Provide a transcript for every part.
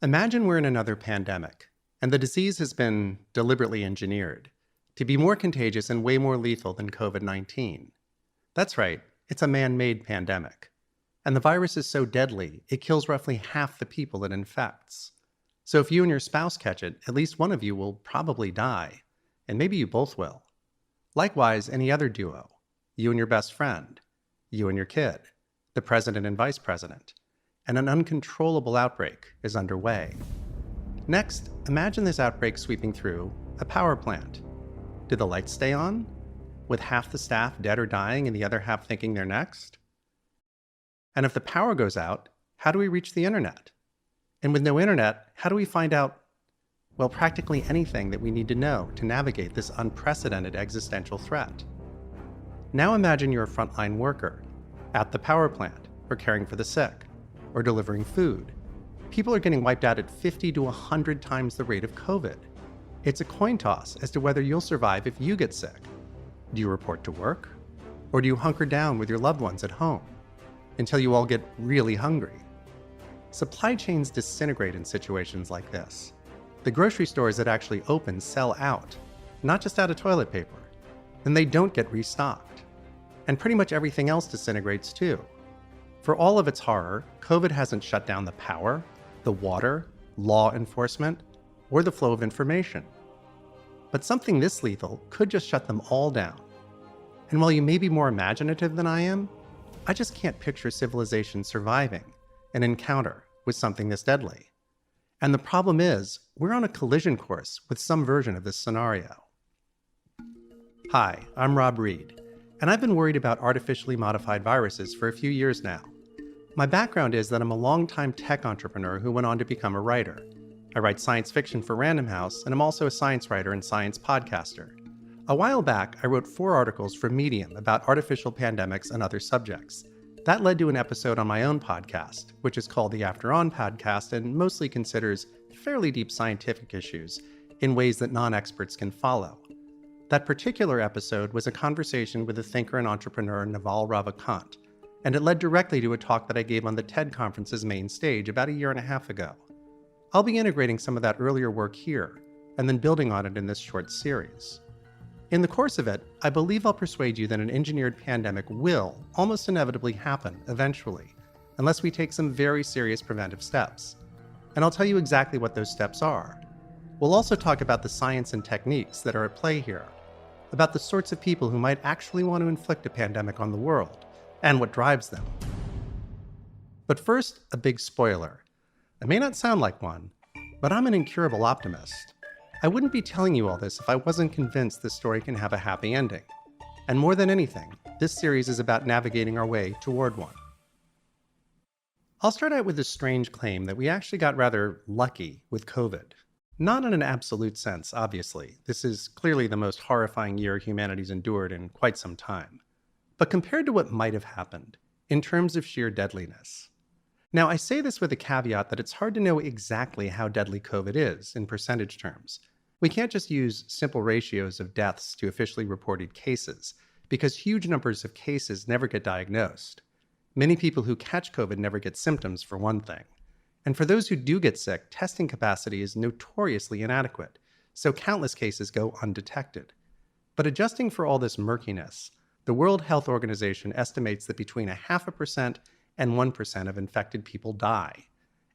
Imagine we're in another pandemic, and the disease has been deliberately engineered to be more contagious and way more lethal than COVID-19. That's right, it's a man-made pandemic. And the virus is so deadly, it kills roughly half the people it infects. So if you and your spouse catch it, at least one of you will probably die, and maybe you both will. Likewise, any other duo, you and your best friend, you and your kid, the president and vice president, and an uncontrollable outbreak is underway. Next, imagine this outbreak sweeping through a power plant. Do the lights stay on, with half the staff dead or dying and the other half thinking they're next? And if the power goes out, how do we reach the internet? And with no internet, how do we find out, well, practically anything that we need to know to navigate this unprecedented existential threat? Now imagine you're a frontline worker, at the power plant, or caring for the sick, or delivering food. People are getting wiped out at 50 to 100 times the rate of COVID. It's a coin toss as to whether you'll survive if you get sick. Do you report to work? Or do you hunker down with your loved ones at home until you all get really hungry? Supply chains disintegrate in situations like this. The grocery stores that actually open sell out, not just out of toilet paper. Then they don't get restocked. And pretty much everything else disintegrates too. For all of its horror, COVID hasn't shut down the power, the water, law enforcement, or the flow of information. But something this lethal could just shut them all down. And while you may be more imaginative than I am, I just can't picture civilization surviving an encounter with something this deadly. And the problem is, we're on a collision course with some version of this scenario. Hi, I'm Reid, and I've been worried about artificially modified viruses for a few years now. My background is that I'm a longtime tech entrepreneur who went on to become a writer. I write science fiction for Random House, and I'm also a science writer and science podcaster. A while back, I wrote 4 articles for Medium about artificial pandemics and other subjects. That led to an episode on my own podcast, which is called the After On Podcast and mostly considers fairly deep scientific issues in ways that non-experts can follow. That particular episode was a conversation with the thinker and entrepreneur Naval Ravikant, and it led directly to a talk that I gave on the TED Conference's main stage about a year and a half ago. I'll be integrating some of that earlier work here, and then building on it in this short series. In the course of it, I believe I'll persuade you that an engineered pandemic will almost inevitably happen eventually, unless we take some very serious preventive steps. And I'll tell you exactly what those steps are. We'll also talk about the science and techniques that are at play here, about the sorts of people who might actually want to inflict a pandemic on the world, and what drives them. But first, a big spoiler. I may not sound like one, but I'm an incurable optimist. I wouldn't be telling you all this if I wasn't convinced this story can have a happy ending. And more than anything, this series is about navigating our way toward one. I'll start out with this strange claim that we actually got rather lucky with COVID. Not in an absolute sense, obviously. This is clearly the most horrifying year humanity's endured in quite some time. But compared to what might have happened, in terms of sheer deadliness. Now, I say this with a caveat that it's hard to know exactly how deadly COVID is in percentage terms. We can't just use simple ratios of deaths to officially reported cases, because huge numbers of cases never get diagnosed. Many people who catch COVID never get symptoms, for one thing. And for those who do get sick, testing capacity is notoriously inadequate, so countless cases go undetected. But adjusting for all this murkiness, the World Health Organization estimates that between 0.5% and 1% of infected people die.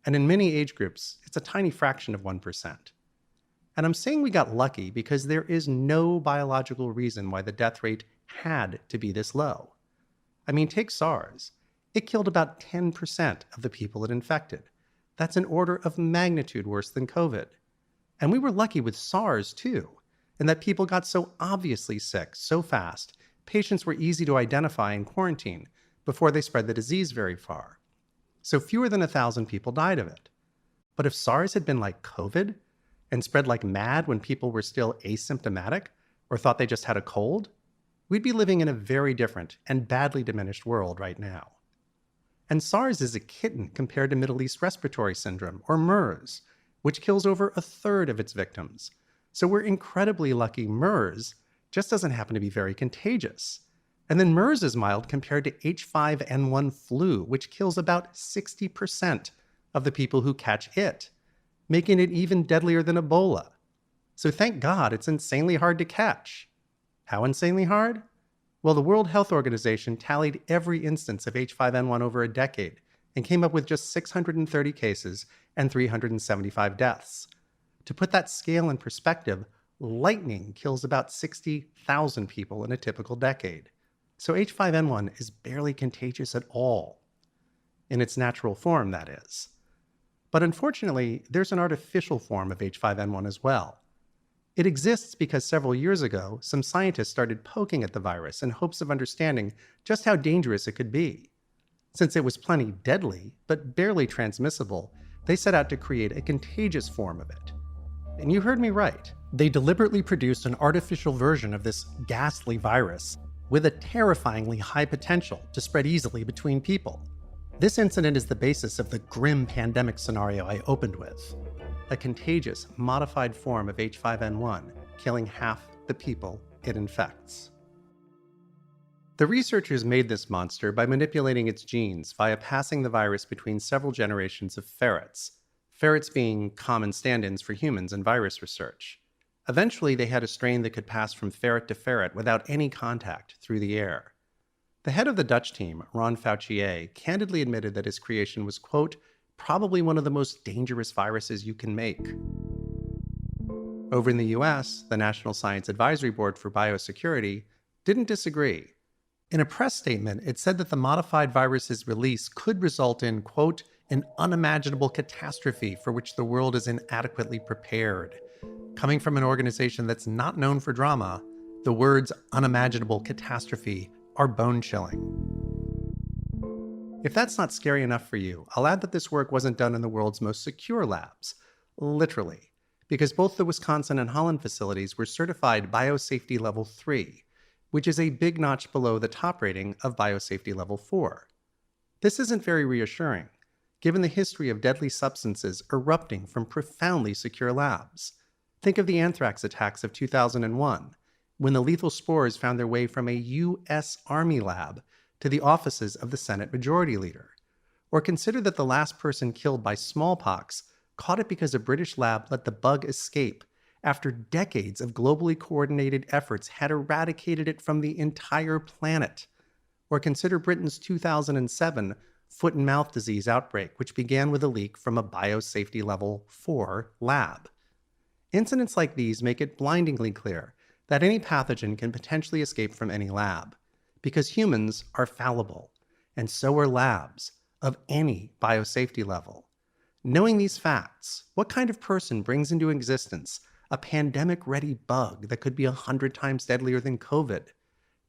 And in many age groups, it's a tiny fraction of 1%. And I'm saying we got lucky because there is no biological reason why the death rate had to be this low. I mean, take SARS. It killed about 10% of the people it infected. That's an order of magnitude worse than COVID. And we were lucky with SARS too, in that people got so obviously sick so fast, patients were easy to identify and quarantine before they spread the disease very far. So fewer than 1,000 people died of it. But if SARS had been like COVID, and spread like mad when people were still asymptomatic or thought they just had a cold, we'd be living in a very different and badly diminished world right now. And SARS is a kitten compared to Middle East Respiratory Syndrome, or MERS, which kills over 1/3 of its victims. So we're incredibly lucky MERS just doesn't happen to be very contagious. And then MERS is mild compared to H5N1 flu, which kills about 60% of the people who catch it. making it even deadlier than Ebola. So thank God it's insanely hard to catch. How insanely hard? Well, the World Health Organization tallied every instance of H5N1 over a decade and came up with just 630 cases and 375 deaths. To put that scale in perspective, lightning kills about 60,000 people in a typical decade. So H5N1 is barely contagious at all. In its natural form, that is. But unfortunately, there's an artificial form of H5N1 as well. It exists because several years ago, some scientists started poking at the virus in hopes of understanding just how dangerous it could be. Since it was plenty deadly, but barely transmissible, they set out to create a contagious form of it. And you heard me right. They deliberately produced an artificial version of this ghastly virus with a terrifyingly high potential to spread easily between people. This incident is the basis of the grim pandemic scenario I opened with. A contagious, modified form of H5N1, killing half the people it infects. The researchers made this monster by manipulating its genes via passing the virus between several generations of ferrets, ferrets being common stand-ins for humans in virus research. Eventually, they had a strain that could pass from ferret to ferret without any contact through the air. The head of the Dutch team, Ron Faucier, candidly admitted that his creation was, quote, probably one of the most dangerous viruses you can make. Over in the US, the National Science Advisory Board for Biosecurity didn't disagree. In a press statement, it said that the modified virus's release could result in, quote, an unimaginable catastrophe for which the world is inadequately prepared. Coming from an organization that's not known for drama, the words unimaginable catastrophe are bone-chilling. If that's not scary enough for you, I'll add that this work wasn't done in the world's most secure labs. Literally. Because both the Wisconsin and Holland facilities were certified Biosafety Level 3, which is a big notch below the top rating of Biosafety Level 4. This isn't very reassuring, given the history of deadly substances erupting from profoundly secure labs. Think of the anthrax attacks of 2001, when the lethal spores found their way from a U.S. Army lab to the offices of the Senate Majority Leader. Or consider that the last person killed by smallpox caught it because a British lab let the bug escape after decades of globally coordinated efforts had eradicated it from the entire planet. Or consider Britain's 2007 foot and mouth disease outbreak, which began with a leak from a Biosafety Level 4 lab. Incidents like these make it blindingly clear that any pathogen can potentially escape from any lab, because humans are fallible, and so are labs of any biosafety level. Knowing these facts, what kind of person brings into existence a pandemic-ready bug that could be 100 times deadlier than COVID,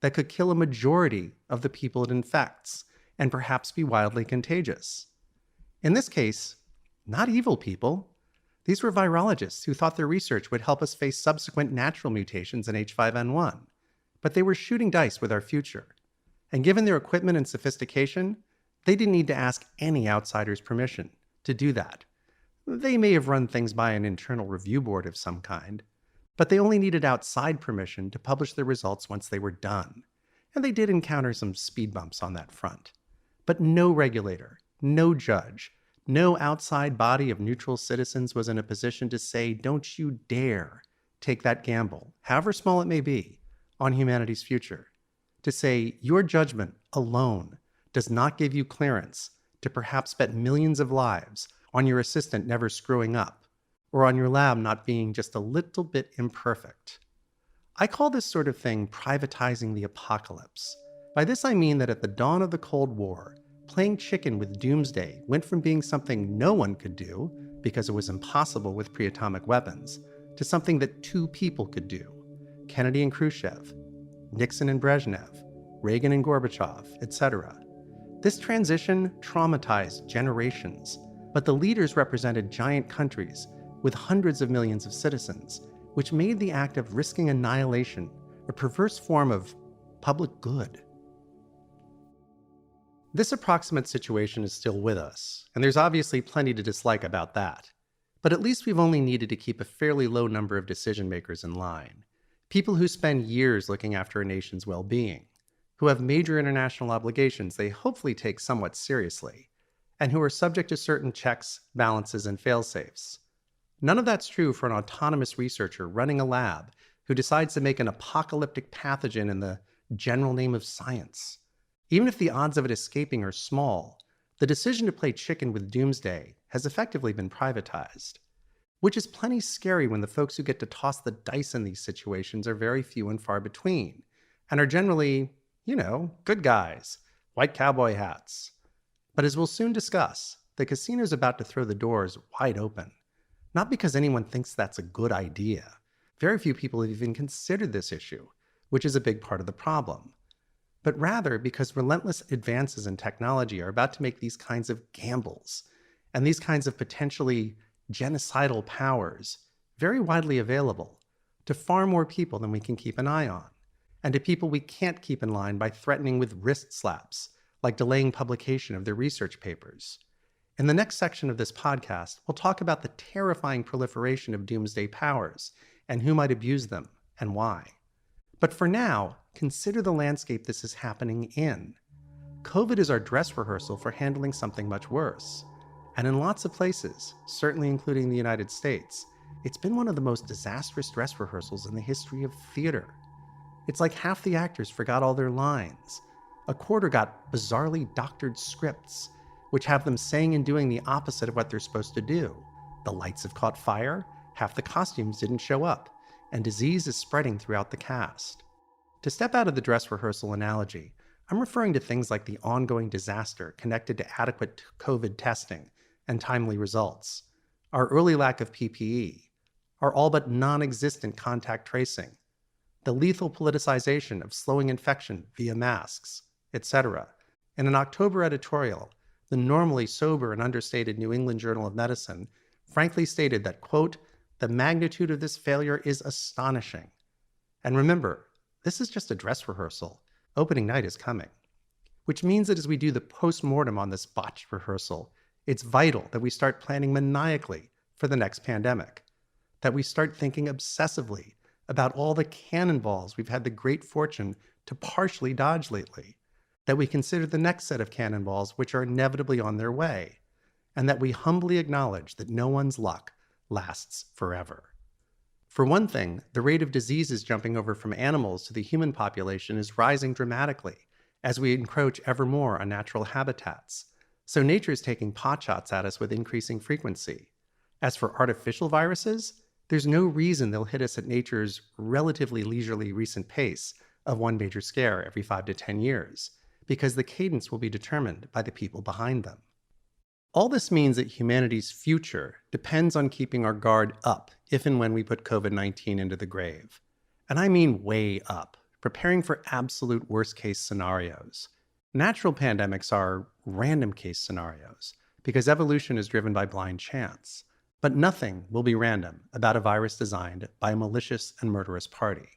that could kill a majority of the people it infects, and perhaps be wildly contagious? In this case, not evil people. These were virologists who thought their research would help us face subsequent natural mutations in H5N1. But they were shooting dice with our future. And given their equipment and sophistication, they didn't need to ask any outsider's permission to do that. They may have run things by an internal review board of some kind, but they only needed outside permission to publish their results once they were done. And they did encounter some speed bumps on that front. But no regulator, no judge, no outside body of neutral citizens was in a position to say, don't you dare take that gamble, however small it may be, on humanity's future. To say your judgment alone does not give you clearance to perhaps bet millions of lives on your assistant never screwing up, or on your lab not being just a little bit imperfect. I call this sort of thing privatizing the apocalypse. By this I mean that at the dawn of the Cold War, playing chicken with doomsday went from being something no one could do, because it was impossible with pre-atomic weapons, to something that two people could do. Kennedy and Khrushchev, Nixon and Brezhnev, Reagan and Gorbachev, etc. This transition traumatized generations, but the leaders represented giant countries with hundreds of millions of citizens, which made the act of risking annihilation a perverse form of public good. This approximate situation is still with us, and there's obviously plenty to dislike about that. But at least we've only needed to keep a fairly low number of decision makers in line. People who spend years looking after a nation's well-being, who have major international obligations they hopefully take somewhat seriously, and who are subject to certain checks, balances, and fail-safes. None of that's true for an autonomous researcher running a lab who decides to make an apocalyptic pathogen in the general name of science. Even if the odds of it escaping are small, the decision to play chicken with doomsday has effectively been privatized. Which is plenty scary when the folks who get to toss the dice in these situations are very few and far between, and are generally, good guys, white cowboy hats. But as we'll soon discuss, the casino's about to throw the doors wide open. Not because anyone thinks that's a good idea. Very few people have even considered this issue, which is a big part of the problem. But rather because relentless advances in technology are about to make these kinds of gambles and these kinds of potentially genocidal powers very widely available to far more people than we can keep an eye on, and to people we can't keep in line by threatening with wrist slaps, like delaying publication of their research papers. In the next section of this podcast, we'll talk about the terrifying proliferation of doomsday powers and who might abuse them and why. But for now, consider the landscape this is happening in. COVID is our dress rehearsal for handling something much worse. And in lots of places, certainly including the United States, it's been one of the most disastrous dress rehearsals in the history of theater. It's like half the actors forgot all their lines. A quarter got bizarrely doctored scripts, which have them saying and doing the opposite of what they're supposed to do. The lights have caught fire, half the costumes didn't show up, and disease is spreading throughout the cast. To step out of the dress rehearsal analogy, I'm referring to things like the ongoing disaster connected to adequate COVID testing and timely results, our early lack of PPE, our all but non-existent contact tracing, the lethal politicization of slowing infection via masks, etc. In an October editorial, the normally sober and understated New England Journal of Medicine frankly stated that, quote, "The magnitude of this failure is astonishing." And remember, this is just a dress rehearsal. Opening night is coming. Which means that as we do the post-mortem on this botched rehearsal, it's vital that we start planning maniacally for the next pandemic, that we start thinking obsessively about all the cannonballs we've had the great fortune to partially dodge lately, that we consider the next set of cannonballs which are inevitably on their way, and that we humbly acknowledge that no one's luck lasts forever. For one thing, the rate of diseases jumping over from animals to the human population is rising dramatically as we encroach ever more on natural habitats. So nature is taking potshots at us with increasing frequency. As for artificial viruses, there's no reason they'll hit us at nature's relatively leisurely recent pace of one major scare every 5 to 10 years, because the cadence will be determined by the people behind them. All this means that humanity's future depends on keeping our guard up if and when we put COVID-19 into the grave. And I mean way up, preparing for absolute worst-case scenarios. Natural pandemics are random case scenarios because evolution is driven by blind chance. But nothing will be random about a virus designed by a malicious and murderous party.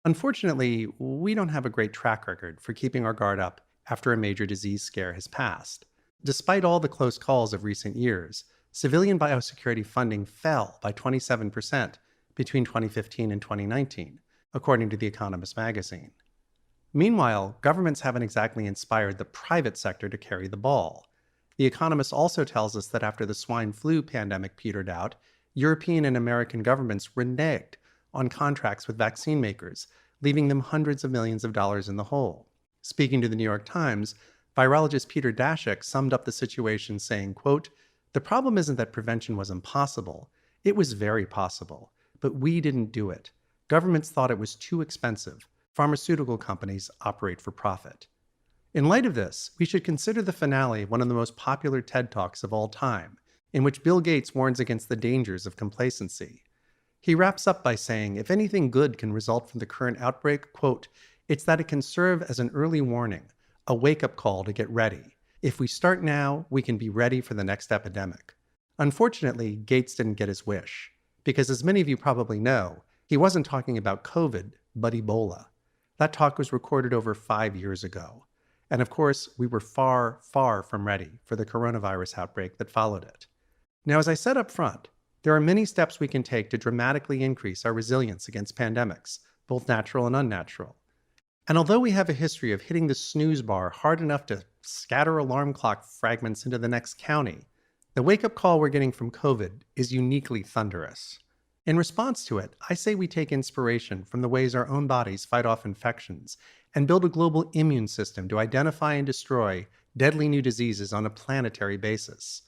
Unfortunately, we don't have a great track record for keeping our guard up after a major disease scare has passed. Despite all the close calls of recent years, civilian biosecurity funding fell by 27% between 2015 and 2019, according to The Economist magazine. Meanwhile, governments haven't exactly inspired the private sector to carry the ball. The Economist also tells us that after the swine flu pandemic petered out, European and American governments reneged on contracts with vaccine makers, leaving them hundreds of millions of dollars in the hole. Speaking to the New York Times, virologist Peter Daszak summed up the situation saying, quote, "The problem isn't that prevention was impossible. It was very possible, but we didn't do it. Governments thought it was too expensive. Pharmaceutical companies operate for profit." In light of this, we should consider the finale of one of the most popular TED Talks of all time, in which Bill Gates warns against the dangers of complacency. He wraps up by saying, if anything good can result from the current outbreak, quote, "It's that it can serve as an early warning, a wake-up call to get ready. If we start now, we can be ready for the next epidemic." Unfortunately, Gates didn't get his wish, because as many of you probably know, he wasn't talking about COVID, but Ebola. That talk was recorded over 5 years ago. And of course, we were far, far from ready for the coronavirus outbreak that followed it. Now, as I said up front, there are many steps we can take to dramatically increase our resilience against pandemics, both natural and unnatural. And although we have a history of hitting the snooze bar hard enough to scatter alarm clock fragments into the next county, The wake-up call we're getting from COVID is uniquely thunderous. In response to it, I say we take inspiration from the ways our own bodies fight off infections and build a global immune system to identify and destroy deadly new diseases on a planetary basis.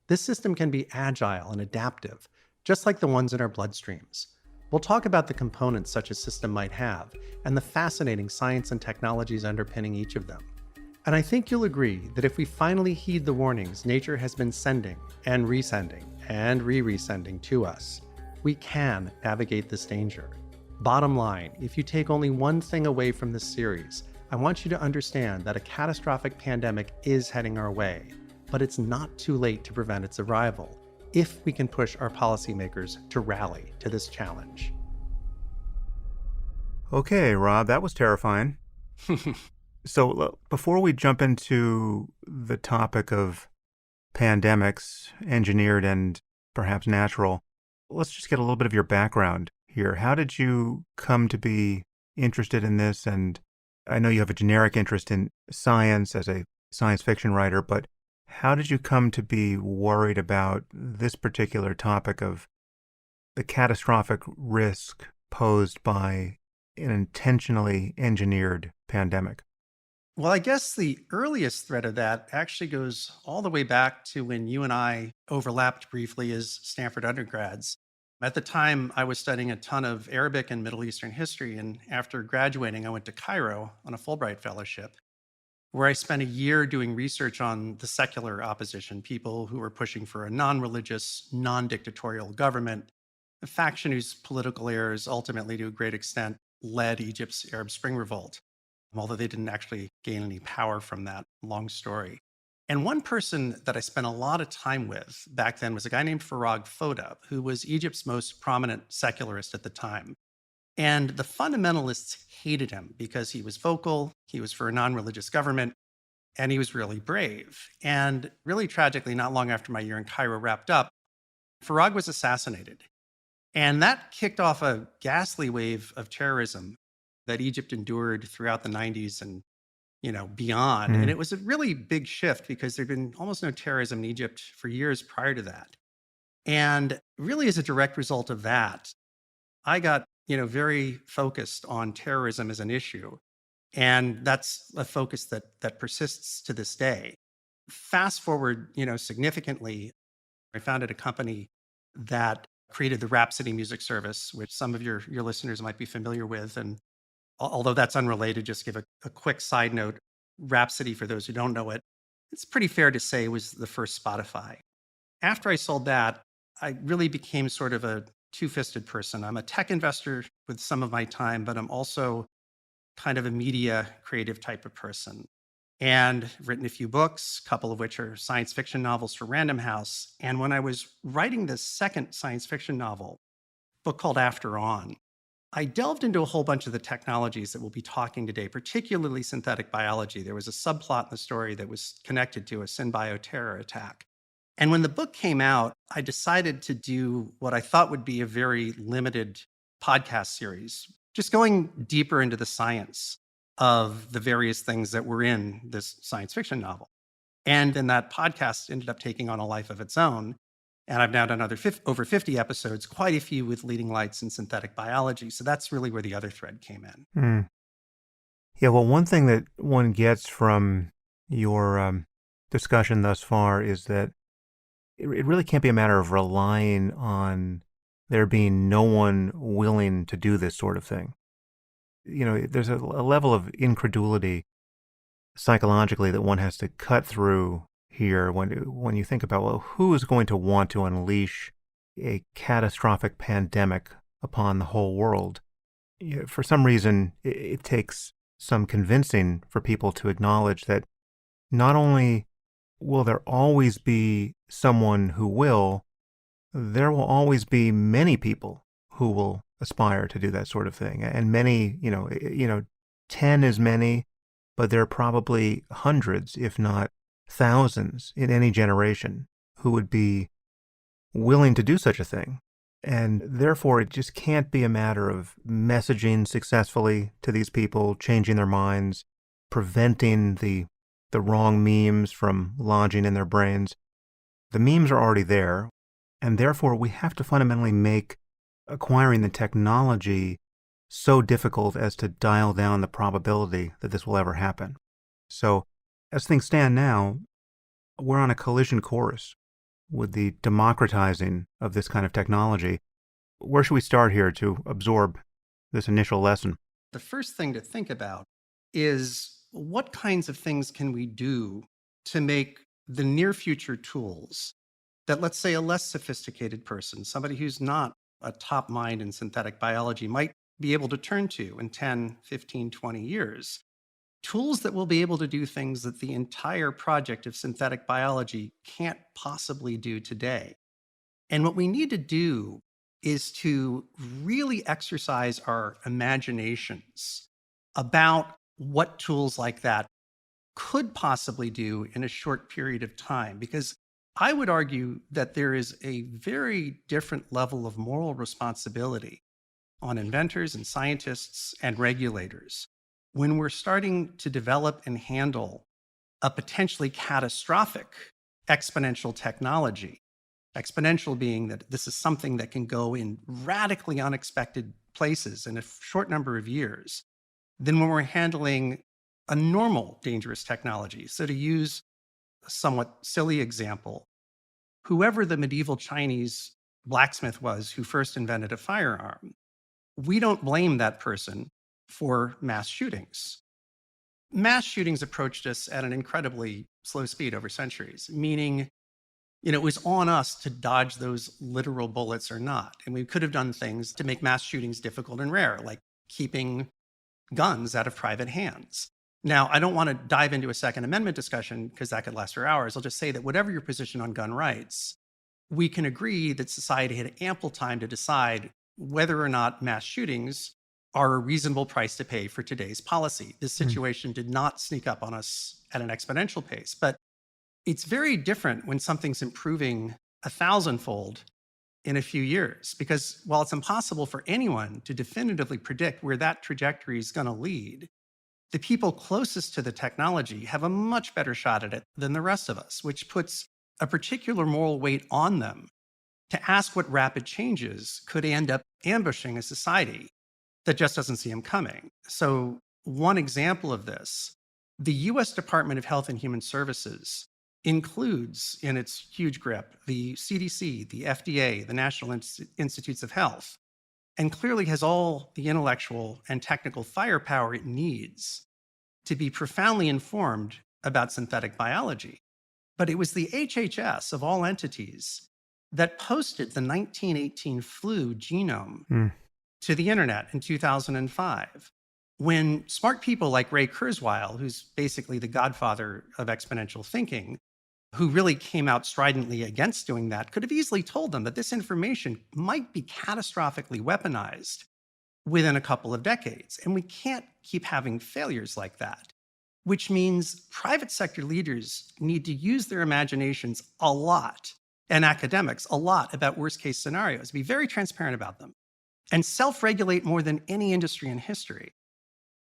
This system can be agile and adaptive, just like the ones in our bloodstreams. We'll talk about the components such a system might have and the fascinating science and technologies underpinning each of them. And I think you'll agree that if we finally heed the warnings nature has been sending and resending and re-resending to us, we can navigate this danger. Bottom line, if you take only one thing away from this series, I want you to understand that a catastrophic pandemic is heading our way, but it's not too late to prevent its arrival if we can push our policymakers to rally to this challenge. Okay, Rob, that was terrifying. So before we jump into the topic of pandemics, engineered and perhaps natural, let's just get a little bit of your background here. How did you come to be interested in this? And I know you have a generic interest in science as a science fiction writer, but how did you come to be worried about this particular topic of the catastrophic risk posed by an intentionally engineered pandemic? Well, I guess the earliest thread of that actually goes all the way back to when you and I overlapped briefly as Stanford undergrads. At the time, I was studying a ton of Arabic and Middle Eastern history, and after graduating, I went to Cairo on a Fulbright fellowship, where I spent a year doing research on the secular opposition, people who were pushing for a non-religious, non-dictatorial government, a faction whose political errors ultimately, to a great extent, led Egypt's Arab Spring revolt, although they didn't actually gain any power from that. Long story. And one person that I spent a lot of time with back then was a guy named Farag Foda, who was Egypt's most prominent secularist at the time. And the fundamentalists hated him because he was vocal, he was for a non-religious government, and he was really brave. And really tragically, not long after my year in Cairo wrapped up, Farag was assassinated. And that kicked off a ghastly wave of terrorism that Egypt endured throughout the 90s and beyond. And it was a really big shift because there'd been almost no terrorism in Egypt for years prior to that. And really as a direct result of that, I got, very focused on terrorism as an issue. And that's a focus that persists to this day. Fast forward, significantly, I founded a company that created the Rhapsody music service, which some of your listeners might be familiar with. And although that's unrelated, just give a quick side note. Rhapsody, for those who don't know it, it's pretty fair to say was the first Spotify. After I sold that, I really became sort of a two-fisted person. I'm a tech investor with some of my time, but I'm also kind of a media creative type of person. And written a few books, a couple of which are science fiction novels for Random House. And when I was writing this second science fiction novel, a book called After On, I delved into a whole bunch of the technologies that we'll be talking today, particularly synthetic biology. There was a subplot in the story that was connected to a synbio terror attack. And when the book came out, I decided to do what I thought would be a very limited podcast series, just going deeper into the science of the various things that were in this science fiction novel. And then that podcast ended up taking on a life of its own. And I've now done over 50 episodes, quite a few with leading lights in synthetic biology. So that's really where the other thread came in. Yeah, well, one thing that one gets from your discussion thus far is that it really can't be a matter of relying on there being no one willing to do this sort of thing. There's a level of incredulity psychologically that one has to cut through here when you think about, well, who is going to want to unleash a catastrophic pandemic upon the whole world? For some reason, it takes some convincing for people to acknowledge that not only will there always be someone who will, there will always be many people who will aspire to do that sort of thing. And many, 10 is many, but there are probably hundreds, if not thousands in any generation who would be willing to do such a thing. And therefore, it just can't be a matter of messaging successfully to these people, changing their minds, preventing the wrong memes from lodging in their brains. The memes are already there, and therefore we have to fundamentally make acquiring the technology so difficult as to dial down the probability that this will ever happen. So, as things stand now, we're on a collision course with the democratizing of this kind of technology. Where should we start here to absorb this initial lesson? The first thing to think about is what kinds of things can we do to make the near future tools that, let's say, a less sophisticated person, somebody who's not a top mind in synthetic biology, might be able to turn to in 10, 15, 20 years. Tools that will be able to do things that the entire project of synthetic biology can't possibly do today. And what we need to do is to really exercise our imaginations about what tools like that could possibly do in a short period of time. Because I would argue that there is a very different level of moral responsibility on inventors and scientists and regulators when we're starting to develop and handle a potentially catastrophic exponential technology. Exponential being that this is something that can go in radically unexpected places in a short number of years than when we're handling a normal dangerous technology. So to use a somewhat silly example, whoever the medieval Chinese blacksmith was who first invented a firearm, we don't blame that person for mass shootings. Mass shootings approached us at an incredibly slow speed over centuries, meaning it was on us to dodge those literal bullets or not. And we could have done things to make mass shootings difficult and rare, like keeping guns out of private hands. Now, I don't want to dive into a Second Amendment discussion because that could last for hours. I'll just say that whatever your position on gun rights, we can agree that society had ample time to decide whether or not mass shootings are a reasonable price to pay for today's policy. This situation did not sneak up on us at an exponential pace, but it's very different when something's improving 1,000-fold in a few years, because while it's impossible for anyone to definitively predict where that trajectory is going to lead, the people closest to the technology have a much better shot at it than the rest of us, which puts a particular moral weight on them to ask what rapid changes could end up ambushing a society that just doesn't see them coming. So one example of this, the US Department of Health and Human Services includes in its huge grip the CDC, the FDA, the National Institutes of Health, and clearly has all the intellectual and technical firepower it needs to be profoundly informed about synthetic biology. But it was the HHS of all entities that posted the 1918 flu genome to the internet in 2005. When smart people like Ray Kurzweil, who's basically the godfather of exponential thinking, who really came out stridently against doing that, could have easily told them that this information might be catastrophically weaponized within a couple of decades. And we can't keep having failures like that, which means private sector leaders need to use their imaginations a lot, and academics a lot, about worst case scenarios, be very transparent about them, and self-regulate more than any industry in history.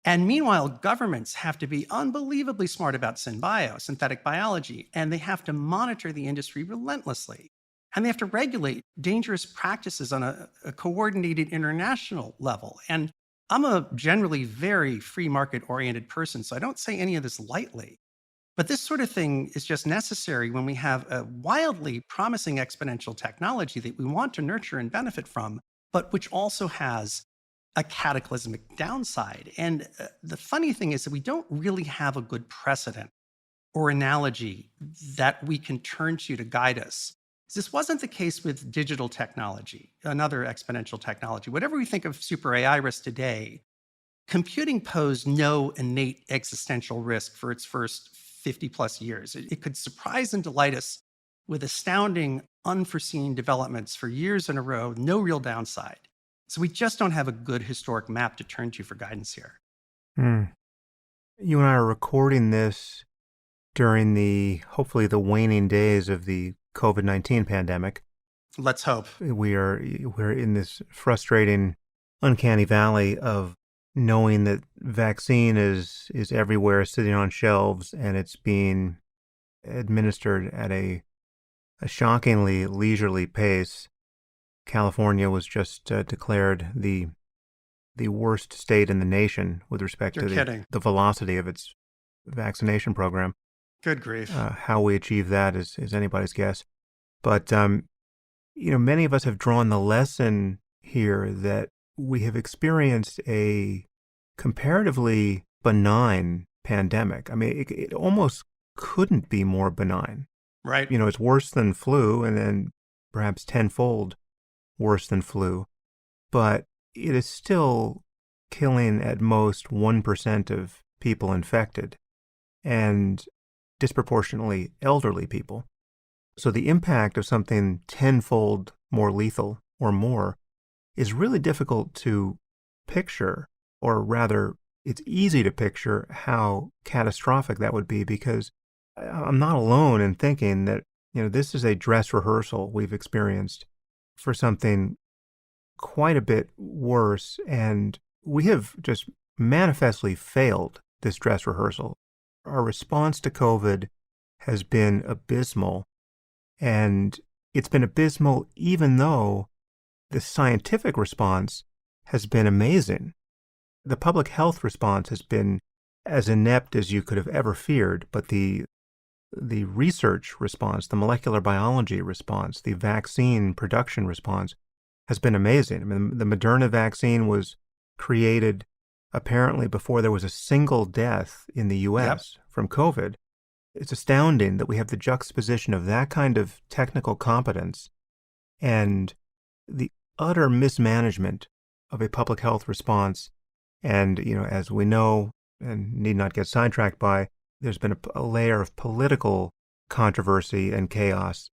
And meanwhile, governments have to be unbelievably smart about synbio, synthetic biology, and they have to monitor the industry relentlessly. And they have to regulate dangerous practices on a coordinated international level. And I'm a generally very free market-oriented person, so I don't say any of this lightly. But this sort of thing is just necessary when we have a wildly promising exponential technology that we want to nurture and benefit from, but which also has a cataclysmic downside. And the funny thing is that we don't really have a good precedent or analogy that we can turn to guide us. This wasn't the case with digital technology, another exponential technology. Whatever we think of super AI risk today, computing posed no innate existential risk for its first 50 plus years. It could surprise and delight us with astounding, unforeseen developments for years in a row, no real downside. So we just don't have a good historic map to turn to for guidance here. You and I are recording this during hopefully the waning days of the COVID-19 pandemic. Let's hope. We're in this frustrating, uncanny valley of knowing that vaccine is everywhere, sitting on shelves, and it's being administered at a a shockingly leisurely pace. California was just declared the worst state in the nation with respect You're to kidding. the velocity of its vaccination program. Good grief. How we achieve that is anybody's guess. But, many of us have drawn the lesson here that we have experienced a comparatively benign pandemic. I mean, it almost couldn't be more benign. Right. It's worse than flu and then perhaps tenfold worse than flu, but it is still killing at most 1% of people infected and disproportionately elderly people. So the impact of something tenfold more lethal or more is really difficult to picture, or rather, it's easy to picture how catastrophic that would be, because I'm not alone in thinking that, this is a dress rehearsal we've experienced for something quite a bit worse, and we have just manifestly failed this dress rehearsal. Our response to COVID has been abysmal, and it's been abysmal even though the scientific response has been amazing. The public health response has been as inept as you could have ever feared, but the research response, the molecular biology response, the vaccine production response has been amazing. I mean, the Moderna vaccine was created apparently before there was a single death in the U.S. from COVID. It's astounding that we have the juxtaposition of that kind of technical competence and the utter mismanagement of a public health response. And, as we know, and need not get sidetracked by, there's been a layer of political controversy and chaos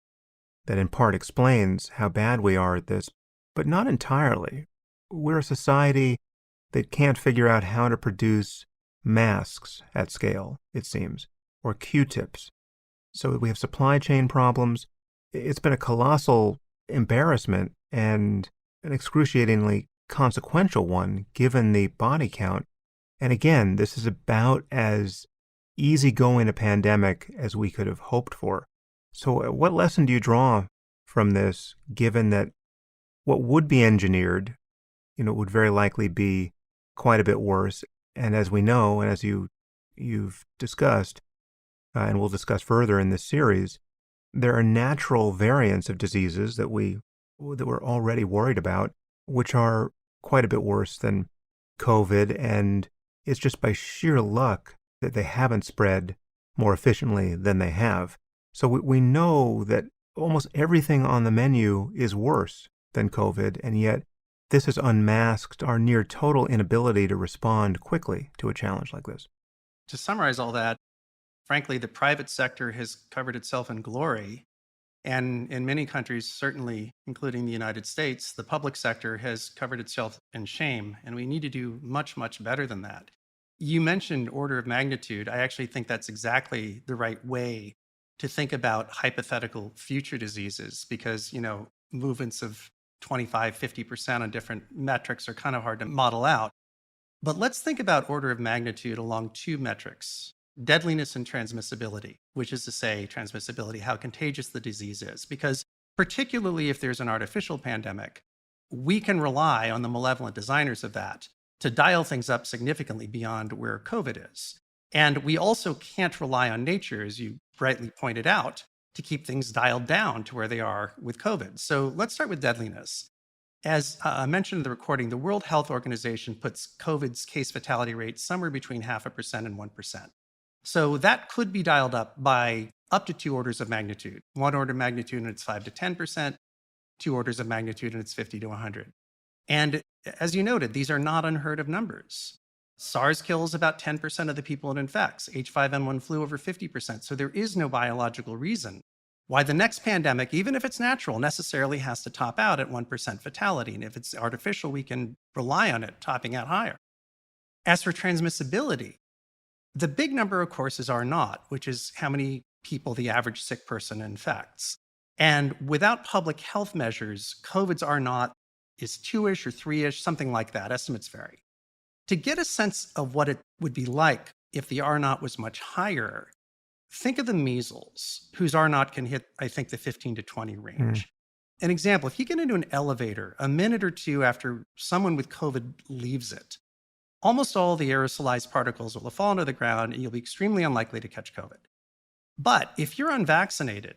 that in part explains how bad we are at this, but not entirely. We're a society that can't figure out how to produce masks at scale, it seems, or Q-tips. So we have supply chain problems. It's been a colossal embarrassment and an excruciatingly consequential one given the body count. And again, this is about as easygoing a pandemic as we could have hoped for. So what lesson do you draw from this, given that what would be engineered, would very likely be quite a bit worse? And as we know, and as you've discussed, and we'll discuss further in this series, there are natural variants of diseases that we're already worried about, which are quite a bit worse than COVID, and it's just by sheer luck that they haven't spread more efficiently than they have. So we know that almost everything on the menu is worse than COVID, and yet this has unmasked our near total inability to respond quickly to a challenge like this. To summarize all that, frankly, the private sector has covered itself in glory. And in many countries, certainly including the United States, the public sector has covered itself in shame. And we need to do much, much better than that. You mentioned order of magnitude. I actually think that's exactly the right way to think about hypothetical future diseases, because, movements of 25, 50% on different metrics are kind of hard to model out. But let's think about order of magnitude along two metrics: deadliness and transmissibility, which is to say transmissibility, how contagious the disease is. Because particularly if there's an artificial pandemic, we can rely on the malevolent designers of that to dial things up significantly beyond where COVID is. And we also can't rely on nature, as you rightly pointed out, to keep things dialed down to where they are with COVID. So let's start with deadliness. As I mentioned in the recording, the World Health Organization puts COVID's case fatality rate somewhere between 0.5% and 1%. So that could be dialed up by up to 2 orders of magnitude. 1 order of magnitude and it's 5 to 10%, 2 orders of magnitude and it's 50 to 100. And as you noted, these are not unheard of numbers. SARS kills about 10% of the people it infects, H5N1 flu over 50%. So there is no biological reason why the next pandemic, even if it's natural, necessarily has to top out at 1% fatality. And if it's artificial, we can rely on it topping out higher. As for transmissibility, the big number, of course, is R naught, which is how many people the average sick person infects. And without public health measures, COVID's R naught is 2-ish or 3-ish, something like that. Estimates vary. To get a sense of what it would be like if the R naught was much higher, Think of the measles, whose R naught can hit, I think, the 15 to 20 Mm. range. An example, if you get into an elevator a minute or two after someone with COVID leaves it, almost all the aerosolized particles will fall into the ground and you'll be extremely unlikely to catch COVID. But if you're unvaccinated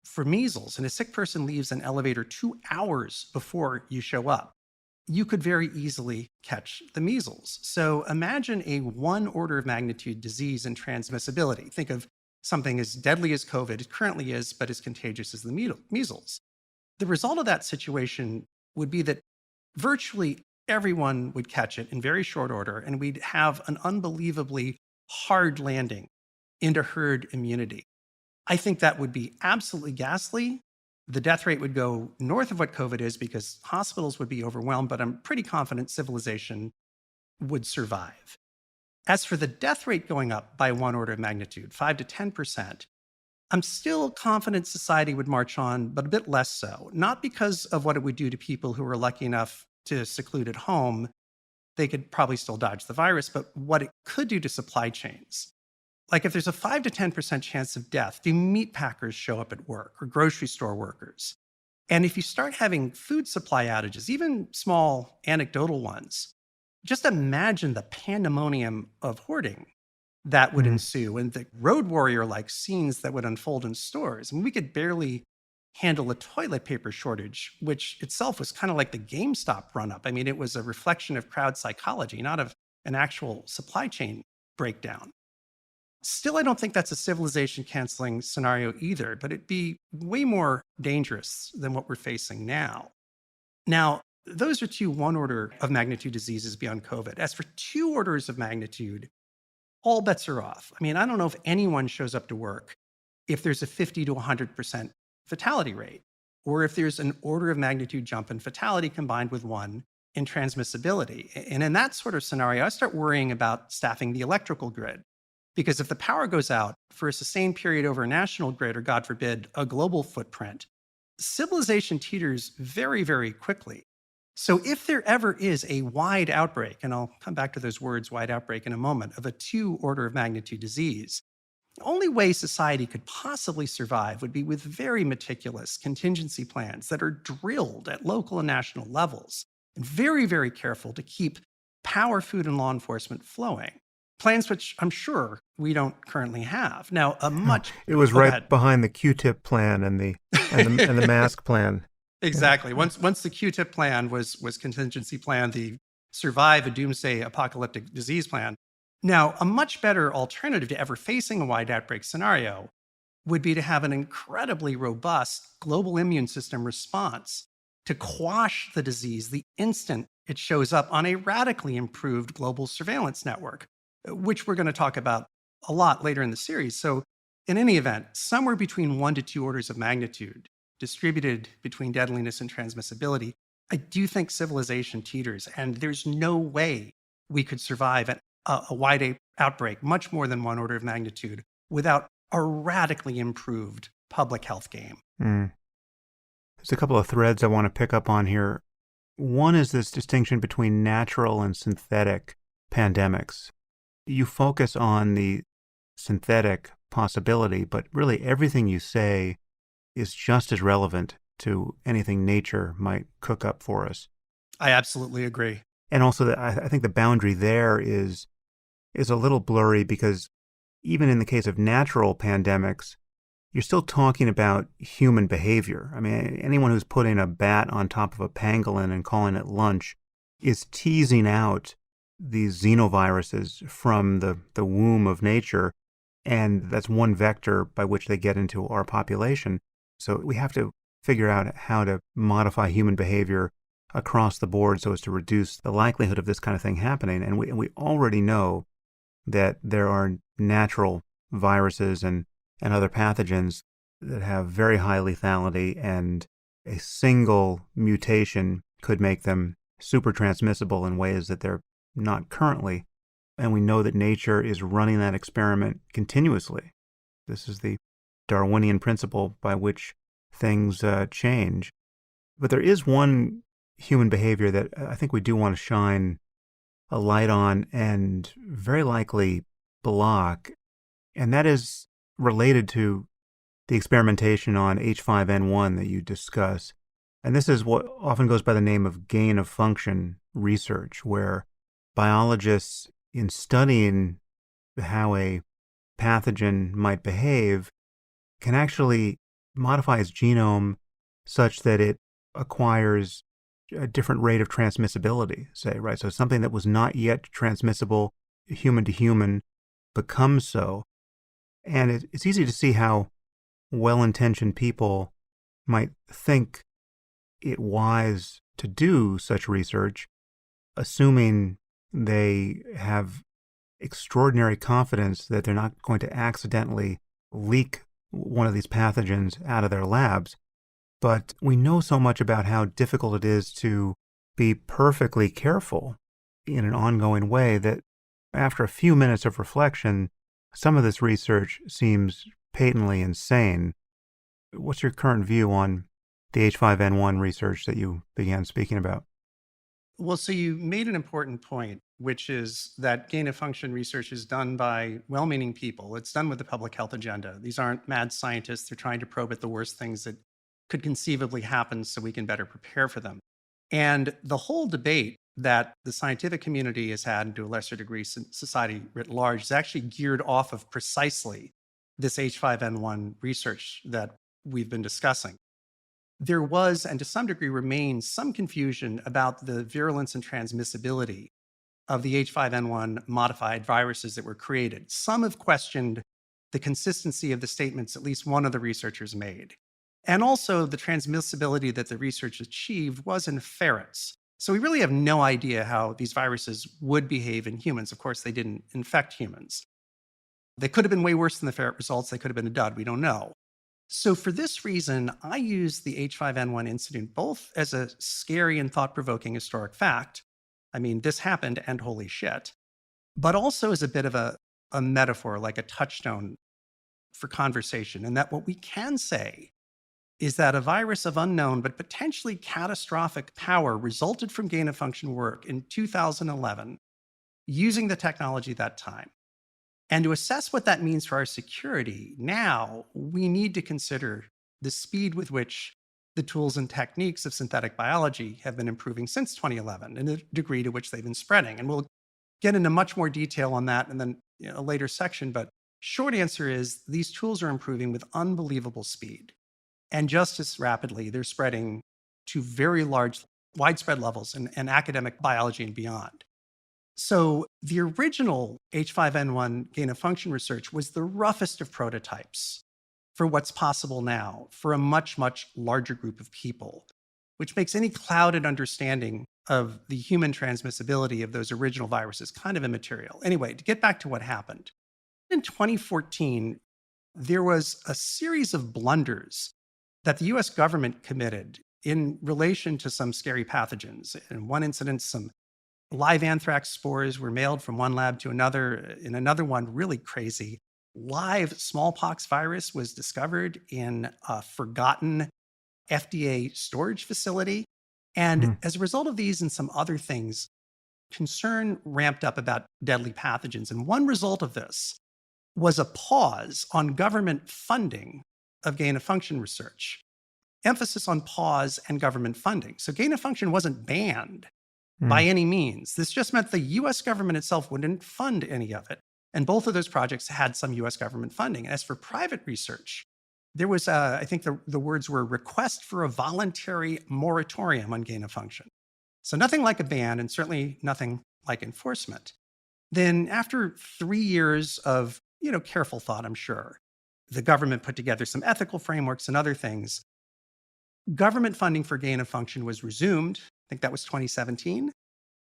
for measles and a sick person leaves an elevator 2 hours before you show up, you could very easily catch the measles. So imagine a one order of magnitude disease in transmissibility. Think of something as deadly as COVID currently is, but as contagious as the measles. The result of that situation would be that virtually everyone would catch it in very short order, and we'd have an unbelievably hard landing into herd immunity. I think that would be absolutely ghastly. The death rate would go north of what COVID is because hospitals would be overwhelmed, but I'm pretty confident civilization would survive. As for the death rate going up by one order of magnitude, 5 to 10%, I'm still confident society would march on, but a bit less so. Not because of what it would do to people who were lucky enough to seclude at home. They could probably still dodge the virus, but what it could do to supply chains. Like if there's a 5 to 10% chance of death, do meat packers show up at work or grocery store workers? And if you start having food supply outages, even small anecdotal ones, just imagine the pandemonium of hoarding that would ensue and the road warrior like scenes that would unfold in stores. I mean, we could barely handle a toilet paper shortage, which itself was kind of like the GameStop run up. I mean, it was a reflection of crowd psychology, not of an actual supply chain breakdown. Still, I don't think that's a civilization canceling scenario either, but it'd be way more dangerous than what we're facing now. Now, those are two one order of magnitude diseases beyond COVID. As for two orders of magnitude, all bets are off. I mean, I don't know if anyone shows up to work if there's a 50 to 100% fatality rate, or if there's an order of magnitude jump in fatality combined with one in transmissibility. And in that sort of scenario, I start worrying about staffing the electrical grid. Because if the power goes out for a sustained period over a national grid, or God forbid, a global footprint, civilization teeters very, very quickly. So if there ever is a wide outbreak, and I'll come back to those words, wide outbreak, in a moment, of a 2 order of magnitude disease, the only way society could possibly survive would be with very meticulous contingency plans that are drilled at local and national levels, and very, very careful to keep power, food, and law enforcement flowing. Plans which I'm sure we don't currently have. Now, a much... It was Go right ahead. behind the Q-tip plan and the mask plan. Exactly. Once the Q-tip plan was contingency plan, the survive a doomsday apocalyptic disease plan. Now, a much better alternative to ever facing a wide outbreak scenario would be to have an incredibly robust global immune system response to quash the disease the instant it shows up on a radically improved global surveillance network, which we're going to talk about a lot later in the series. So in any event, somewhere between 1 to 2 orders of magnitude, distributed between deadliness and transmissibility, I do think civilization teeters, and there's no way we could survive a wide outbreak, much more than 1 order of magnitude, without a radically improved public health game. There's a couple of threads I want to pick up on here. One is this distinction between natural and synthetic pandemics. You focus on the synthetic possibility, but really everything you say is just as relevant to anything nature might cook up for us. I absolutely agree. And also, I think the boundary there is a little blurry because even in the case of natural pandemics, you're still talking about human behavior. I mean, anyone who's putting a bat on top of a pangolin and calling it lunch is teasing out these xenoviruses from the womb of nature, and that's one vector by which they get into our population. So we have to figure out how to modify human behavior across the board so as to reduce the likelihood of this kind of thing happening. And we already know that there are natural viruses and other pathogens that have very high lethality, and a single mutation could make them super transmissible in ways that they're not currently. And we know that nature is running that experiment continuously. This is the Darwinian principle by which things change. But there is one human behavior that I think we do want to shine a light on and very likely block, and that is related to the experimentation on H5N1 that you discuss. And this is what often goes by the name of gain of function research, where biologists, in studying how a pathogen might behave, can actually modify its genome such that it acquires a different rate of transmissibility, say, right? So something that was not yet transmissible human to human becomes so. And it's easy to see how well-intentioned people might think it wise to do such research, assuming they have extraordinary confidence that they're not going to accidentally leak one of these pathogens out of their labs. But we know so much about how difficult it is to be perfectly careful in an ongoing way that after a few minutes of reflection, some of this research seems patently insane. What's your current view on the H5N1 research that you began speaking about? Well, so you made an important point, which is that gain of function research is done by well-meaning people. It's done with a public health agenda. These aren't mad scientists. They're trying to probe at the worst things that could conceivably happen so we can better prepare for them. And the whole debate that the scientific community has had, and to a lesser degree, society writ large, is actually geared off of precisely this H5N1 research that we've been discussing. There was, and to some degree remains, some confusion about the virulence and transmissibility of the H5N1 modified viruses that were created. Some have questioned the consistency of the statements at least one of the researchers made. And also the transmissibility that the research achieved was in ferrets. So we really have no idea how these viruses would behave in humans. Of course, they didn't infect humans. They could have been way worse than the ferret results. They could have been a dud. We don't know. So for this reason, I use the H5N1 incident both as a scary and thought-provoking historic fact. I mean, this happened and holy shit. But also as a bit of a metaphor, like a touchstone for conversation. And that what we can say is that a virus of unknown but potentially catastrophic power resulted from gain-of-function work in 2011 using the technology at that time. And to assess what that means for our security, now we need to consider the speed with which the tools and techniques of synthetic biology have been improving since 2011 and the degree to which they've been spreading. And we'll get into much more detail on that in then a later section. But short answer is these tools are improving with unbelievable speed. And just as rapidly, they're spreading to very large, widespread levels in academic biology and beyond. So the original H5N1 gain-of-function research was the roughest of prototypes for what's possible now for a much, much larger group of people, which makes any clouded understanding of the human transmissibility of those original viruses kind of immaterial. Anyway, to get back to what happened. In 2014, there was a series of blunders that the US government committed in relation to some scary pathogens. In one incident, some live anthrax spores were mailed from one lab to another. In another one, really crazy, live smallpox virus was discovered in a forgotten FDA storage facility. And as a result of these and some other things, concern ramped up about deadly pathogens. And one result of this was a pause on government funding of gain-of-function research. Emphasis on pause and government funding. So gain-of-function wasn't banned by any means. This just meant the US government itself wouldn't fund any of it. And both of those projects had some US government funding. As for private research, there was, I think the words were request for a voluntary moratorium on gain of function. So nothing like a ban and certainly nothing like enforcement. Then after 3 years of, careful thought, I'm sure, the government put together some ethical frameworks and other things. Government funding for gain of function was resumed. I think that was 2017.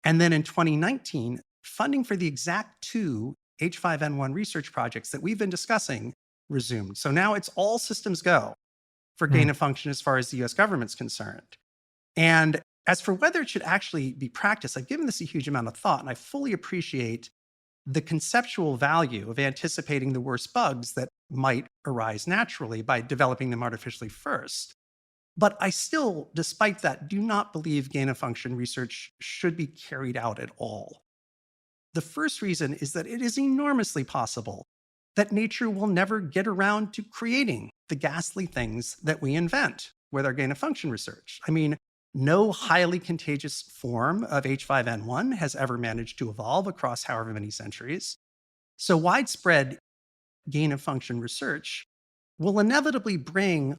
And then in 2019, funding for the exact 2 H5N1 research projects that we've been discussing resumed. So now it's all systems go for gain of function as far as the US government's concerned. And as for whether it should actually be practiced, I've given this a huge amount of thought, and I fully appreciate the conceptual value of anticipating the worst bugs that might arise naturally by developing them artificially first. But I still, despite that, do not believe gain-of-function research should be carried out at all. The first reason is that it is enormously possible that nature will never get around to creating the ghastly things that we invent with our gain of function research. I mean, no highly contagious form of H5N1 has ever managed to evolve across however many centuries. So widespread gain of function research will inevitably bring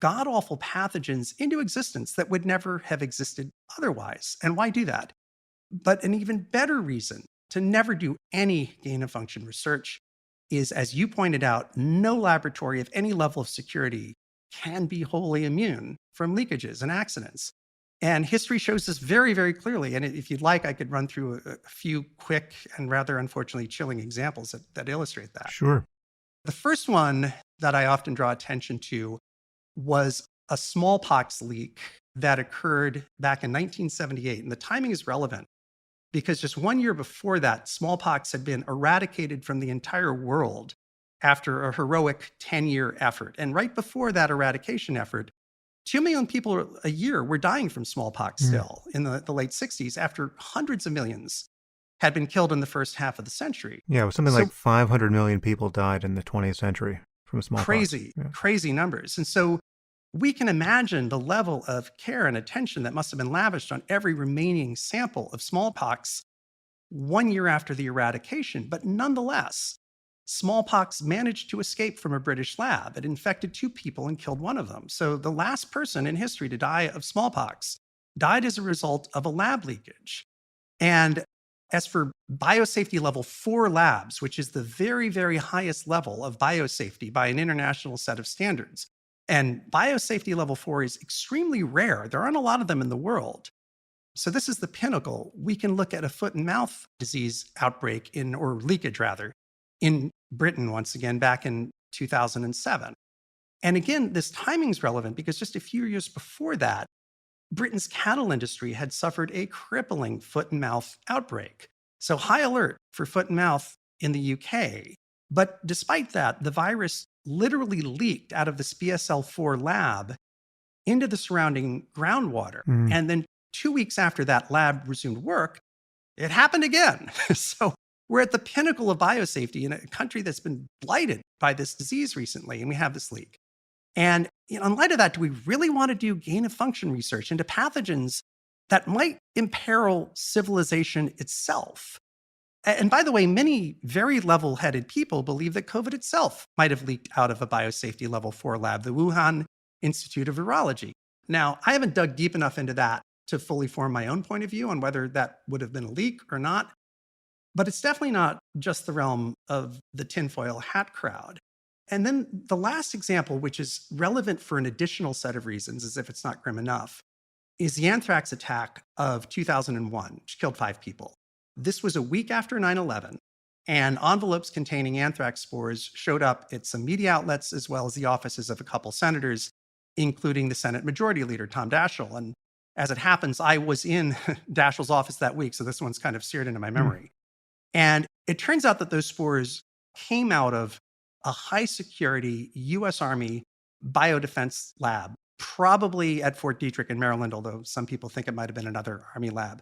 god awful pathogens into existence that would never have existed otherwise. And why do that? But an even better reason to never do any gain of function research is, as you pointed out, no laboratory of any level of security can be wholly immune from leakages and accidents. And history shows this very, very clearly. And if you'd like, I could run through a few quick and rather unfortunately chilling examples that illustrate that. Sure. The first one that I often draw attention to was a smallpox leak that occurred back in 1978. And the timing is relevant because just 1 year before that, smallpox had been eradicated from the entire world after a heroic 10-year effort. And right before that eradication effort, 2 million people a year were dying from smallpox still in the late 60s after hundreds of millions had been killed in the first half of the century. Yeah, it was something So like 500 million people died in the 20th century from smallpox. crazy, Yeah. crazy numbers. And so we can imagine the level of care and attention that must have been lavished on every remaining sample of smallpox 1 year after the eradication. But nonetheless, smallpox managed to escape from a British lab. It infected 2 people and killed one of them. So the last person in history to die of smallpox died as a result of a lab leakage. And as for biosafety level 4 labs, which is the very, very highest level of biosafety by an international set of standards, and biosafety level 4 is extremely rare. There aren't a lot of them in the world. So this is the pinnacle. We can look at a foot and mouth disease outbreak or leakage rather, in Britain once again back in 2007. And again, this timing is relevant because just a few years before that, Britain's cattle industry had suffered a crippling foot and mouth outbreak. So high alert for foot and mouth in the UK. But despite that, the virus literally leaked out of this BSL-4 lab into the surrounding groundwater. And then 2 weeks after that lab resumed work, it happened again. So we're at the pinnacle of biosafety in a country that's been blighted by this disease recently, and we have this leak. And in light of that, do we really want to do gain of function research into pathogens that might imperil civilization itself? And by the way, many very level-headed people believe that COVID itself might have leaked out of a biosafety level 4 lab, the Wuhan Institute of Virology. Now, I haven't dug deep enough into that to fully form my own point of view on whether that would have been a leak or not. But it's definitely not just the realm of the tinfoil hat crowd. And then the last example, which is relevant for an additional set of reasons, as if it's not grim enough, is the anthrax attack of 2001, which killed 5 people. This was a week after 9/11, and envelopes containing anthrax spores showed up at some media outlets as well as the offices of a couple senators, including the Senate Majority Leader, Tom Daschle. And as it happens, I was in Daschle's office that week, so this one's kind of seared into my memory. And it turns out that those spores came out of a high security US Army biodefense lab, probably at Fort Detrick in Maryland, although some people think it might have been another Army lab.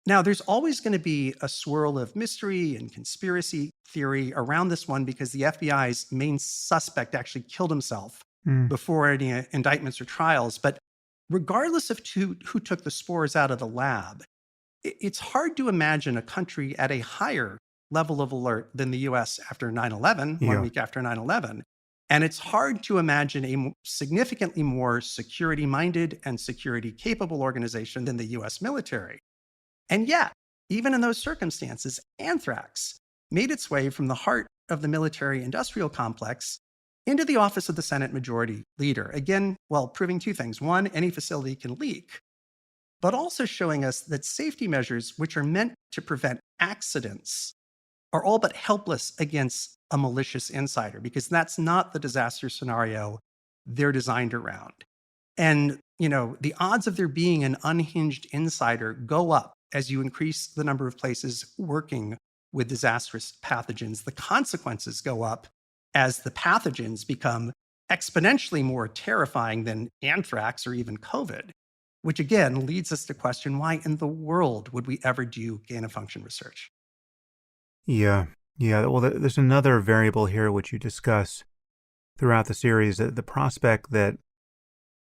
Now, there's always going to be a swirl of mystery and conspiracy theory around this one because the FBI's main suspect actually killed himself before any indictments or trials. But regardless of who took the spores out of the lab, it's hard to imagine a country at a higher level of alert than the US after 9/11, 1 week after 9/11. And it's hard to imagine a significantly more security-minded and security-capable organization than the US military. And yet, even in those circumstances, anthrax made its way from the heart of the military-industrial complex into the office of the Senate Majority Leader. Again, well, proving 2 things. 1, any facility can leak, but also showing us that safety measures, which are meant to prevent accidents, are all but helpless against a malicious insider, because that's not the disaster scenario they're designed around. And, the odds of there being an unhinged insider go up as you increase the number of places working with disastrous pathogens. The consequences go up as the pathogens become exponentially more terrifying than anthrax or even COVID, which again leads us to question why in the world would we ever do gain of function research? Yeah. Yeah, well, there's another variable here which you discuss throughout the series, the prospect that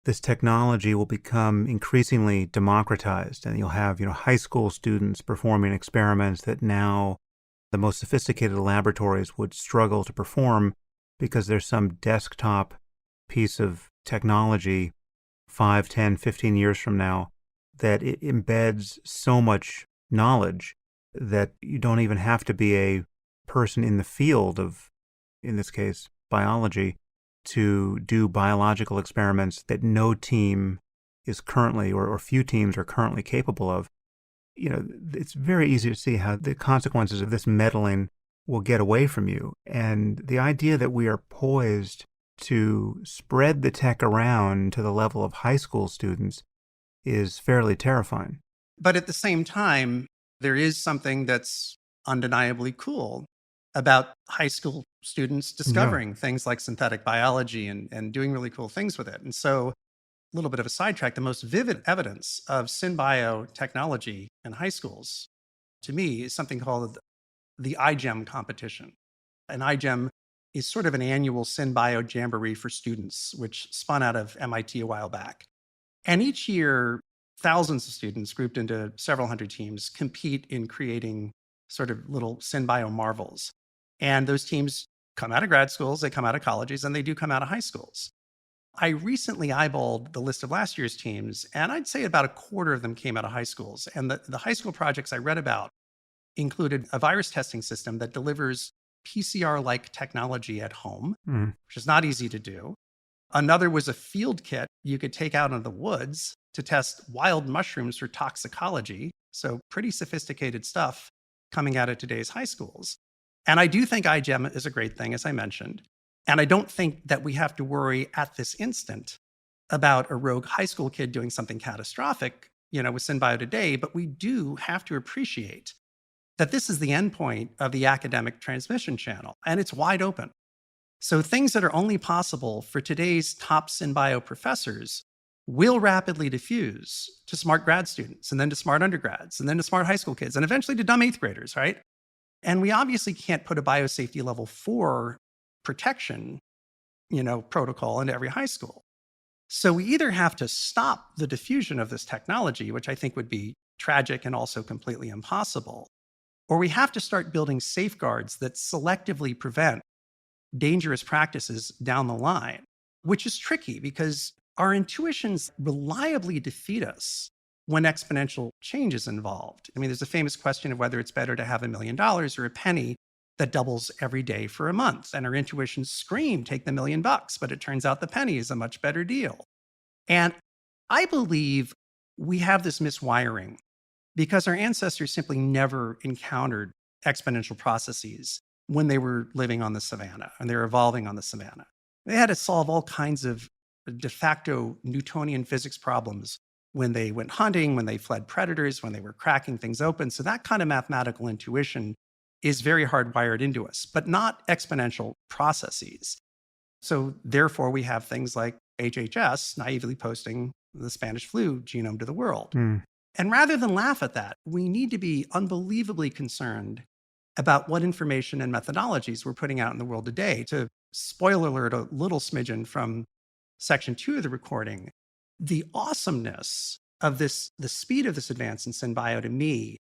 this technology will become increasingly democratized, and you'll have, high school students performing experiments that now the most sophisticated laboratories would struggle to perform because there's some desktop piece of technology 5, 10, 15 years from now that it embeds so much knowledge that you don't even have to be a person in the field of, in this case, biology, to do biological experiments that no team is currently, or few teams are currently capable of. It's very easy to see how the consequences of this meddling will get away from you. And the idea that we are poised to spread the tech around to the level of high school students is fairly terrifying. But at the same time, there is something that's undeniably cool about high school students discovering things like synthetic biology and doing really cool things with it. And so, a little bit of a sidetrack, the most vivid evidence of synbio technology in high schools, to me, is something called the Igem Competition. An Igem is sort of an annual synbio jamboree for students, which spun out of MIT a while back. And each year, thousands of students grouped into several hundred teams compete in creating sort of little synbio marvels. And those teams come out of grad schools, they come out of colleges, and they do come out of high schools. I recently eyeballed the list of last year's teams, and I'd say about a quarter of them came out of high schools. And the high school projects I read about included a virus testing system that delivers PCR-like technology at home, which is not easy to do. Another was a field kit you could take out into the woods to test wild mushrooms for toxicology. So pretty sophisticated stuff coming out of today's high schools. And I do think iGEM is a great thing, as I mentioned. And I don't think that we have to worry at this instant about a rogue high school kid doing something catastrophic, with synbio today, but we do have to appreciate that this is the endpoint of the academic transmission channel, and it's wide open. So things that are only possible for today's top synbio professors will rapidly diffuse to smart grad students, and then to smart undergrads, and then to smart high school kids, and eventually to dumb 8th graders, right? And we obviously can't put a biosafety level 4 protection, protocol into every high school. So we either have to stop the diffusion of this technology, which I think would be tragic and also completely impossible, or we have to start building safeguards that selectively prevent dangerous practices down the line, which is tricky because our intuitions reliably defeat us when exponential change is involved. I mean, there's a famous question of whether it's better to have $1 million or a penny that doubles every day for a month. And our intuitions scream, take the $1 million, but it turns out the penny is a much better deal. And I believe we have this miswiring because our ancestors simply never encountered exponential processes when they were living on the savannah and they were evolving on the savannah. They had to solve all kinds of de facto Newtonian physics problems when they went hunting, when they fled predators, when they were cracking things open. So that kind of mathematical intuition is very hardwired into us, but not exponential processes. So therefore, we have things like HHS naively posting the Spanish flu genome to the world. And rather than laugh at that, we need to be unbelievably concerned about what information and methodologies we're putting out in the world today. To spoiler alert, a little smidgen from section 2 of the recording, the awesomeness of this, the speed of this advance in synbio to me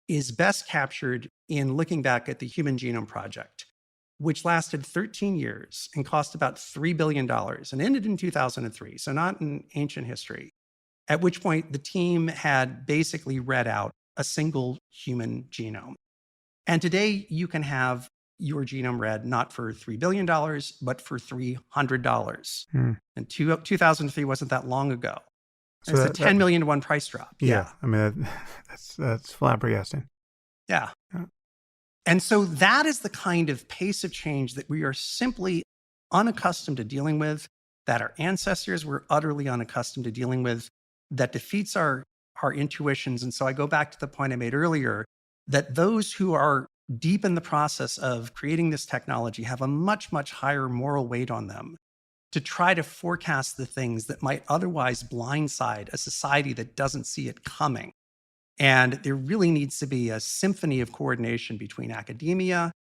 is best captured in looking back at the Human Genome Project, which lasted 13 years and cost about $3 billion and ended in 2003, so not in ancient history, at which point the team had basically read out a single human genome. And today you can have your genome read not for $3 billion, but for $300. And 2003 wasn't that long ago. So it's a $10 million to one price drop. Yeah. I mean, that's flabbergasting. Yeah. And so that is the kind of pace of change that we are simply unaccustomed to dealing with, that our ancestors were utterly unaccustomed to dealing with, that defeats our intuitions. And so I go back to the point I made earlier, that those who are deep in the process of creating this technology have a much, much higher moral weight on them to try to forecast the things that might otherwise blindside a society that doesn't see it coming. And there really needs to be a symphony of coordination between academia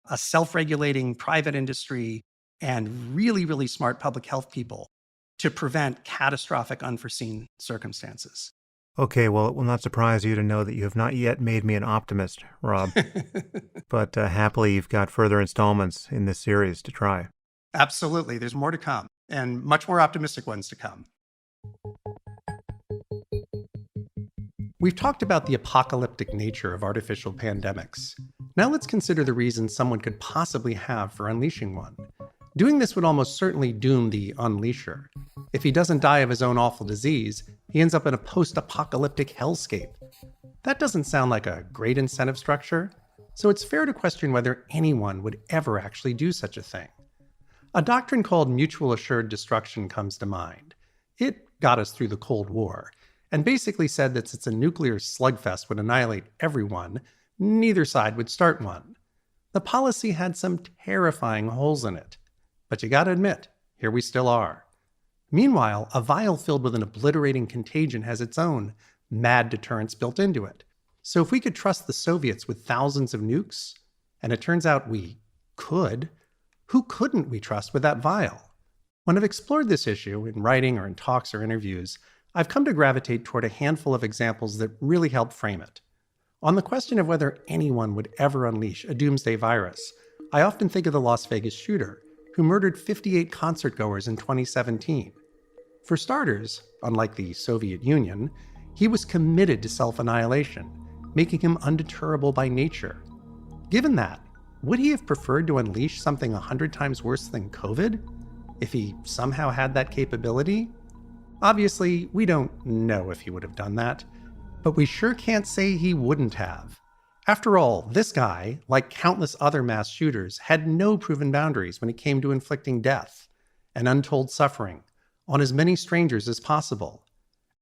a self-regulating private industry, and really, really smart public health people to prevent catastrophic unforeseen circumstances. Okay, well, it will not surprise you to know that you have not yet made me an optimist, Rob. But happily, you've got further installments in this series to try. Absolutely. There's more to come, and much more optimistic ones to come. We've talked about the apocalyptic nature of artificial pandemics. Now let's consider the reasons someone could possibly have for unleashing one. Doing this would almost certainly doom the unleasher. If he doesn't die of his own awful disease, he ends up in a post-apocalyptic hellscape. That doesn't sound like a great incentive structure, so it's fair to question whether anyone would ever actually do such a thing. A doctrine called mutual assured destruction comes to mind. It got us through the Cold War, and basically said that since a nuclear slugfest would annihilate everyone, neither side would start one. The policy had some terrifying holes in it, but you gotta admit, here we still are. Meanwhile, a vial filled with an obliterating contagion has its own mad deterrence built into it. So if we could trust the Soviets with thousands of nukes, and it turns out we could, who couldn't we trust with that vial? When I've explored this issue in writing or in talks or interviews, I've come to gravitate toward a handful of examples that really help frame it. On the question of whether anyone would ever unleash a doomsday virus, I often think of the Las Vegas shooter, who murdered 58 concertgoers in 2017. For starters, unlike the Soviet Union, he was committed to self-annihilation, making him undeterrable by nature. Given that, would he have preferred to unleash something 100 times worse than COVID? If he somehow had that capability? Obviously, we don't know if he would have done that, but we sure can't say he wouldn't have. After all, this guy, like countless other mass shooters, had no proven boundaries when it came to inflicting death and untold suffering on as many strangers as possible.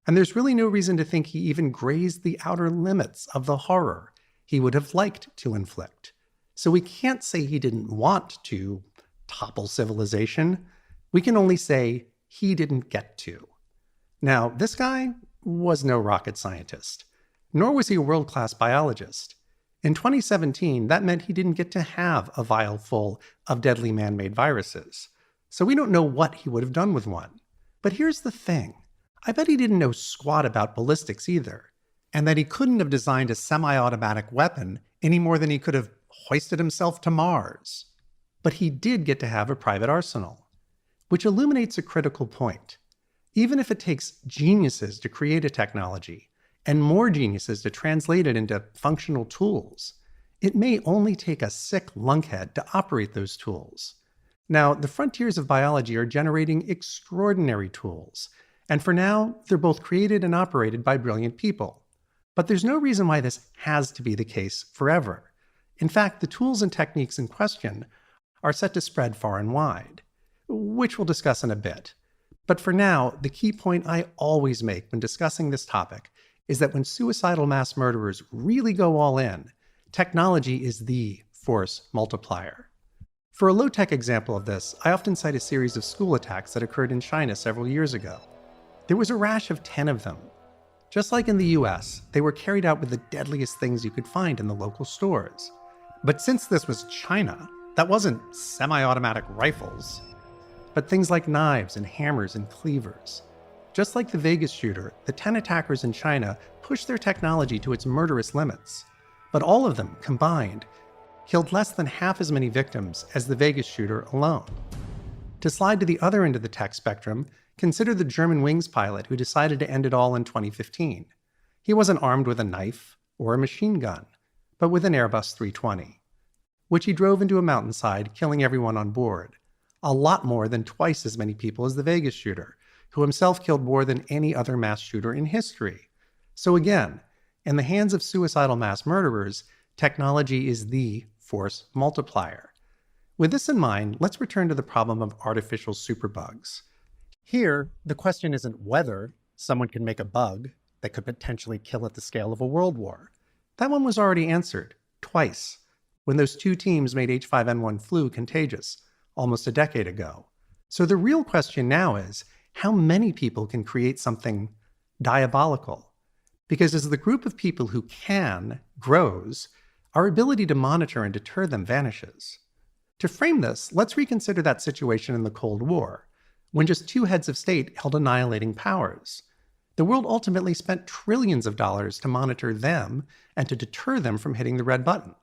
And there's really no reason to think he even grazed the outer limits of the horror he would have liked to inflict. So we can't say he didn't want to topple civilization. We can only say he didn't get to. Now, this guy was no rocket scientist, nor was he a world-class biologist. In 2017, that meant he didn't get to have a vial full of deadly man-made viruses. So we don't know what he would have done with one. But here's the thing. I bet he didn't know squat about ballistics either, and that he couldn't have designed a semi-automatic weapon any more than he could have hoisted himself to Mars. But he did get to have a private arsenal, which illuminates a critical point. Even if it takes geniuses to create a technology, and more geniuses to translate it into functional tools, it may only take a sick lunkhead to operate those tools. Now, the frontiers of biology are generating extraordinary tools, and for now, they're both created and operated by brilliant people. But there's no reason why this has to be the case forever. In fact, the tools and techniques in question are set to spread far and wide, which we'll discuss in a bit. But for now, the key point I always make when discussing this topic is that when suicidal mass murderers really go all in, technology is the force multiplier. For a low-tech example of this, I often cite a series of school attacks that occurred in China several years ago. There was a rash of 10 of them. Just like in the US, they were carried out with the deadliest things you could find in the local stores. But since this was China, that wasn't semi-automatic rifles, but things like knives and hammers and cleavers. Just like the Vegas shooter, the 10 attackers in China pushed their technology to its murderous limits. But all of them, combined, killed less than half as many victims as the Vegas shooter alone. To slide to the other end of the tech spectrum, consider the German wings pilot who decided to end it all in 2015. He wasn't armed with a knife or a machine gun, but with an Airbus 320, which he drove into a mountainside, killing everyone on board. A lot more than twice as many people as the Vegas shooter, who himself killed more than any other mass shooter in history. So again, in the hands of suicidal mass murderers, technology is the force multiplier. With this in mind, let's return to the problem of artificial superbugs. Here, the question isn't whether someone can make a bug that could potentially kill at the scale of a world war. That one was already answered, twice, when those two teams made H5N1 flu contagious, almost a decade ago. So the real question now is, how many people can create something diabolical? Because as the group of people who can grows, our ability to monitor and deter them vanishes. To frame this, let's reconsider that situation in the Cold War, when just two heads of state held annihilating powers. The world ultimately spent trillions of dollars to monitor them and to deter them from hitting the red button.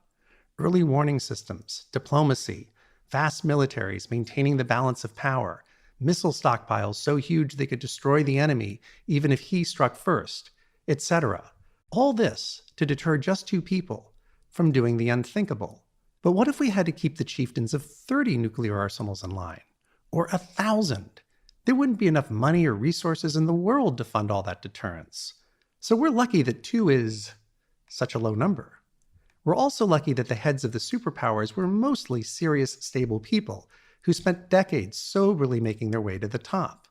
Early warning systems, diplomacy, vast militaries maintaining the balance of power, missile stockpiles so huge they could destroy the enemy even if he struck first, etc. All this to deter just two people from doing the unthinkable. But what if we had to keep the chieftains of 30 nuclear arsenals in line? Or 1,000? There wouldn't be enough money or resources in the world to fund all that deterrence. So we're lucky that 2 is such a low number. We're also lucky that the heads of the superpowers were mostly serious, stable people who spent decades soberly making their way to the top.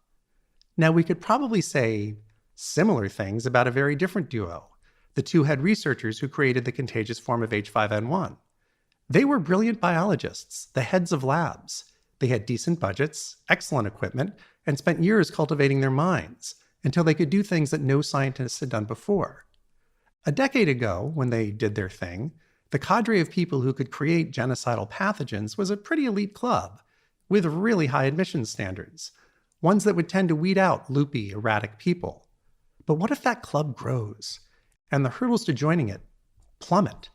Now, we could probably say similar things about a very different duo, the 2 head researchers who created the contagious form of H5N1. They were brilliant biologists, the heads of labs. They had decent budgets, excellent equipment, and spent years cultivating their minds until they could do things that no scientists had done before. A decade ago, when they did their thing, the cadre of people who could create genocidal pathogens was a pretty elite club, with really high admissions standards, ones that would tend to weed out loopy, erratic people. But what if that club grows, and the hurdles to joining it plummet?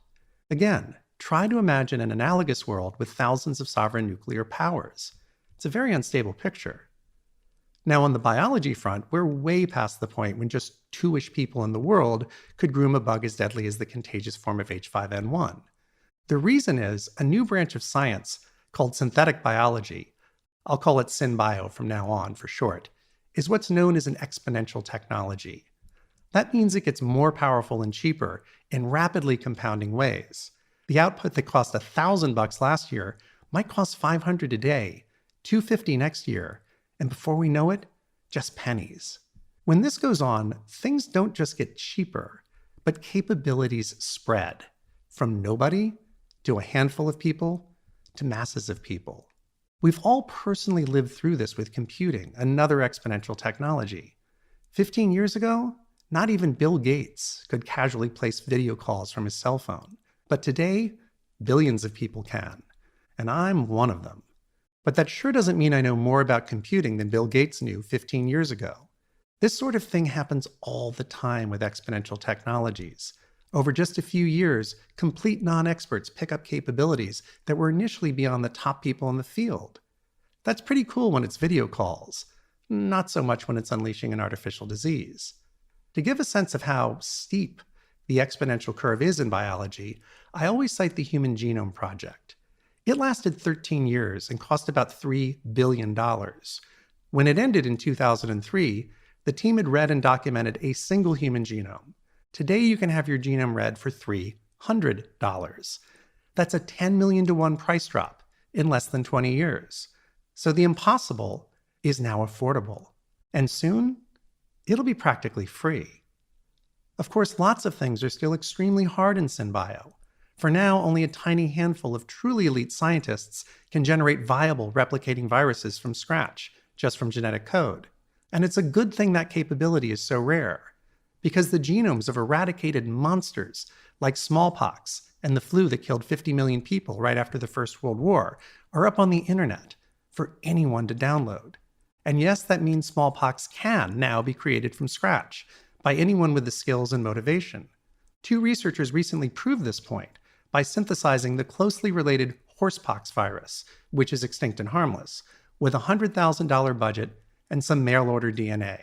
Again, try to imagine an analogous world with thousands of sovereign nuclear powers. It's a very unstable picture. Now, on the biology front, we're way past the point when just 2-ish people in the world could groom a bug as deadly as the contagious form of H5N1. The reason is a new branch of science called synthetic biology, I'll call it SynBio from now on for short, is what's known as an exponential technology. That means it gets more powerful and cheaper in rapidly compounding ways. The output that cost $1,000 last year might cost $500 today, $250 next year, and before we know it, just pennies. When this goes on, things don't just get cheaper, but capabilities spread from nobody to a handful of people to masses of people. We've all personally lived through this with computing, another exponential technology. 15 years ago, not even Bill Gates could casually place video calls from his cell phone. But today, billions of people can, and I'm one of them. But that sure doesn't mean I know more about computing than Bill Gates knew 15 years ago. This sort of thing happens all the time with exponential technologies. Over just a few years, complete non-experts pick up capabilities that were initially beyond the top people in the field. That's pretty cool when it's video calls, not so much when it's unleashing an artificial disease. To give a sense of how steep the exponential curve is in biology, I always cite the Human Genome Project. It lasted 13 years and cost about $3 billion. When it ended in 2003, the team had read and documented a single human genome. Today, you can have your genome read for $300. That's a 10 million to 1 price drop in less than 20 years. So the impossible is now affordable. And soon, it'll be practically free. Of course, lots of things are still extremely hard in SynBio. For now, only a tiny handful of truly elite scientists can generate viable replicating viruses from scratch, just from genetic code. And it's a good thing that capability is so rare, because the genomes of eradicated monsters like smallpox and the flu that killed 50 million people right after the First World War are up on the internet for anyone to download. And yes, that means smallpox can now be created from scratch by anyone with the skills and motivation. 2 researchers recently proved this point by synthesizing the closely related horsepox virus, which is extinct and harmless, with a $100,000 budget and some mail-order DNA.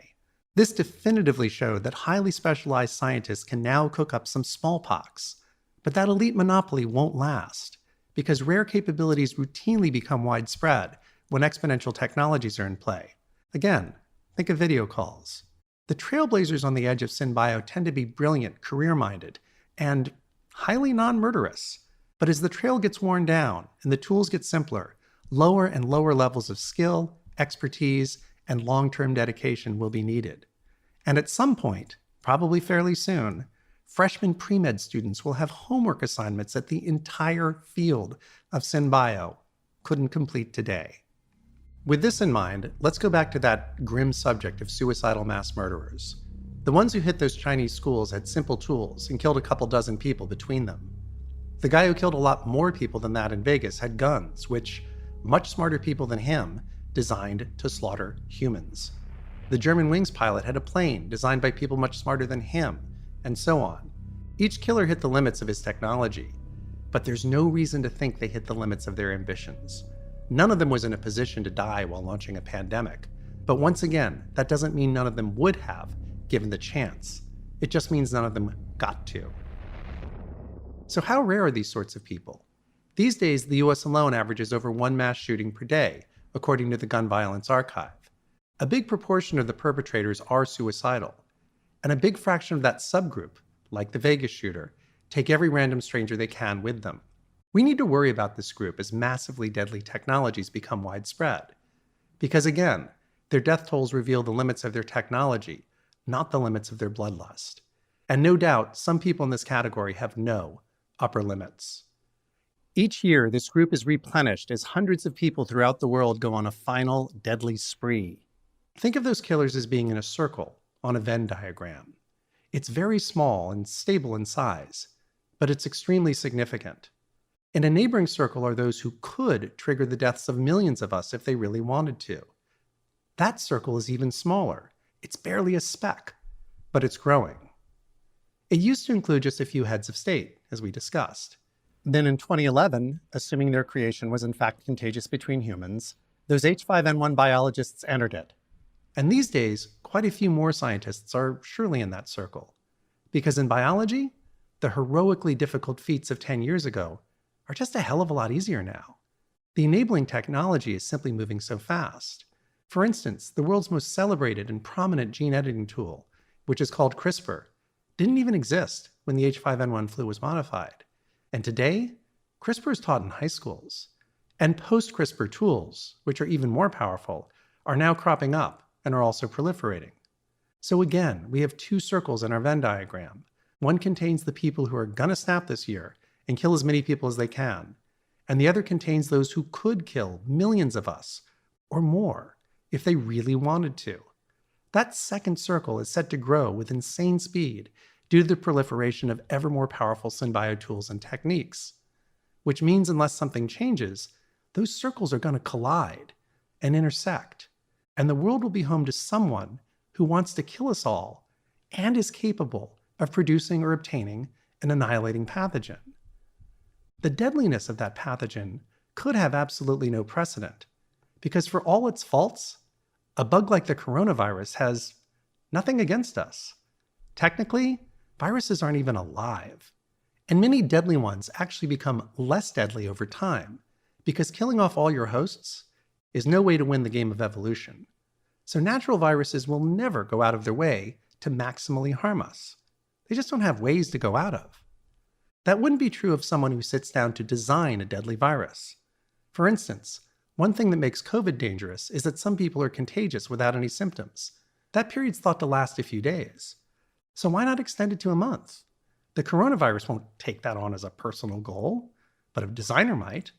This definitively showed that highly specialized scientists can now cook up some smallpox. But that elite monopoly won't last, because rare capabilities routinely become widespread when exponential technologies are in play. Again, think of video calls. The trailblazers on the edge of SynBio tend to be brilliant, career-minded, and highly non-murderous. But as the trail gets worn down and the tools get simpler, lower and lower levels of skill, expertise, and long-term dedication will be needed. And at some point, probably fairly soon, freshman pre-med students will have homework assignments that the entire field of SynBio couldn't complete today. With this in mind, let's go back to that grim subject of suicidal mass murderers. The ones who hit those Chinese schools had simple tools and killed a couple dozen people between them. The guy who killed a lot more people than that in Vegas had guns, which much smarter people than him designed to slaughter humans. The Germanwings pilot had a plane designed by people much smarter than him, and so on. Each killer hit the limits of his technology, but there's no reason to think they hit the limits of their ambitions. None of them was in a position to die while launching a pandemic, but once again, that doesn't mean none of them would have, given the chance. It just means none of them got to. So how rare are these sorts of people? These days, the US alone averages over one mass shooting per day, according to the Gun Violence Archive. A big proportion of the perpetrators are suicidal, and a big fraction of that subgroup, like the Vegas shooter, take every random stranger they can with them. We need to worry about this group as massively deadly technologies become widespread. Because again, their death tolls reveal the limits of their technology, not the limits of their bloodlust. And no doubt, some people in this category have no upper limits. Each year, this group is replenished as hundreds of people throughout the world go on a final deadly spree. Think of those killers as being in a circle on a Venn diagram. It's very small and stable in size, but it's extremely significant. In a neighboring circle are those who could trigger the deaths of millions of us if they really wanted to. That circle is even smaller. It's barely a speck, but it's growing. It used to include just a few heads of state, as we discussed. Then in 2011, assuming their creation was in fact contagious between humans, those H5N1 biologists entered it. And these days, quite a few more scientists are surely in that circle. Because in biology, the heroically difficult feats of 10 years ago are just a hell of a lot easier now. The enabling technology is simply moving so fast. For instance, the world's most celebrated and prominent gene editing tool, which is called CRISPR, didn't even exist when the H5N1 flu was modified. And today, CRISPR is taught in high schools. And post-CRISPR tools, which are even more powerful, are now cropping up and are also proliferating. So again, we have two circles in our Venn diagram. One contains the people who are gonna snap this year and kill as many people as they can, and the other contains those who could kill millions of us, or more, if they really wanted to. That second circle is set to grow with insane speed due to the proliferation of ever more powerful symbiote tools and techniques, which means unless something changes, those circles are gonna collide and intersect. And the world will be home to someone who wants to kill us all and is capable of producing or obtaining an annihilating pathogen. The deadliness of that pathogen could have absolutely no precedent, because for all its faults, a bug like the coronavirus has nothing against us. Technically, viruses aren't even alive. And many deadly ones actually become less deadly over time, because killing off all your hosts is no way to win the game of evolution. So natural viruses will never go out of their way to maximally harm us. They just don't have ways to go out of. That wouldn't be true of someone who sits down to design a deadly virus. For instance, one thing that makes COVID dangerous is that some people are contagious without any symptoms. That period's thought to last a few days. So why not extend it to a month? The coronavirus won't take that on as a personal goal, but a designer might.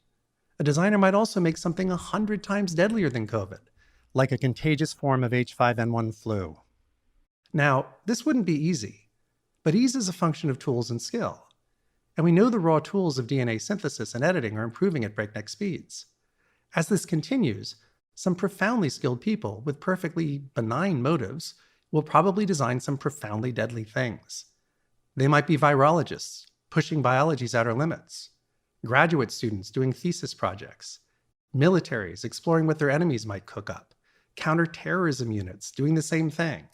A designer might also make something 100 times deadlier than COVID, like a contagious form of H5N1 flu. Now, this wouldn't be easy, but ease is a function of tools and skill. And we know the raw tools of DNA synthesis and editing are improving at breakneck speeds. As this continues, some profoundly skilled people with perfectly benign motives will probably design some profoundly deadly things. They might be virologists, pushing biology's outer limits, graduate students doing thesis projects, militaries exploring what their enemies might cook up, counterterrorism units doing the same thing.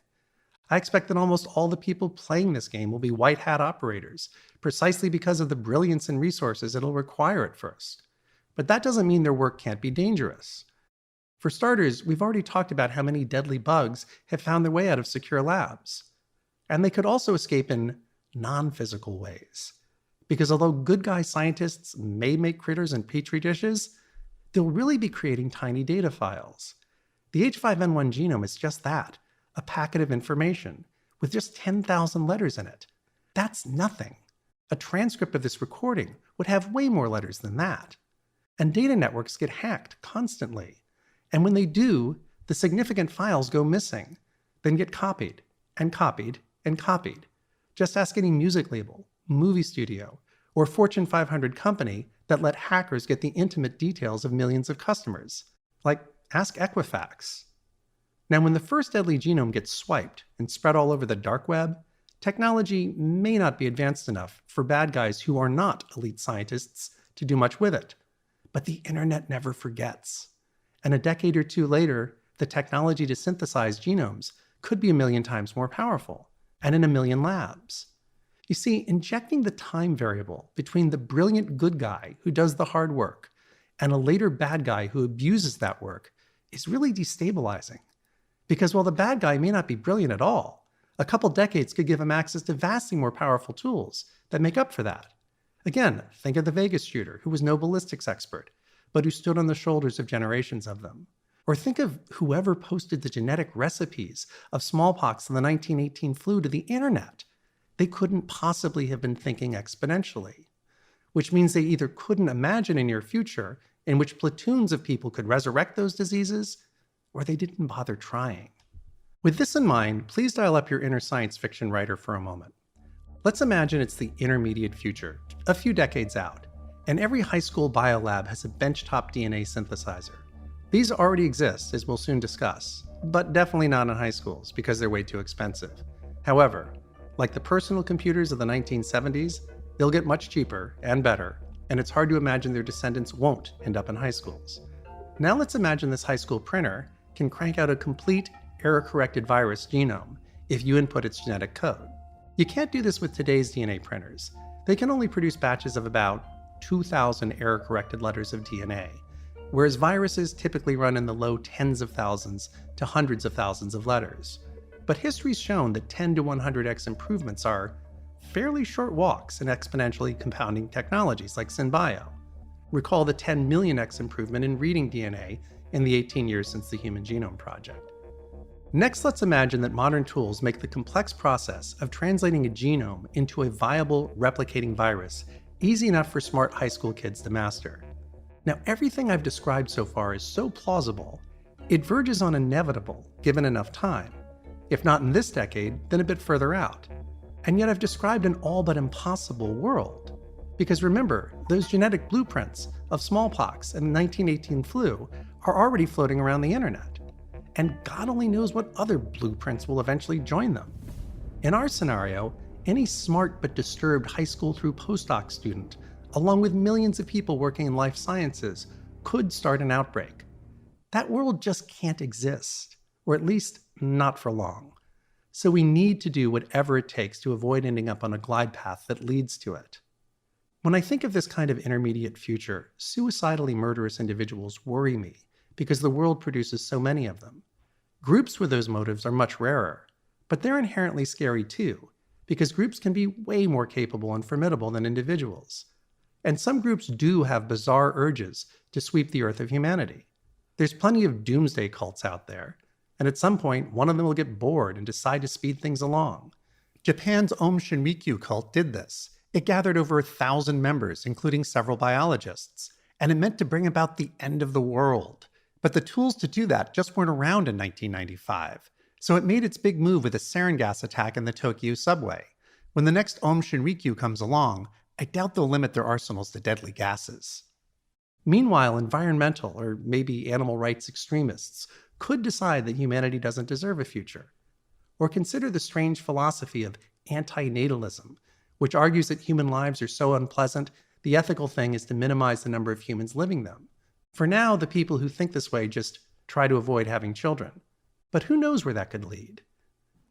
I expect that almost all the people playing this game will be white hat operators, precisely because of the brilliance and resources it'll require at first. But that doesn't mean their work can't be dangerous. For starters, we've already talked about how many deadly bugs have found their way out of secure labs. And they could also escape in non-physical ways. Because although good guy scientists may make critters in petri dishes, they'll really be creating tiny data files. The H5N1 genome is just that, a packet of information with just 10,000 letters in it. That's nothing. A transcript of this recording would have way more letters than that. And data networks get hacked constantly. And when they do, the significant files go missing, then get copied and copied and copied. Just ask any music label, movie studio, or Fortune 500 company that let hackers get the intimate details of millions of customers. Like, ask Equifax. Now, when the first deadly genome gets swiped and spread all over the dark web, technology may not be advanced enough for bad guys who are not elite scientists to do much with it. But the internet never forgets. And a decade or two later, the technology to synthesize genomes could be 1,000,000 times more powerful, and in 1,000,000 labs. You see, injecting the time variable between the brilliant good guy who does the hard work and a later bad guy who abuses that work is really destabilizing. Because while the bad guy may not be brilliant at all, a couple decades could give him access to vastly more powerful tools that make up for that. Again, think of the Vegas shooter, who was no ballistics expert, but who stood on the shoulders of generations of them. Or think of whoever posted the genetic recipes of smallpox and the 1918 flu to the internet. They couldn't possibly have been thinking exponentially, which means they either couldn't imagine a near future in which platoons of people could resurrect those diseases, or they didn't bother trying. With this in mind, please dial up your inner science fiction writer for a moment. Let's imagine it's the intermediate future, a few decades out, and every high school biolab has a benchtop DNA synthesizer. These already exist, as we'll soon discuss, but definitely not in high schools because they're way too expensive. However, like the personal computers of the 1970s, they'll get much cheaper and better, and it's hard to imagine their descendants won't end up in high schools. Now let's imagine this high school printer can crank out a complete error-corrected virus genome if you input its genetic code. You can't do this with today's DNA printers. They can only produce batches of about 2,000 error-corrected letters of DNA, whereas viruses typically run in the low tens of thousands to hundreds of thousands of letters. But history's shown that 10 to 100x improvements are fairly short walks in exponentially compounding technologies like SynBio. Recall the 10 millionx improvement in reading DNA in the 18 years since the Human Genome Project. Next, let's imagine that modern tools make the complex process of translating a genome into a viable replicating virus easy enough for smart high school kids to master. Now, everything I've described so far is so plausible, it verges on inevitable given enough time. If not in this decade, then a bit further out. And yet I've described an all but impossible world. Because remember, those genetic blueprints of smallpox and the 1918 flu are already floating around the internet. And God only knows what other blueprints will eventually join them. In our scenario, any smart but disturbed high school through postdoc student, along with millions of people working in life sciences, could start an outbreak. That world just can't exist, or at least not for long. So we need to do whatever it takes to avoid ending up on a glide path that leads to it. When I think of this kind of intermediate future, suicidally murderous individuals worry me because the world produces so many of them. Groups with those motives are much rarer, but they're inherently scary too, because groups can be way more capable and formidable than individuals. And some groups do have bizarre urges to sweep the earth of humanity. There's plenty of doomsday cults out there, and at some point, one of them will get bored and decide to speed things along. Japan's Om Shinrikyo cult did this. It gathered over 1,000 members, including several biologists, and it meant to bring about the end of the world. But the tools to do that just weren't around in 1995, so it made its big move with a sarin gas attack in the Tokyo subway. When the next Om Shinrikyo comes along, I doubt they'll limit their arsenals to deadly gases. Meanwhile, environmental or maybe animal rights extremists could decide that humanity doesn't deserve a future. Or consider the strange philosophy of antinatalism, which argues that human lives are so unpleasant, the ethical thing is to minimize the number of humans living them. For now, the people who think this way just try to avoid having children. But who knows where that could lead?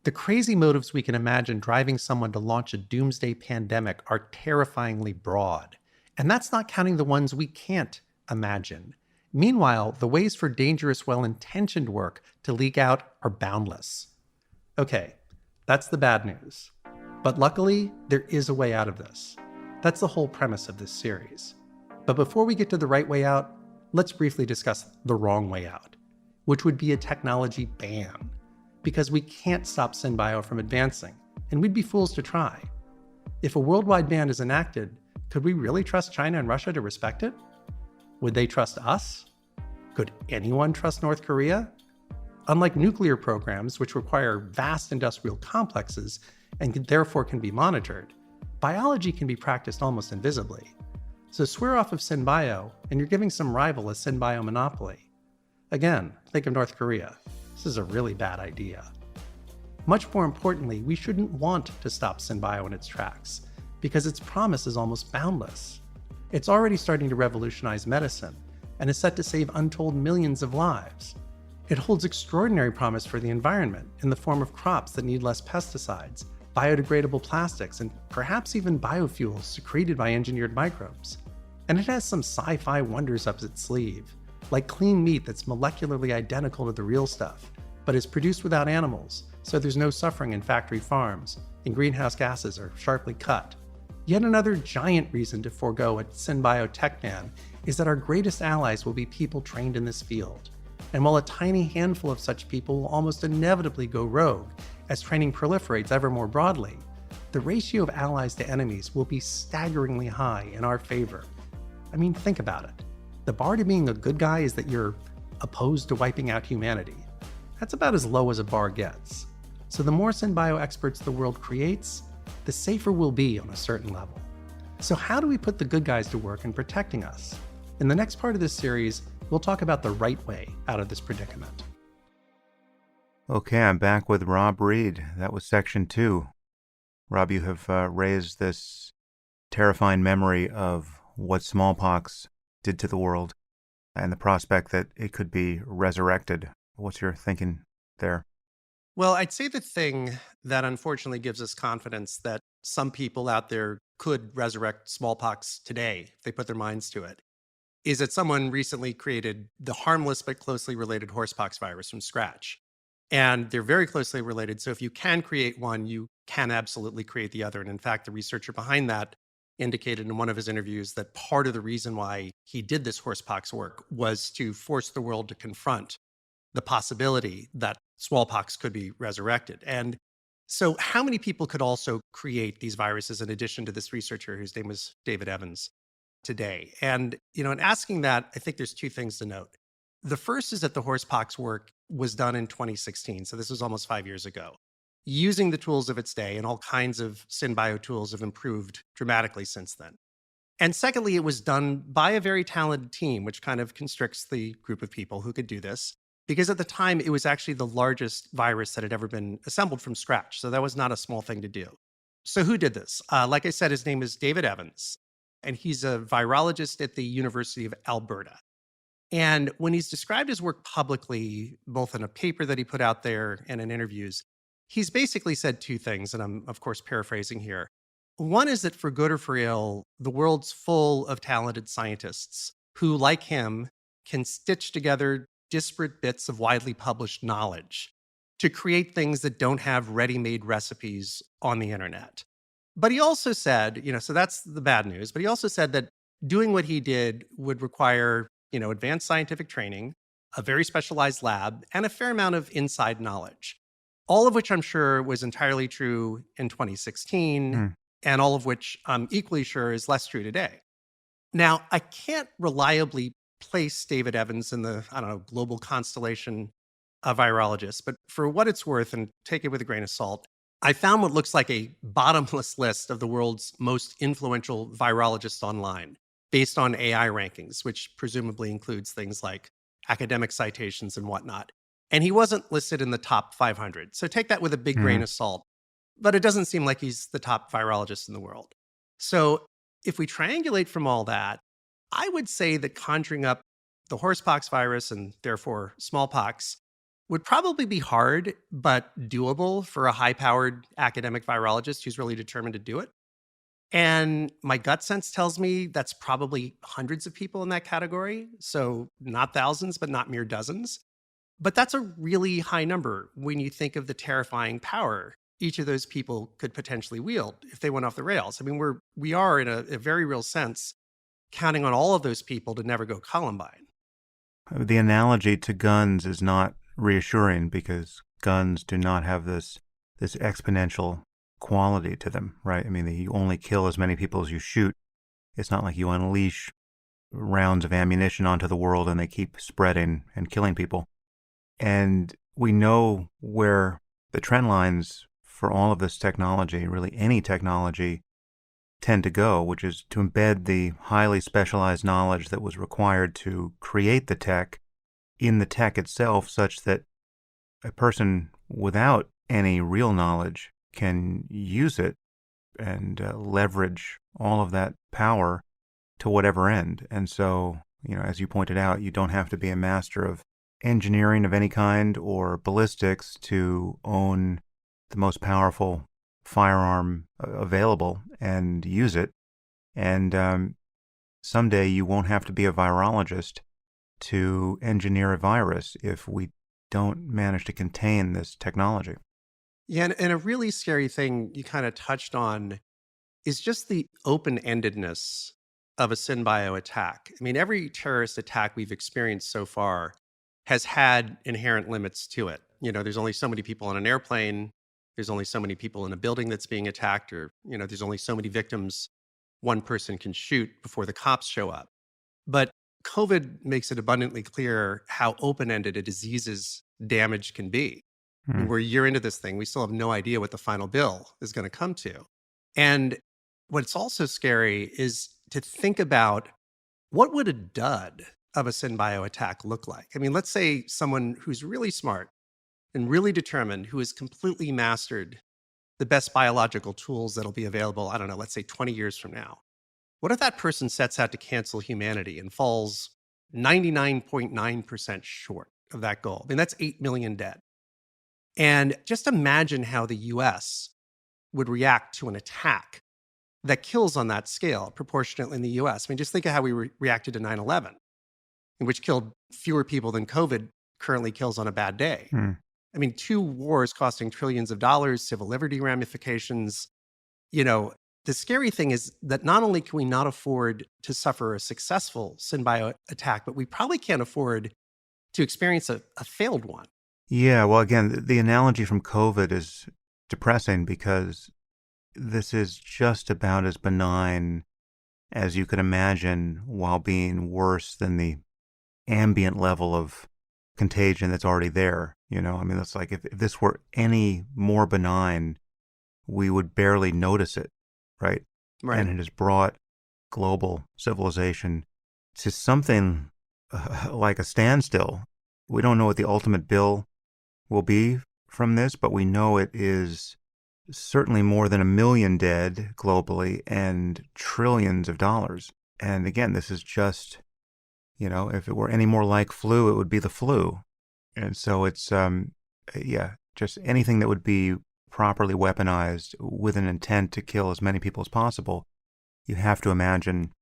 The crazy motives we can imagine driving someone to launch a doomsday pandemic are terrifyingly broad. And that's not counting the ones we can't imagine. Meanwhile, the ways for dangerous, well-intentioned work to leak out are boundless. Okay, that's the bad news. But luckily, there is a way out of this. That's the whole premise of this series. But before we get to the right way out, let's briefly discuss the wrong way out, which would be a technology ban. Because we can't stop SynBio from advancing, and we'd be fools to try. If a worldwide ban is enacted, could we really trust China and Russia to respect it? Would they trust us? Could anyone trust North Korea? Unlike nuclear programs, which require vast industrial complexes and therefore can be monitored, biology can be practiced almost invisibly. So swear off of synbio, and you're giving some rival a synbio monopoly. Again, think of North Korea. This is a really bad idea. Much more importantly, we shouldn't want to stop synbio in its tracks, because its promise is almost boundless. It's already starting to revolutionize medicine, and is set to save untold millions of lives. It holds extraordinary promise for the environment in the form of crops that need less pesticides, biodegradable plastics, and perhaps even biofuels secreted by engineered microbes. And it has some sci-fi wonders up its sleeve, like clean meat that's molecularly identical to the real stuff, but is produced without animals, so there's no suffering in factory farms, and greenhouse gases are sharply cut. Yet another giant reason to forego a synbio tech ban is that our greatest allies will be people trained in this field. And while a tiny handful of such people will almost inevitably go rogue as training proliferates ever more broadly, the ratio of allies to enemies will be staggeringly high in our favor. I mean, think about it. The bar to being a good guy is that you're opposed to wiping out humanity. That's about as low as a bar gets. So the more synbio experts the world creates, the safer we'll be on a certain level. So how do we put the good guys to work in protecting us? In the next part of this series, we'll talk about the right way out of this predicament. Okay, I'm back with Rob Reid. That was section 2. Rob, you have raised this terrifying memory of what smallpox did to the world and the prospect that it could be resurrected. What's your thinking there? Well, I'd say the thing that unfortunately gives us confidence that some people out there could resurrect smallpox today, if they put their minds to it, is that someone recently created the harmless but closely related horsepox virus from scratch. And they're very closely related. So if you can create one, you can absolutely create the other. And in fact, the researcher behind that indicated in one of his interviews that part of the reason why he did this horsepox work was to force the world to confront the possibility that smallpox could be resurrected. And so how many people could also create these viruses in addition to this researcher whose name was David Evans today? And, in asking that, I think there's two things to note. The first is that the horsepox work was done in 2016. So this was almost 5 years ago, using the tools of its day, and all kinds of synbio tools have improved dramatically since then. And secondly, it was done by a very talented team, which kind of constricts the group of people who could do this, because at the time it was actually the largest virus that had ever been assembled from scratch. So that was not a small thing to do. So who did this? Like I said, his name is David Evans, and he's a virologist at the University of Alberta. And when he's described his work publicly, both in a paper that he put out there and in interviews, he's basically said two things, and I'm, of course, paraphrasing here. One is that for good or for ill, the world's full of talented scientists who, like him, can stitch together disparate bits of widely published knowledge to create things that don't have ready-made recipes on the internet. But he also said, so that's the bad news, but he also said that doing what he did would require advanced scientific training, a very specialized lab, and a fair amount of inside knowledge. All of which I'm sure was entirely true in 2016, and all of which I'm equally sure is less true today. Now, I can't reliably place David Evans in the, global constellation of virologists, but for what it's worth, and take it with a grain of salt, I found what looks like a bottomless list of the world's most influential virologists online, based on AI rankings, which presumably includes things like academic citations and whatnot. And he wasn't listed in the top 500. So take that with a big grain of salt. But it doesn't seem like he's the top virologist in the world. So if we triangulate from all that, I would say that conjuring up the horsepox virus and therefore smallpox would probably be hard, but doable for a high-powered academic virologist who's really determined to do it. And my gut sense tells me that's probably hundreds of people in that category. So not thousands, but not mere dozens. But that's a really high number when you think of the terrifying power each of those people could potentially wield if they went off the rails. I mean, we are in a very real sense counting on all of those people to never go Columbine. The analogy to guns is not reassuring because guns do not have this exponential quality to them, right? I mean, you only kill as many people as you shoot. It's not like you unleash rounds of ammunition onto the world and they keep spreading and killing people. And we know where the trend lines for all of this technology, really any technology, tend to go, which is to embed the highly specialized knowledge that was required to create the tech in the tech itself, such that a person without any real knowledge can use it and leverage all of that power to whatever end. And so, as you pointed out, you don't have to be a master of engineering of any kind or ballistics to own the most powerful firearm available and use it. And someday you won't have to be a virologist to engineer a virus if we don't manage to contain this technology. Yeah, and a really scary thing you kind of touched on is just the open-endedness of a synbio attack. I mean, every terrorist attack we've experienced so far has had inherent limits to it. There's only so many people on an airplane. There's only so many people in a building that's being attacked, or, there's only so many victims one person can shoot before the cops show up. But COVID makes it abundantly clear how open-ended a disease's damage can be. I mean, we're a year into this thing. We still have no idea what the final bill is going to come to. And what's also scary is to think about what would a dud of a synbio attack look like? I mean, let's say someone who's really smart and really determined, who has completely mastered the best biological tools that'll be available, I don't know, let's say 20 years from now. What if that person sets out to cancel humanity and falls 99.9% short of that goal? I mean, that's 8 million dead. And just imagine how the US would react to an attack that kills on that scale proportionately in the US. I mean, just think of how we reacted to 9/11, which killed fewer people than COVID currently kills on a bad day. I mean, 2 wars costing trillions of dollars, civil liberty ramifications. The scary thing is that not only can we not afford to suffer a successful synbio attack, but we probably can't afford to experience a failed one. Yeah, well, again, the analogy from COVID is depressing because this is just about as benign as you could imagine while being worse than the ambient level of contagion that's already there. I mean, it's like if this were any more benign, we would barely notice it, right? Right. And it has brought global civilization to something like a standstill. We don't know what the ultimate bill will be from this, but we know it is certainly more than 1 million dead globally and trillions of dollars. And again, this is just, if it were any more like flu, it would be the flu. And so it's, just anything that would be properly weaponized with an intent to kill as many people as possible. You have to imagine,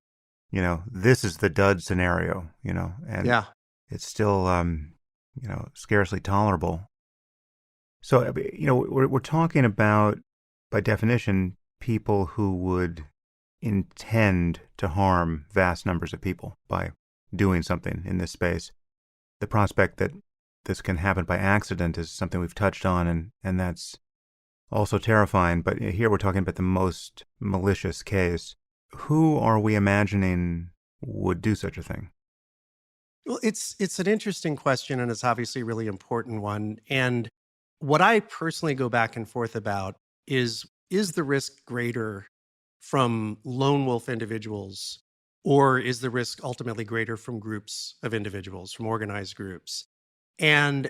this is the dud scenario, and Yeah. it's still, scarcely tolerable. So, we're talking about, by definition, people who would intend to harm vast numbers of people by doing something in this space. The prospect that this can happen by accident is something we've touched on, and that's also terrifying. But here we're talking about the most malicious case. Who are we imagining would do such a thing? Well, it's an interesting question, and it's obviously a really important one. And what I personally go back and forth about is the risk greater from lone wolf individuals, or is the risk ultimately greater from groups of individuals, from organized groups? And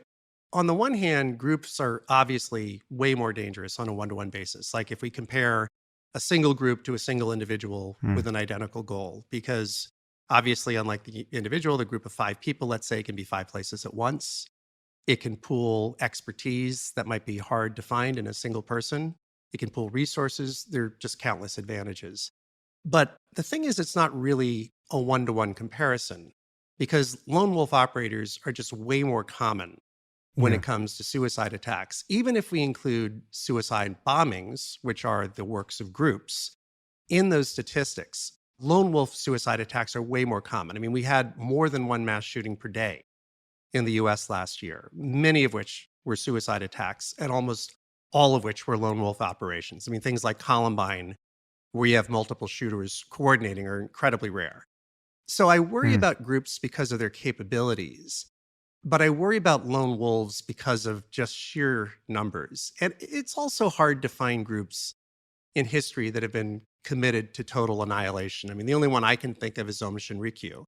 on the one hand, groups are obviously way more dangerous on a one-to-one basis. Like if we compare a single group to a single individual with an identical goal, because obviously, unlike the individual, the group of 5 people, let's say, can be 5 places at once. It can pool expertise that might be hard to find in a single person. It can pool resources. There are just countless advantages. But the thing is, it's not really a one-to-one comparison because lone wolf operators are just way more common when it comes to suicide attacks. Even if we include suicide bombings, which are the works of groups, in those statistics, lone wolf suicide attacks are way more common. I mean, we had more than 1 mass shooting per day in the US last year, many of which were suicide attacks, and almost all of which were lone wolf operations. I mean, things like Columbine, where you have multiple shooters coordinating, are incredibly rare. So I worry about groups because of their capabilities, but I worry about lone wolves because of just sheer numbers. And it's also hard to find groups in history that have been committed to total annihilation. I mean, the only one I can think of is Aum Shinrikyo.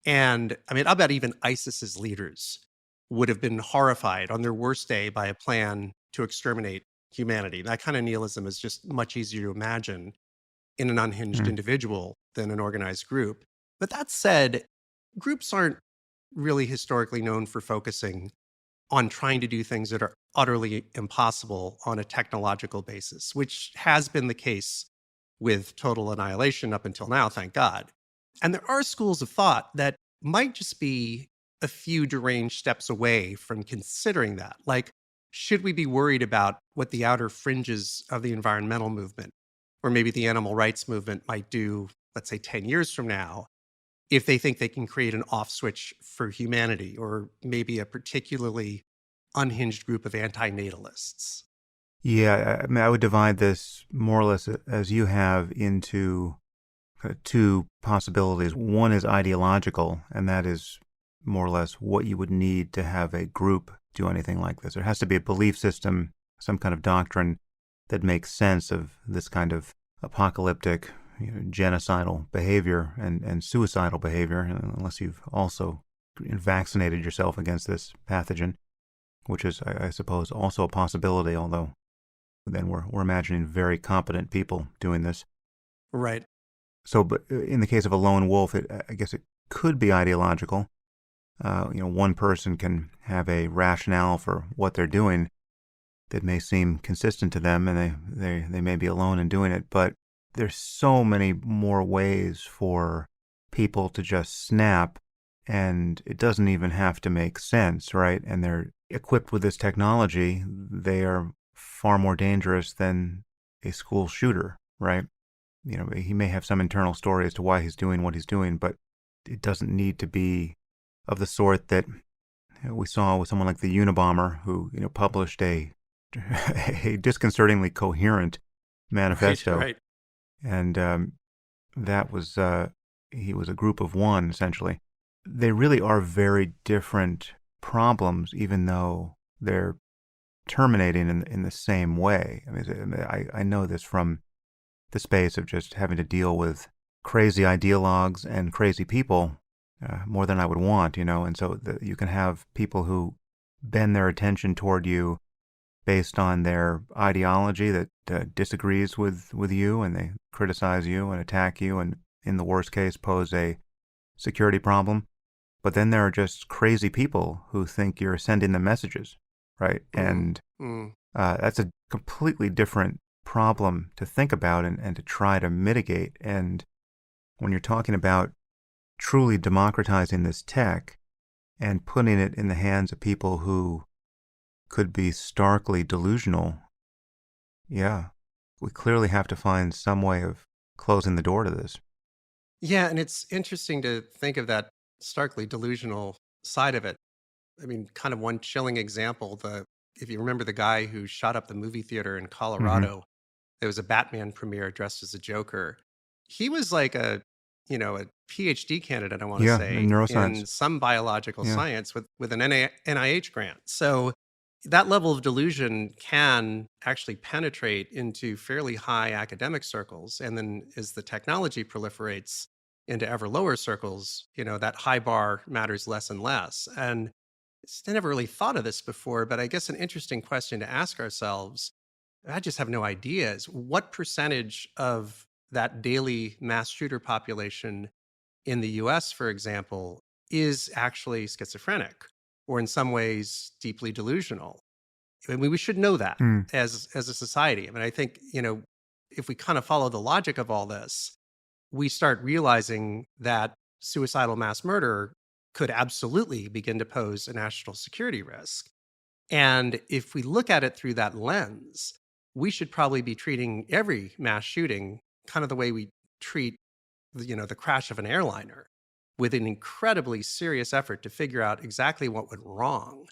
And I mean, I'll bet even ISIS's leaders would have been horrified on their worst day by a plan to exterminate humanity. That kind of nihilism is just much easier to imagine in an unhinged Mm. individual than an organized group. But that said, groups aren't really historically known for focusing on trying to do things that are utterly impossible on a technological basis, which has been the case with total annihilation up until now, thank God. And there are schools of thought that might just be a few deranged steps away from considering that. Like, should we be worried about what the outer fringes of the environmental movement or maybe the animal rights movement might do, let's say 10 years from now, if they think they can create an off switch for humanity or maybe a particularly unhinged group of anti-natalists? Yeah, I mean, I would divide this more or less as you have into two possibilities. One is ideological, and that is more or less what you would need to have a group do anything like this. There has to be a belief system, some kind of doctrine that makes sense of this kind of apocalyptic, genocidal behavior and suicidal behavior, unless you've also vaccinated yourself against this pathogen, which is, I suppose, also a possibility, although then we're imagining very competent people doing this. Right. So, but in the case of a lone wolf, I guess it could be ideological. One person can have a rationale for what they're doing that may seem consistent to them, and they may be alone in doing it. But there's so many more ways for people to just snap, and it doesn't even have to make sense, right? And they're equipped with this technology. They are far more dangerous than a school shooter, right? He may have some internal story as to why he's doing what he's doing, but it doesn't need to be of the sort that we saw with someone like the Unabomber, who published a disconcertingly coherent manifesto, Right. and that was he was a group of one essentially. They really are very different problems, even though they're terminating in the same way. I mean, I know this from the space of just having to deal with crazy ideologues and crazy people more than I would want, and so you can have people who bend their attention toward you based on their ideology that disagrees with you, and they criticize you and attack you and in the worst case pose a security problem. But then there are just crazy people who think you're sending them messages, right? And that's a completely different problem to think about and to try to mitigate. And when you're talking about truly democratizing this tech and putting it in the hands of people who could be starkly delusional, yeah, we clearly have to find some way of closing the door to this. Yeah, and it's interesting to think of that starkly delusional side of it. I mean, kind of one chilling example, if you remember the guy who shot up the movie theater in Colorado, there was a Batman premiere dressed as a Joker. He was like a PhD candidate, I want to Yeah, in say, neuroscience. in some biological Yeah. science with an NIH grant. So that level of delusion can actually penetrate into fairly high academic circles. And then as the technology proliferates into ever lower circles, that high bar matters less and less. And I never really thought of this before, but I guess an interesting question to ask ourselves, I just have no idea, is what percentage of that daily mass shooter population in the US, for example, is actually schizophrenic or in some ways deeply delusional? I mean, we should know that Mm. as a society. I mean, I think, if we kind of follow the logic of all this, we start realizing that suicidal mass murder could absolutely begin to pose a national security risk. And if we look at it through that lens, we should probably be treating every mass shooting kind of the way we treat, the crash of an airliner, with an incredibly serious effort to figure out exactly what went wrong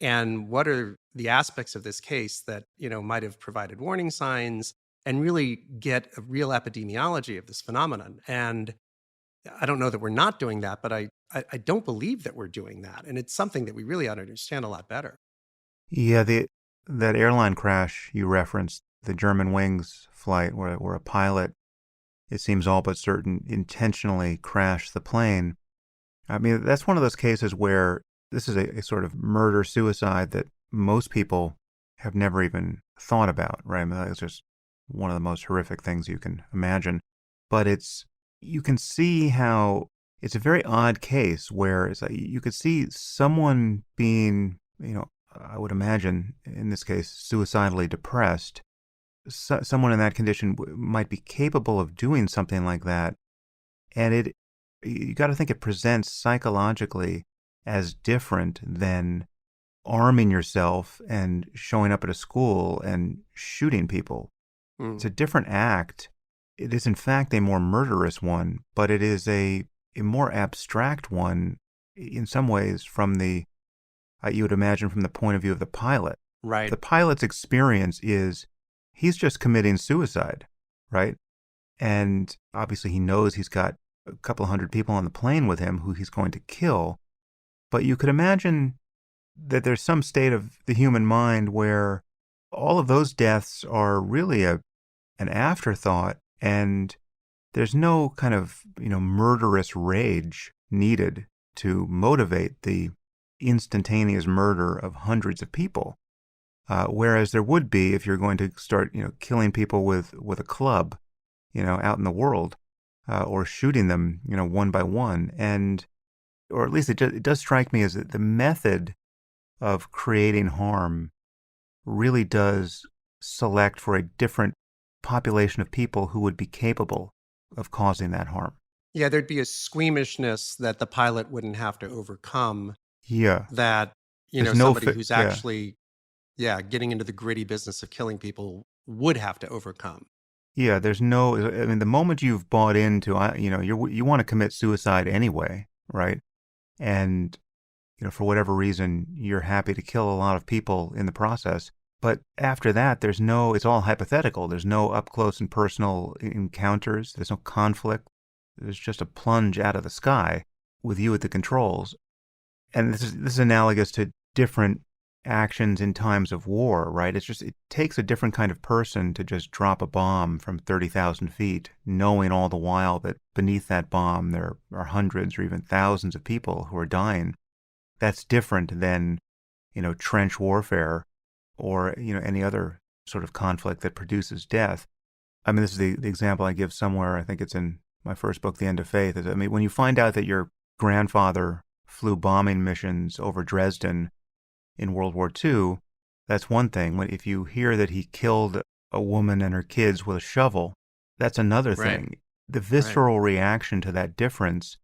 and what are the aspects of this case that might have provided warning signs, and really get a real epidemiology of this phenomenon. And I don't know that we're not doing that, but I don't believe that we're doing that. And it's something that we really ought to understand a lot better. Yeah, that airline crash you referenced, the German Wings flight where a pilot it seems all but certain, intentionally crashed the plane. I mean, that's one of those cases where this is a sort of murder-suicide that most people have never even thought about, right? I mean, it's just one of the most horrific things you can imagine. But you can see how it's a very odd case where it's like you could see someone being, I would imagine, in this case, suicidally depressed. Someone in that condition might be capable of doing something like that. And you got to think it presents psychologically as different than arming yourself and showing up at a school and shooting people. It's a different act. It is, in fact, a more murderous one, but it is a more abstract one in some ways from you would imagine from the point of view of the pilot. Right. The pilot's experience is he's just committing suicide, right? And obviously he knows he's got a couple hundred people on the plane with him who he's going to kill. But you could imagine that there's some state of the human mind where all of those deaths are really an afterthought, and there's no kind of, murderous rage needed to motivate the instantaneous murder of hundreds of people. Whereas there would be if you're going to start, killing people with a club, out in the world, or shooting them, one by one. Or at least it does strike me as that the method of creating harm really does select for a different population of people who would be capable of causing that harm. Yeah, there'd be a squeamishness that the pilot wouldn't have to overcome. Yeah. That, There's somebody who's actually, getting into the gritty business of killing people would have to overcome. Yeah, there's no, I mean, the moment you've bought into, you want to commit suicide anyway, right? And, for whatever reason, you're happy to kill a lot of people in the process. But after that, it's all hypothetical. There's no up close and personal encounters. There's no conflict. There's just a plunge out of the sky with you at the controls. And this is analogous to different actions in times of war, right? It takes a different kind of person to just drop a bomb from 30,000 feet, knowing all the while that beneath that bomb there are hundreds or even thousands of people who are dying. That's different than, trench warfare or, any other sort of conflict that produces death. I mean, this is the example I give somewhere. I think it's in my first book, The End of Faith. When you find out that your grandfather flew bombing missions over Dresden in World War II, that's one thing. If you hear that he killed a woman and her kids with a shovel, that's another thing. The visceral reaction to that difference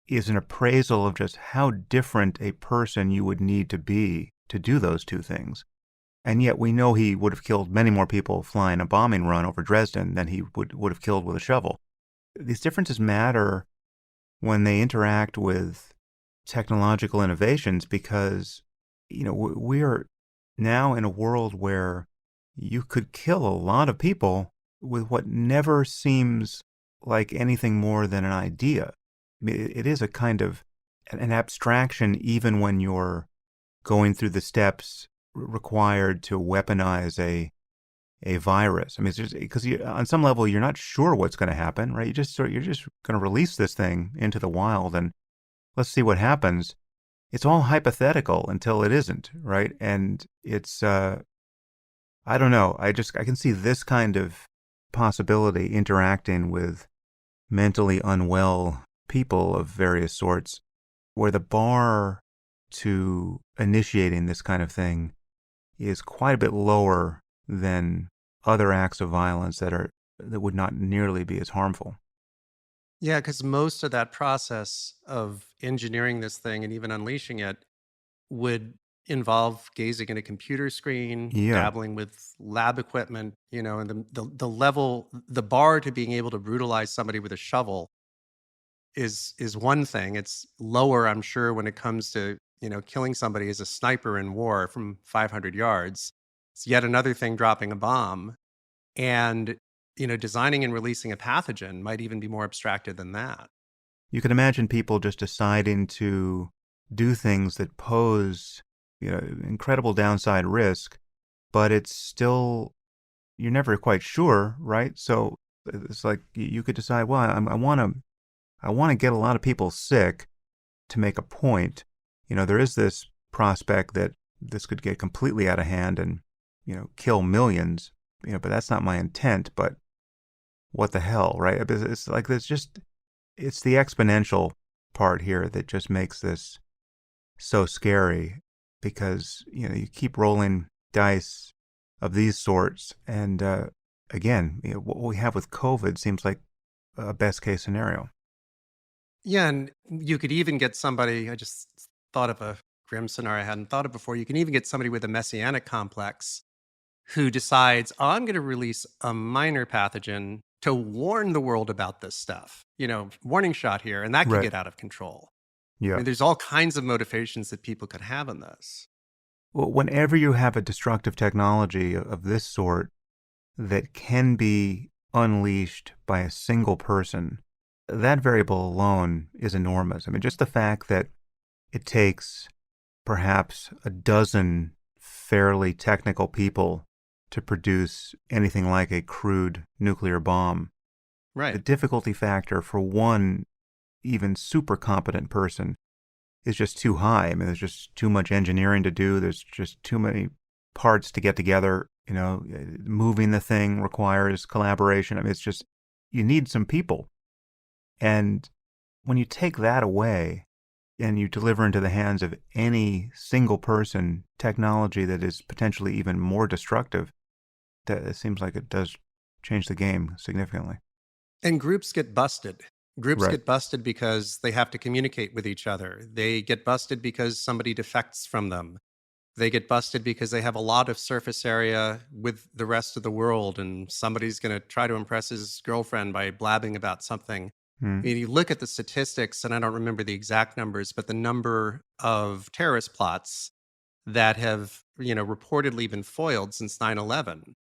is an appraisal of just how different a person you would need to be to do those two things. And yet we know he would have killed many more people flying a bombing run over Dresden than he would have killed with a shovel. These differences matter when they interact with technological innovations because, we are now in a world where you could kill a lot of people with what never seems like anything more than an idea. I mean, it is a kind of an abstraction even when you're going through the steps required to weaponize a virus. I mean, it's just because on some level you're not sure what's going to happen, right? You're just going to release this thing into the wild and let's see what happens. It's all hypothetical until it isn't, right? And it's I don't know. I can see this kind of possibility interacting with mentally unwell people of various sorts, where the bar to initiating this kind of thing is quite a bit lower than other acts of violence that would not nearly be as harmful. Yeah, because most of that process of engineering this thing and even unleashing it would involve gazing at a computer screen, Yeah. dabbling with lab equipment, and the bar to being able to brutalize somebody with a shovel is one thing. It's lower, I'm sure, when it comes to, killing somebody as a sniper in war from 500 yards. It's yet another thing dropping a bomb. And, designing and releasing a pathogen might even be more abstracted than that. You can imagine people just deciding to do things that pose, incredible downside risk, but it's still, you're never quite sure, right? So It's like you could decide, well, I want to get a lot of people sick to make a point. There is this prospect that this could get completely out of hand and, kill millions, but that's not my intent. But what the hell, right? It's like it's the exponential part here that just makes this so scary because, you keep rolling dice of these sorts. And again, what we have with COVID seems like a best case scenario. Yeah, and you could even get somebody, I just thought of a grim scenario I hadn't thought of before. You can even get somebody with a messianic complex who decides, oh, I'm going to release a minor pathogen to warn the world about this stuff. Warning shot here, and that could Right. get out of control. I Yeah. mean, there's all kinds of motivations that people could have in this. Well, whenever you have a destructive technology of this sort that can be unleashed by a single person, that variable alone is enormous. I mean, just the fact that it takes perhaps a dozen fairly technical people to produce anything like a crude nuclear bomb. Right. The difficulty factor for one even super competent person is just too high. I mean, there's just too much engineering to do. There's just too many parts to get together. Moving the thing requires collaboration. I mean, it's just, you need some people. And when you take that away and you deliver into the hands of any single person technology that is potentially even more destructive, it seems like it does change the game significantly. And groups get busted. Groups Right. get busted because they have to communicate with each other. They get busted because somebody defects from them. They get busted because they have a lot of surface area with the rest of the world, and somebody's going to try to impress his girlfriend by blabbing about something. Hmm. I mean, you look at the statistics, and I don't remember the exact numbers, but the number of terrorist plots that have, reportedly been foiled since 9/11.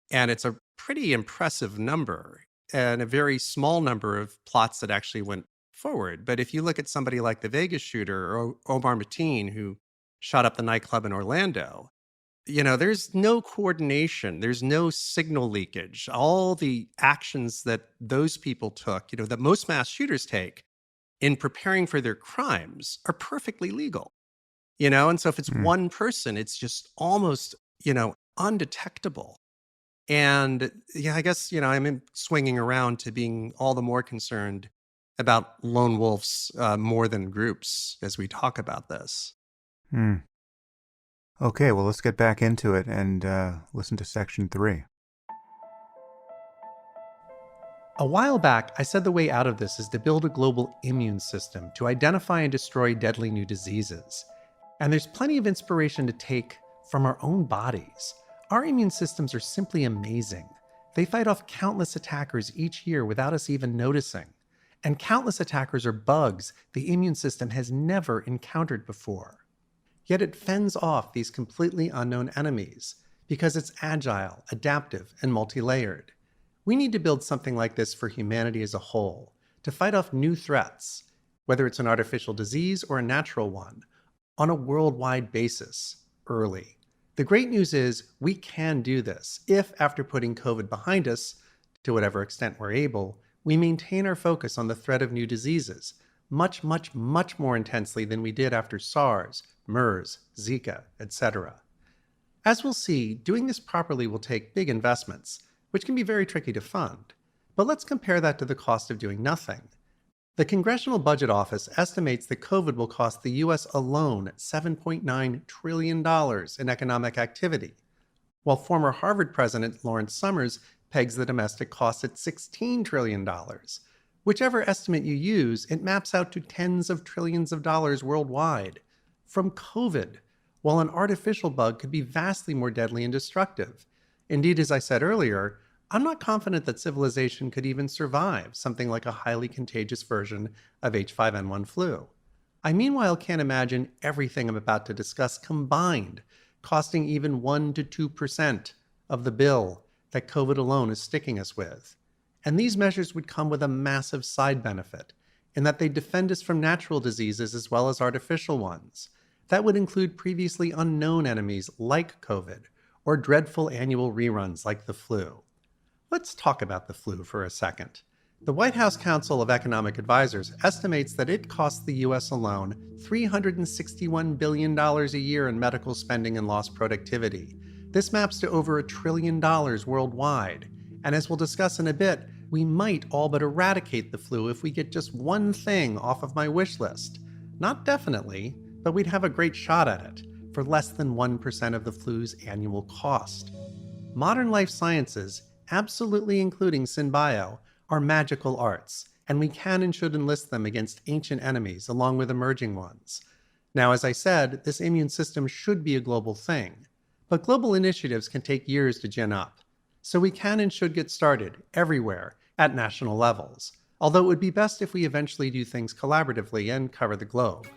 And it's a pretty impressive number and a very small number of plots that actually went forward. But if you look at somebody like the Vegas shooter or Omar Mateen, who shot up the nightclub in Orlando, there's no coordination, there's no signal leakage. All the actions that those people took, that most mass shooters take in preparing for their crimes are perfectly legal. And so if it's Hmm. one person, it's just almost, undetectable. And yeah, I guess, I'm swinging around to being all the more concerned about lone wolves more than groups as we talk about this. Hmm. Okay, well, let's get back into it and listen to section 3. A while back, I said the way out of this is to build a global immune system to identify and destroy deadly new diseases. And there's plenty of inspiration to take from our own bodies. Our immune systems are simply amazing. They fight off countless attackers each year without us even noticing. And countless attackers are bugs the immune system has never encountered before. Yet it fends off these completely unknown enemies because it's agile, adaptive, and multi-layered. We need to build something like this for humanity as a whole, to fight off new threats, whether it's an artificial disease or a natural one, on a worldwide basis, early. The great news is we can do this if, after putting COVID behind us, to whatever extent we're able, we maintain our focus on the threat of new diseases much, much, much more intensely than we did after SARS, MERS, Zika, etc. As we'll see, doing this properly will take big investments, which can be very tricky to fund. But let's compare that to the cost of doing nothing. The Congressional Budget Office estimates that COVID will cost the US alone $7.9 trillion in economic activity, while former Harvard President Lawrence Summers pegs the domestic cost at $16 trillion. Whichever estimate you use, it maps out to tens of trillions of dollars worldwide from COVID, while an artificial bug could be vastly more deadly and destructive. Indeed, as I said earlier, I'm not confident that civilization could even survive something like a highly contagious version of H5N1 flu. I meanwhile can't imagine everything I'm about to discuss combined costing even 1 to 2% of the bill that COVID alone is sticking us with. And these measures would come with a massive side benefit, in that they defend us from natural diseases as well as artificial ones. That would include previously unknown enemies like COVID, or dreadful annual reruns like the flu. Let's talk about the flu for a second. The White House Council of Economic Advisors estimates that it costs the U.S. alone $361 billion a year in medical spending and lost productivity. This maps to over $1 trillion worldwide. And as we'll discuss in a bit, we might all but eradicate the flu if we get just one thing off of my wish list. Not definitely, but we'd have a great shot at it, for less than 1% of the flu's annual cost. Modern life sciences, absolutely including synbio, are magical arts, and we can and should enlist them against ancient enemies along with emerging ones. Now, as I said, this immune system should be a global thing, but global initiatives can take years to gin up. So we can and should get started everywhere at national levels, although it would be best if we eventually do things collaboratively and cover the globe.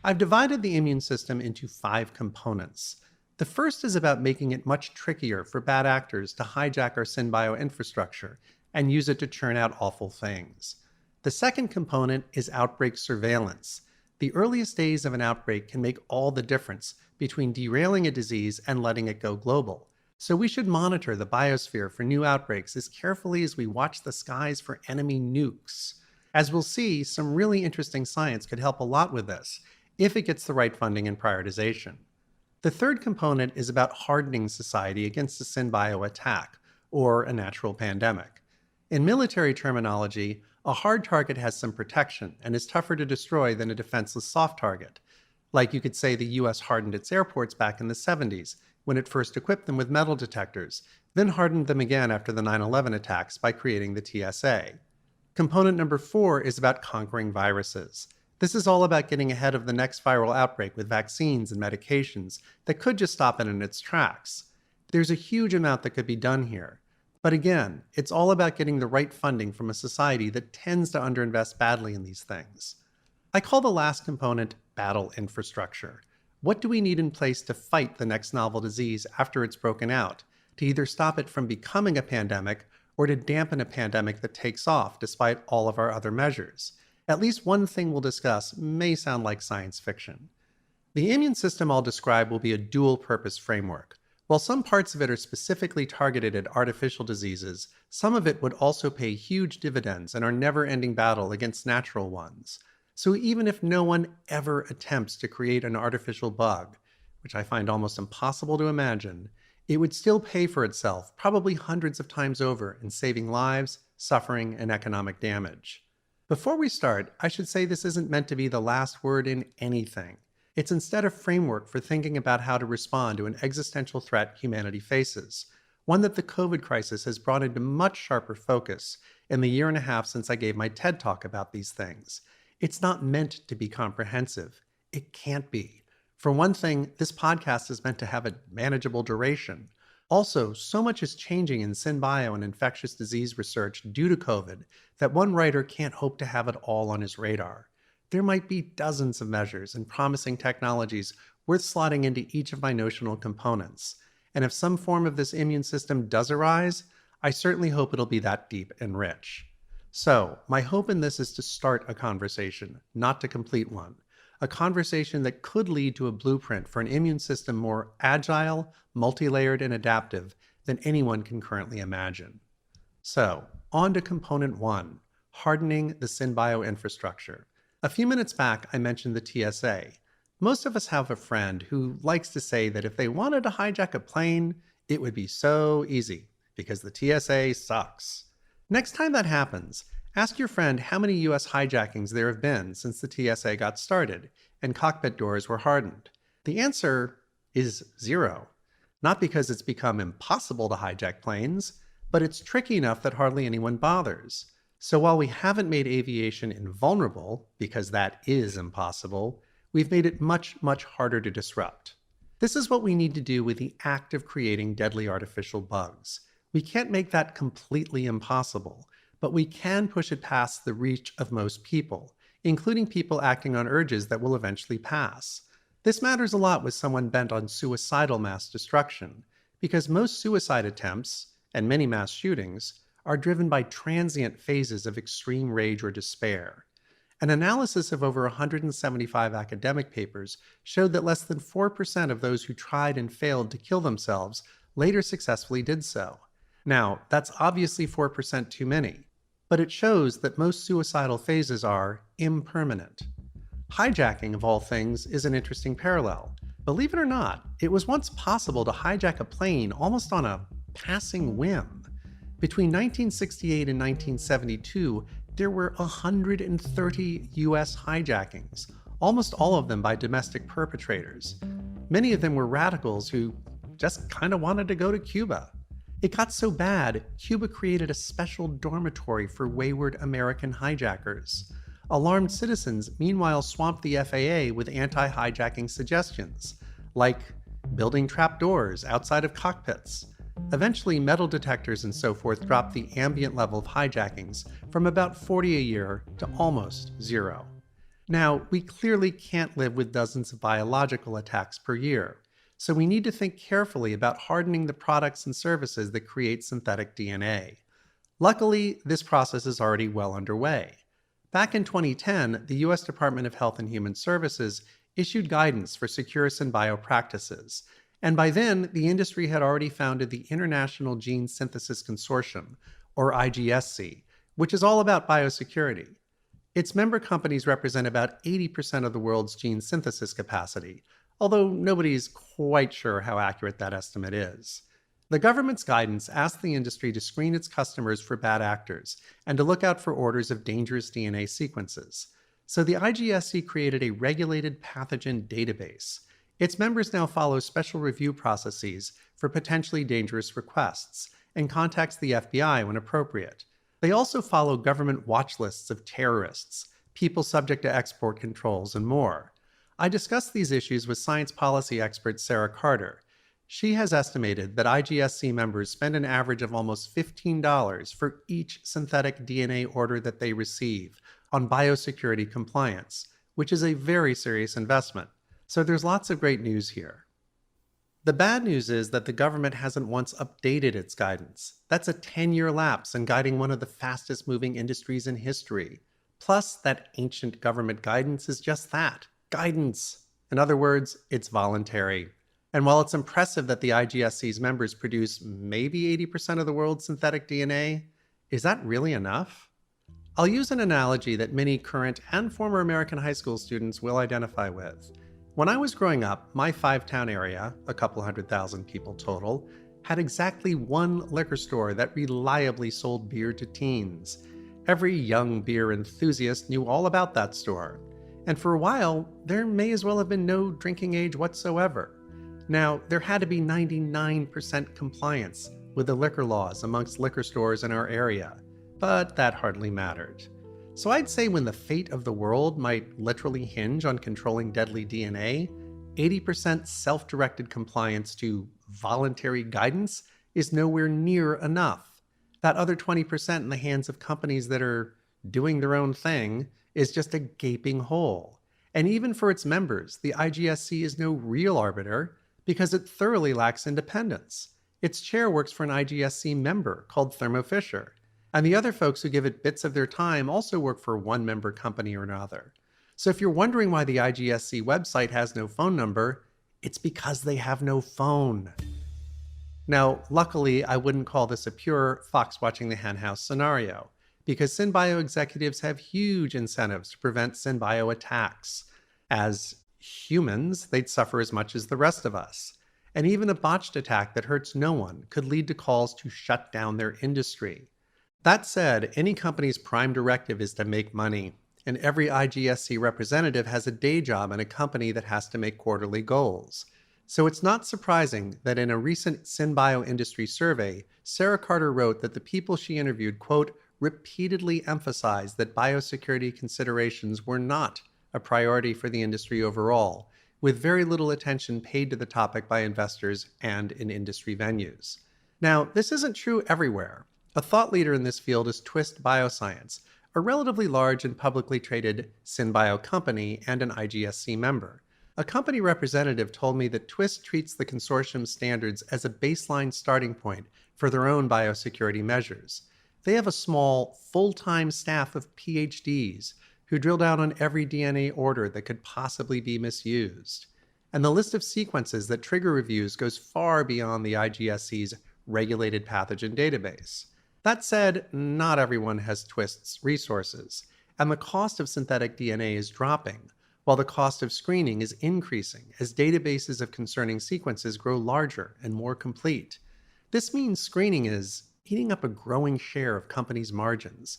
I've divided the immune system into 5 components. The first is about making it much trickier for bad actors to hijack our synbio infrastructure and use it to churn out awful things. The second component is outbreak surveillance. The earliest days of an outbreak can make all the difference between derailing a disease and letting it go global. So we should monitor the biosphere for new outbreaks as carefully as we watch the skies for enemy nukes. As we'll see, some really interesting science could help a lot with this, if it gets the right funding and prioritization. The third component is about hardening society against a synbio attack, or a natural pandemic. In military terminology, a hard target has some protection and is tougher to destroy than a defenseless soft target. Like you could say the US hardened its airports back in the 70s, when it first equipped them with metal detectors, then hardened them again after the 9/11 attacks by creating the TSA. Component number 4 is about conquering viruses. This is all about getting ahead of the next viral outbreak with vaccines and medications that could just stop it in its tracks. There's a huge amount that could be done here. But again, it's all about getting the right funding from a society that tends to underinvest badly in these things. I call the last component battle infrastructure. What do we need in place to fight the next novel disease after it's broken out, to either stop it from becoming a pandemic or to dampen a pandemic that takes off despite all of our other measures? At least one thing we'll discuss may sound like science fiction. The immune system I'll describe will be a dual-purpose framework. While some parts of it are specifically targeted at artificial diseases, some of it would also pay huge dividends in our never-ending battle against natural ones. So even if no one ever attempts to create an artificial bug, which I find almost impossible to imagine, it would still pay for itself probably hundreds of times over in saving lives, suffering, and economic damage. Before we start, I should say this isn't meant to be the last word in anything. It's instead a framework for thinking about how to respond to an existential threat humanity faces, one that the COVID crisis has brought into much sharper focus in the year and a half since I gave my TED Talk about these things. It's not meant to be comprehensive. It can't be. For one thing, this podcast is meant to have a manageable duration. Also, so much is changing in synbio and infectious disease research due to COVID that one writer can't hope to have it all on his radar. There might be dozens of measures and promising technologies worth slotting into each of my notional components. And if some form of this immune system does arise, I certainly hope it'll be that deep and rich. So, my hope in this is to start a conversation, not to complete one. A conversation that could lead to a blueprint for an immune system more agile, multi-layered, and adaptive than anyone can currently imagine. So, on to component 1, hardening the synbio infrastructure. A few minutes back, I mentioned the TSA. Most of us have a friend who likes to say that if they wanted to hijack a plane, it would be so easy, because the TSA sucks. Next time that happens, ask your friend how many US hijackings there have been since the TSA got started and cockpit doors were hardened. The answer is 0. Not because it's become impossible to hijack planes, but it's tricky enough that hardly anyone bothers. So while we haven't made aviation invulnerable, because that is impossible, we've made it much, much harder to disrupt. This is what we need to do with the act of creating deadly artificial bugs. We can't make that completely impossible, but we can push it past the reach of most people, including people acting on urges that will eventually pass. This matters a lot with someone bent on suicidal mass destruction, because most suicide attempts, and many mass shootings, are driven by transient phases of extreme rage or despair. An analysis of over 175 academic papers showed that less than 4% of those who tried and failed to kill themselves later successfully did so. Now, that's obviously 4% too many, but it shows that most suicidal phases are impermanent. Hijacking, of all things, is an interesting parallel. Believe it or not, it was once possible to hijack a plane almost on a passing whim. Between 1968 and 1972, there were 130 US hijackings, almost all of them by domestic perpetrators. Many of them were radicals who just kind of wanted to go to Cuba. It got so bad, Cuba created a special dormitory for wayward American hijackers. Alarmed citizens meanwhile swamped the FAA with anti-hijacking suggestions, like building trapdoors outside of cockpits. Eventually, metal detectors and so forth dropped the ambient level of hijackings from about 40 a year to almost zero. Now, we clearly can't live with dozens of biological attacks per year, so we need to think carefully about hardening the products and services that create synthetic DNA. Luckily, this process is already well underway. Back in 2010, the U.S. Department of Health and Human Services issued guidance for secure synbio practices, and by then, the industry had already founded the International Gene Synthesis Consortium, or IGSC, which is all about biosecurity. Its member companies represent about 80% of the world's gene synthesis capacity, although nobody's quite sure how accurate that estimate is. The government's guidance asked the industry to screen its customers for bad actors and to look out for orders of dangerous DNA sequences. So the IGSC created a regulated pathogen database. Its members now follow special review processes for potentially dangerous requests and contacts the FBI when appropriate. They also follow government watch lists of terrorists, people subject to export controls, and more. I discussed these issues with science policy expert Sarah Carter. She has estimated that IGSC members spend an average of almost $15 for each synthetic DNA order that they receive on biosecurity compliance, which is a very serious investment. So there's lots of great news here. The bad news is that the government hasn't once updated its guidance. That's a 10-year lapse in guiding one of the fastest moving industries in history. Plus, that ancient government guidance is just that, guidance. In other words, it's voluntary. And while it's impressive that the IGSC's members produce maybe 80% of the world's synthetic DNA, is that really enough? I'll use an analogy that many current and former American high school students will identify with. When I was growing up, my 5-town area, a couple 100,000 people total, had exactly one liquor store that reliably sold beer to teens. Every young beer enthusiast knew all about that store. And for a while, there may as well have been no drinking age whatsoever. Now, there had to be 99% compliance with the liquor laws amongst liquor stores in our area, but that hardly mattered. So I'd say when the fate of the world might literally hinge on controlling deadly DNA, 80% self-directed compliance to voluntary guidance is nowhere near enough. That other 20% in the hands of companies that are doing their own thing is just a gaping hole. And even for its members, the IGSC is no real arbiter because it thoroughly lacks independence. Its chair works for an IGSC member called Thermo Fisher. And the other folks who give it bits of their time also work for one member company or another. So if you're wondering why the IGSC website has no phone number, it's because they have no phone. Now, luckily, I wouldn't call this a pure fox watching the henhouse scenario, because synbio executives have huge incentives to prevent synbio attacks. As humans, they'd suffer as much as the rest of us. And even a botched attack that hurts no one could lead to calls to shut down their industry. That said, any company's prime directive is to make money, and every IGSC representative has a day job in a company that has to make quarterly goals. So it's not surprising that in a recent synbio industry survey, Sarah Carter wrote that the people she interviewed, quote, repeatedly emphasized that biosecurity considerations were not a priority for the industry overall, with very little attention paid to the topic by investors and in industry venues. Now, this isn't true everywhere. A thought leader in this field is Twist Bioscience, a relatively large and publicly traded synbio company and an IGSC member. A company representative told me that Twist treats the consortium standards as a baseline starting point for their own biosecurity measures. They have a small, full-time staff of PhDs who drill down on every DNA order that could possibly be misused. And the list of sequences that trigger reviews goes far beyond the IGSC's regulated pathogen database. That said, not everyone has Twist's resources, and the cost of synthetic DNA is dropping, while the cost of screening is increasing as databases of concerning sequences grow larger and more complete. This means screening is eating up a growing share of companies' margins,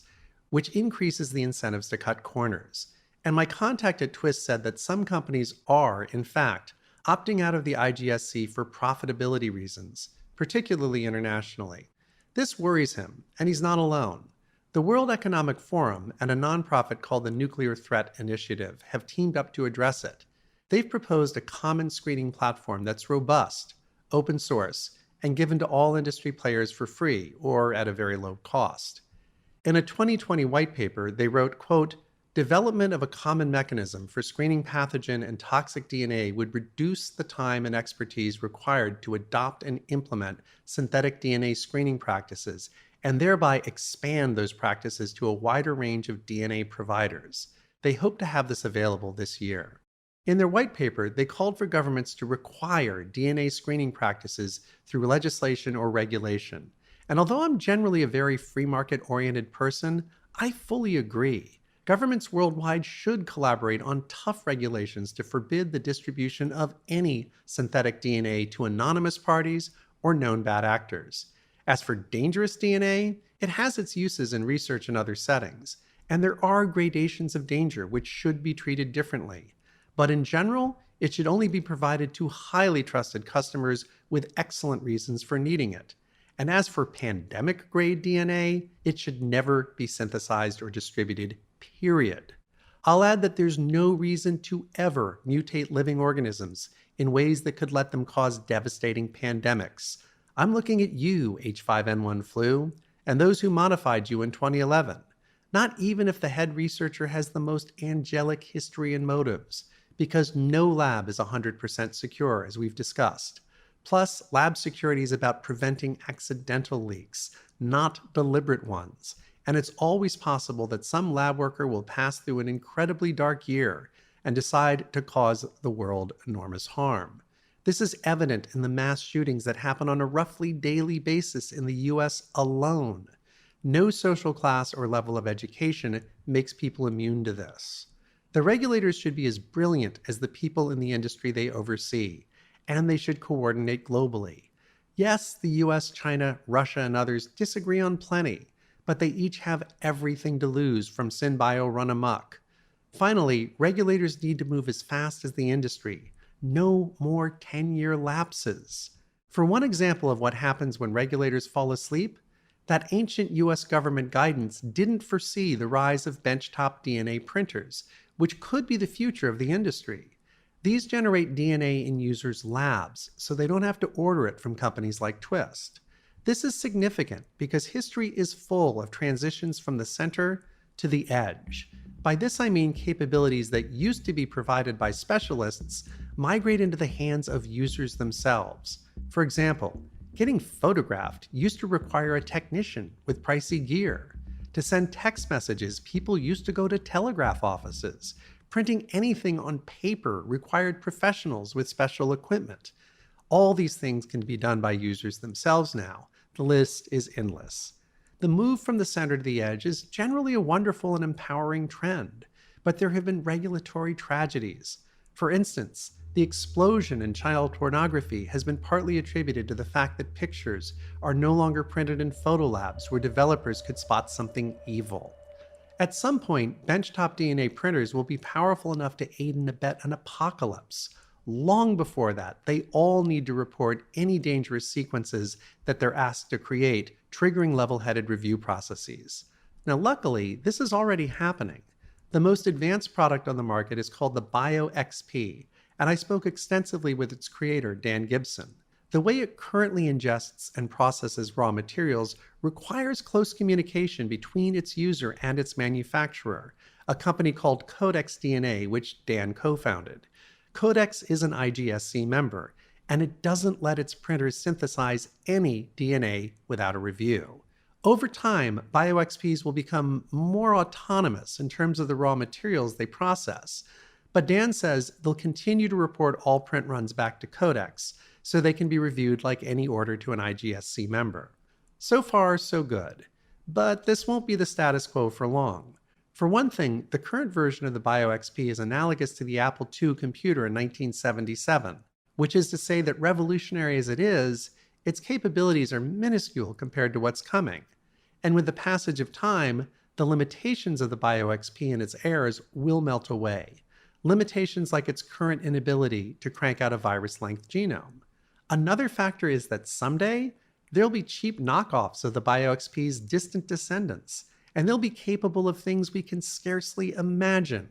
which increases the incentives to cut corners. And my contact at Twist said that some companies are, in fact, opting out of the IGSC for profitability reasons, particularly internationally. This worries him, and he's not alone. The World Economic Forum and a nonprofit called the Nuclear Threat Initiative have teamed up to address it. They've proposed a common screening platform that's robust, open source, and given to all industry players for free or at a very low cost. In a 2020 white paper, they wrote, quote, "Development of a common mechanism for screening pathogen and toxic DNA would reduce the time and expertise required to adopt and implement synthetic DNA screening practices and thereby expand those practices to a wider range of DNA providers. They hope to have this available this year." In their white paper, they called for governments to require DNA screening practices through legislation or regulation. And although I'm generally a very free market-oriented person, I fully agree. Governments worldwide should collaborate on tough regulations to forbid the distribution of any synthetic DNA to anonymous parties or known bad actors. As for dangerous DNA, it has its uses in research and other settings, and there are gradations of danger which should be treated differently. But in general, it should only be provided to highly trusted customers with excellent reasons for needing it. And as for pandemic-grade DNA, it should never be synthesized or distributed, period. I'll add that there's no reason to ever mutate living organisms in ways that could let them cause devastating pandemics. I'm looking at you, H5N1 flu, and those who modified you in 2011. Not even if the head researcher has the most angelic history and motives, because no lab is 100% secure, as we've discussed. Plus, lab security is about preventing accidental leaks, not deliberate ones. And it's always possible that some lab worker will pass through an incredibly dark year and decide to cause the world enormous harm. This is evident in the mass shootings that happen on a roughly daily basis in the US alone. No social class or level of education makes people immune to this. The regulators should be as brilliant as the people in the industry they oversee, and they should coordinate globally. Yes, the US, China, Russia, and others disagree on plenty, but they each have everything to lose from SynBio run amok. Finally, regulators need to move as fast as the industry. No more 10-year lapses. For one example of what happens when regulators fall asleep, that ancient US government guidance didn't foresee the rise of benchtop DNA printers, which could be the future of the industry. These generate DNA in users' labs, so they don't have to order it from companies like Twist. This is significant because history is full of transitions from the center to the edge. By this I mean capabilities that used to be provided by specialists migrate into the hands of users themselves. For example, getting photographed used to require a technician with pricey gear. To send text messages, people used to go to telegraph offices. Printing anything on paper required professionals with special equipment. All these things can be done by users themselves now. The list is endless. The move from the center to the edge is generally a wonderful and empowering trend, but there have been regulatory tragedies. For instance, the explosion in child pornography has been partly attributed to the fact that pictures are no longer printed in photo labs where developers could spot something evil. At some point, benchtop DNA printers will be powerful enough to aid and abet an apocalypse. Long before that, they all need to report any dangerous sequences that they're asked to create, triggering level-headed review processes. Now, luckily, this is already happening. The most advanced product on the market is called the BioXP, and I spoke extensively with its creator, Dan Gibson. The way it currently ingests and processes raw materials requires close communication between its user and its manufacturer, a company called Codex DNA, which Dan co-founded. Codex is an IGSC member, and it doesn't let its printers synthesize any DNA without a review. Over time, BioXPs will become more autonomous in terms of the raw materials they process, but Dan says they'll continue to report all print runs back to Codex, so they can be reviewed like any order to an IGSC member. So far, so good. But this won't be the status quo for long. For one thing, the current version of the BioXP is analogous to the Apple II computer in 1977, which is to say that revolutionary as it is, its capabilities are minuscule compared to what's coming. And with the passage of time, the limitations of the BioXP and its heirs will melt away. Limitations like its current inability to crank out a virus-length genome. Another factor is that someday, there'll be cheap knockoffs of the BioXP's distant descendants, and they'll be capable of things we can scarcely imagine.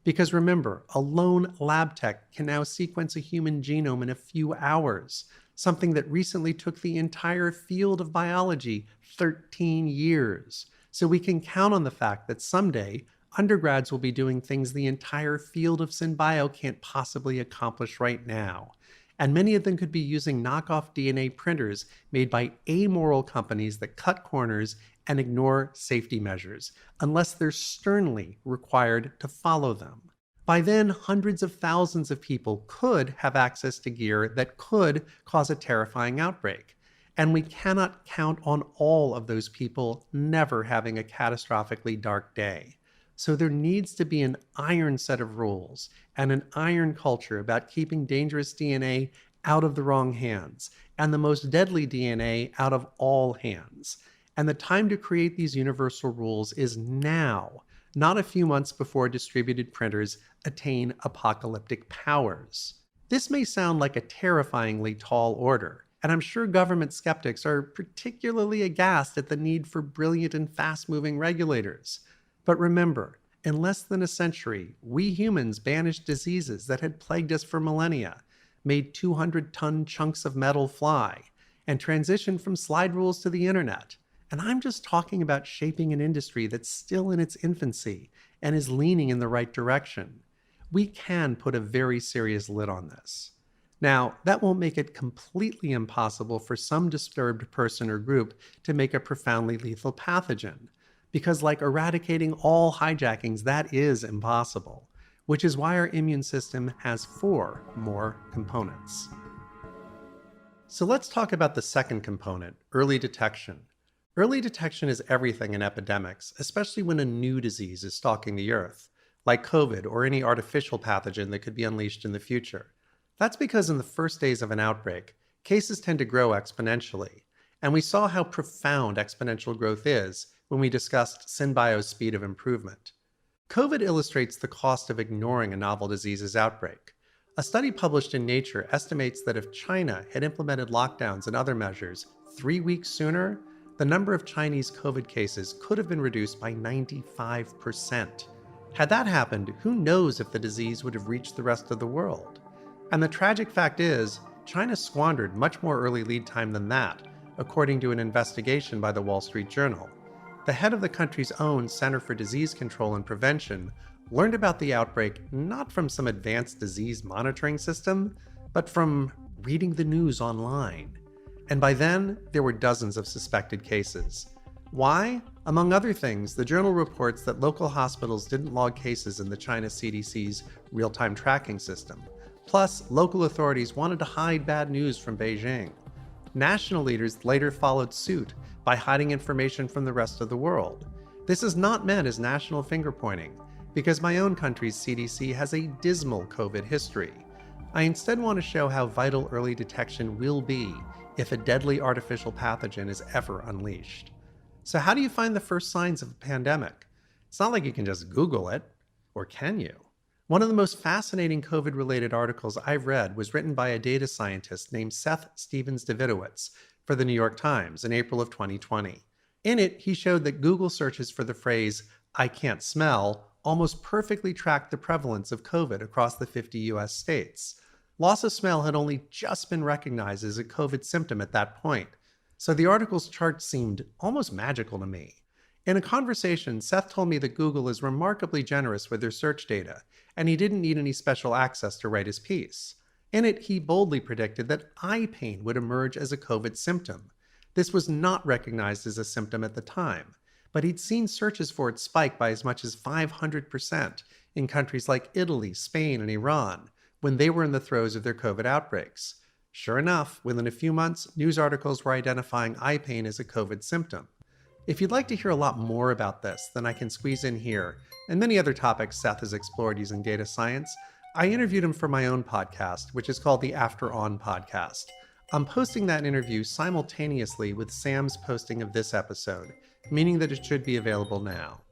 Because remember, a lone lab tech can now sequence a human genome in a few hours, something that recently took the entire field of biology 13 years. So we can count on the fact that someday, undergrads will be doing things the entire field of synbio can't possibly accomplish right now. And many of them could be using knockoff DNA printers made by amoral companies that cut corners and ignore safety measures, unless they're sternly required to follow them. By then, hundreds of thousands of people could have access to gear that could cause a terrifying outbreak. And we cannot count on all of those people never having a catastrophically dark day. So there needs to be an iron set of rules and an iron culture about keeping dangerous DNA out of the wrong hands and the most deadly DNA out of all hands. And the time to create these universal rules is now, not a few months before distributed printers attain apocalyptic powers. This may sound like a terrifyingly tall order, and I'm sure government skeptics are particularly aghast at the need for brilliant and fast-moving regulators. But remember, in less than a century, we humans banished diseases that had plagued us for millennia, made 200-ton chunks of metal fly, and transitioned from slide rules to the internet. And I'm just talking about shaping an industry that's still in its infancy and is leaning in the right direction. We can put a very serious lid on this. Now, that won't make it completely impossible for some disturbed person or group to make a profoundly lethal pathogen, because like eradicating all hijackings, that is impossible, which is why our immune system has 4 more components. So let's talk about the second component, early detection. Early detection is everything in epidemics, especially when a new disease is stalking the earth, like COVID or any artificial pathogen that could be unleashed in the future. That's because in the first days of an outbreak, cases tend to grow exponentially, and we saw how profound exponential growth is when we discussed synbio's speed of improvement. COVID illustrates the cost of ignoring a novel disease's outbreak. A study published in Nature estimates that if China had implemented lockdowns and other measures 3 weeks sooner, the number of Chinese COVID cases could have been reduced by 95%. Had that happened, who knows if the disease would have reached the rest of the world? And the tragic fact is, China squandered much more early lead time than that, according to an investigation by the Wall Street Journal. The head of the country's own Center for Disease Control and Prevention learned about the outbreak not from some advanced disease monitoring system, but from reading the news online. And by then, there were dozens of suspected cases. Why? Among other things, the journal reports that local hospitals didn't log cases in the China CDC's real-time tracking system. Plus, local authorities wanted to hide bad news from Beijing. National leaders later followed suit by hiding information from the rest of the world. This is not meant as national finger-pointing, because my own country's CDC has a dismal COVID history. I instead want to show how vital early detection will be if a deadly artificial pathogen is ever unleashed. So how do you find the first signs of a pandemic? It's not like you can just Google it, or can you? One of the most fascinating COVID-related articles I've read was written by a data scientist named Seth Stephens-Davidowitz for the New York Times in April of 2020. In it, he showed that Google searches for the phrase, "I can't smell," almost perfectly tracked the prevalence of COVID across the 50 US states. Loss of smell had only just been recognized as a COVID symptom at that point, so the article's chart seemed almost magical to me. In a conversation, Seth told me that Google is remarkably generous with their search data, and he didn't need any special access to write his piece. In it, he boldly predicted that eye pain would emerge as a COVID symptom. This was not recognized as a symptom at the time, but he'd seen searches for it spike by as much as 500% in countries like Italy, Spain, and Iran when they were in the throes of their COVID outbreaks, Sure enough, within a few months, news articles were identifying eye pain as a COVID symptom. If you'd like to hear a lot more about this than I can squeeze in here, and many other topics Seth has explored using data science, I interviewed him for my own podcast, which is called the After On Podcast. I'm posting that interview simultaneously with Sam's posting of this episode, meaning that it should be available now.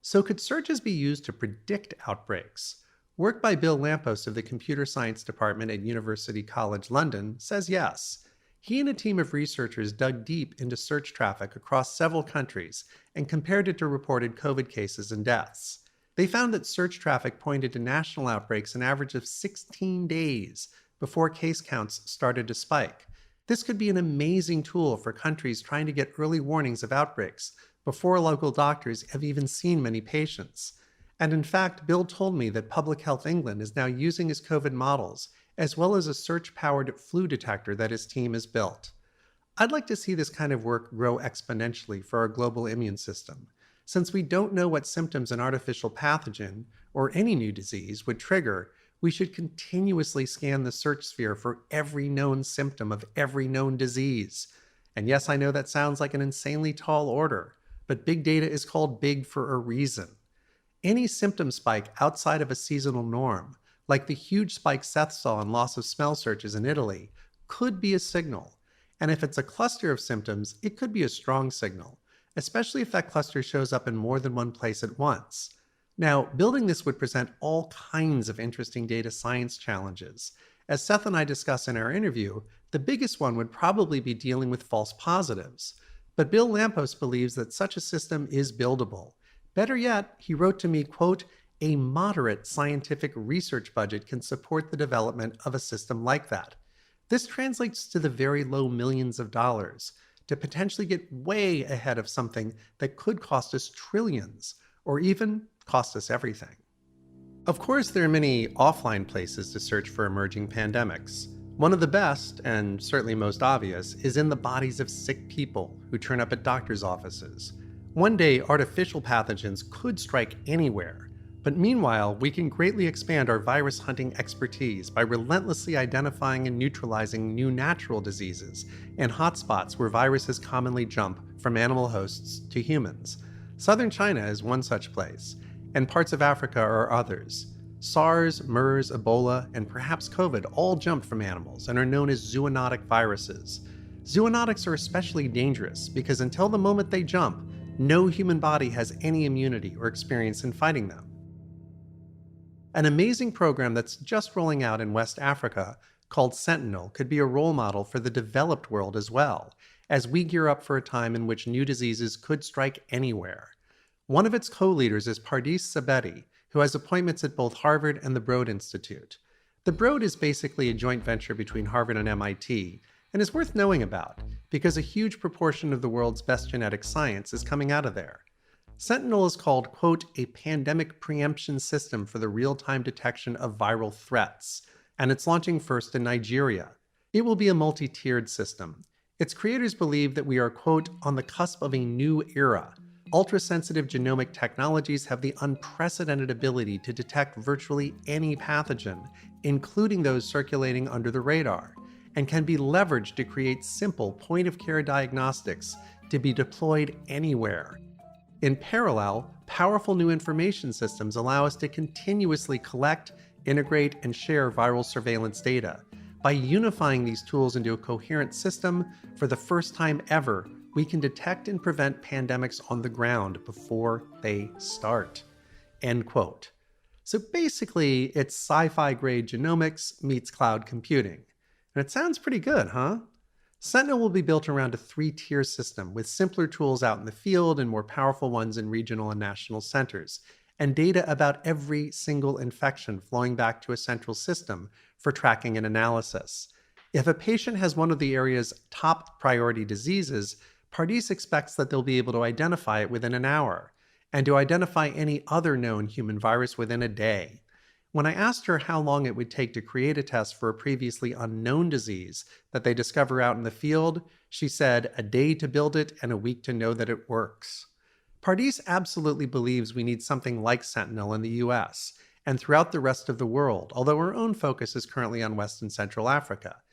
So could searches be used to predict outbreaks? Work by Bill Lampos of the Computer Science Department at University College London says yes. He and a team of researchers dug deep into search traffic across several countries and compared it to reported COVID cases and deaths. They found that search traffic pointed to national outbreaks an average of 16 days before case counts started to spike. This could be an amazing tool for countries trying to get early warnings of outbreaks before local doctors have even seen many patients. And in fact, Bill told me that Public Health England is now using his COVID models, as well as a search-powered flu detector that his team has built. I'd like to see this kind of work grow exponentially for our global immune system. Since we don't know what symptoms an artificial pathogen, or any new disease, would trigger, we should continuously scan the search sphere for every known symptom of every known disease. And yes, I know that sounds like an insanely tall order, but big data is called big for a reason. Any symptom spike outside of a seasonal norm, like the huge spike Seth saw in loss of smell searches in Italy, could be a signal. And if it's a cluster of symptoms, it could be a strong signal, especially if that cluster shows up in more than one place at once. Now, building this would present all kinds of interesting data science challenges. As Seth and I discuss in our interview, the biggest one would probably be dealing with false positives. But Bill Lampos believes that such a system is buildable. Better yet, he wrote to me, quote, "A moderate scientific research budget can support the development of a system like that." This translates to the very low millions of dollars to potentially get way ahead of something that could cost us trillions, or even cost us everything. Of course, there are many offline places to search for emerging pandemics. One of the best, and certainly most obvious, is in the bodies of sick people who turn up at doctors' offices. One day, artificial pathogens could strike anywhere, but meanwhile, we can greatly expand our virus hunting expertise by relentlessly identifying and neutralizing new natural diseases and hotspots where viruses commonly jump from animal hosts to humans. Southern China is one such place, and parts of Africa are others. SARS, MERS, Ebola, and perhaps COVID all jumped from animals and are known as zoonotic viruses. Zoonotics are especially dangerous because until the moment they jump, no human body has any immunity or experience in fighting them. An amazing program that's just rolling out in West Africa called Sentinel could be a role model for the developed world as well, as we gear up for a time in which new diseases could strike anywhere. One of its co-leaders is Pardis Sabeti, who has appointments at both Harvard and the Broad Institute. The Broad is basically a joint venture between Harvard and MIT, and is worth knowing about, because a huge proportion of the world's best genetic science is coming out of there. Sentinel is called, quote, "a pandemic preemption system for the real-time detection of viral threats," and it's launching first in Nigeria. It will be a multi-tiered system. Its creators believe that we are, quote, "on the cusp of a new era." Ultra-sensitive genomic technologies have the unprecedented ability to detect virtually any pathogen, including those circulating under the radar, and can be leveraged to create simple point-of-care diagnostics to be deployed anywhere. In parallel, powerful new information systems allow us to continuously collect, integrate, and share viral surveillance data. By unifying these tools into a coherent system, for the first time ever, we can detect and prevent pandemics on the ground before they start. End quote. So basically, it's sci-fi grade genomics meets cloud computing. And it sounds pretty good, huh? Sentinel will be built around a 3-tier system with simpler tools out in the field and more powerful ones in regional and national centers, and data about every single infection flowing back to a central system for tracking and analysis. If a patient has one of the area's top priority diseases, Pardis expects that they'll be able to identify it within an hour, and to identify any other known human virus within a day. When I asked her how long it would take to create a test for a previously unknown disease that they discover out in the field, she said a day to build it and a week to know that it works. Pardis absolutely believes we need something like Sentinel in the US and throughout the rest of the world, although her own focus is currently on West and Central Africa.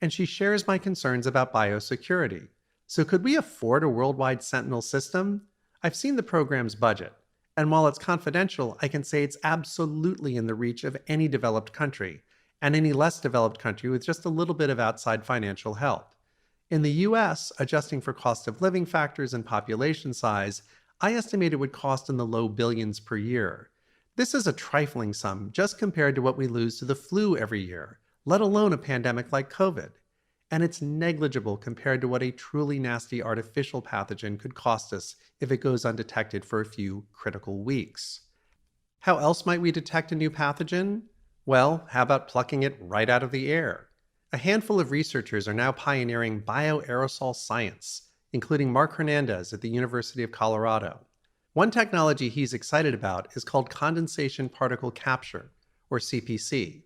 and she shares my concerns about biosecurity. So, could we afford a worldwide Sentinel system? I've seen the program's budget, and while it's confidential, I can say it's absolutely in the reach of any developed country, and any less developed country with just a little bit of outside financial help. In the US, adjusting for cost of living factors and population size, I estimate it would cost in the low billions per year. This is a trifling sum just compared to what we lose to the flu every year, let alone a pandemic like COVID. And it's negligible compared to what a truly nasty artificial pathogen could cost us if it goes undetected for a few critical weeks. How else might we detect a new pathogen? Well, how about plucking it right out of the air? A handful of researchers are now pioneering bioaerosol science, including Mark Hernandez at the University of Colorado. One technology he's excited about is called condensation particle capture, or CPC.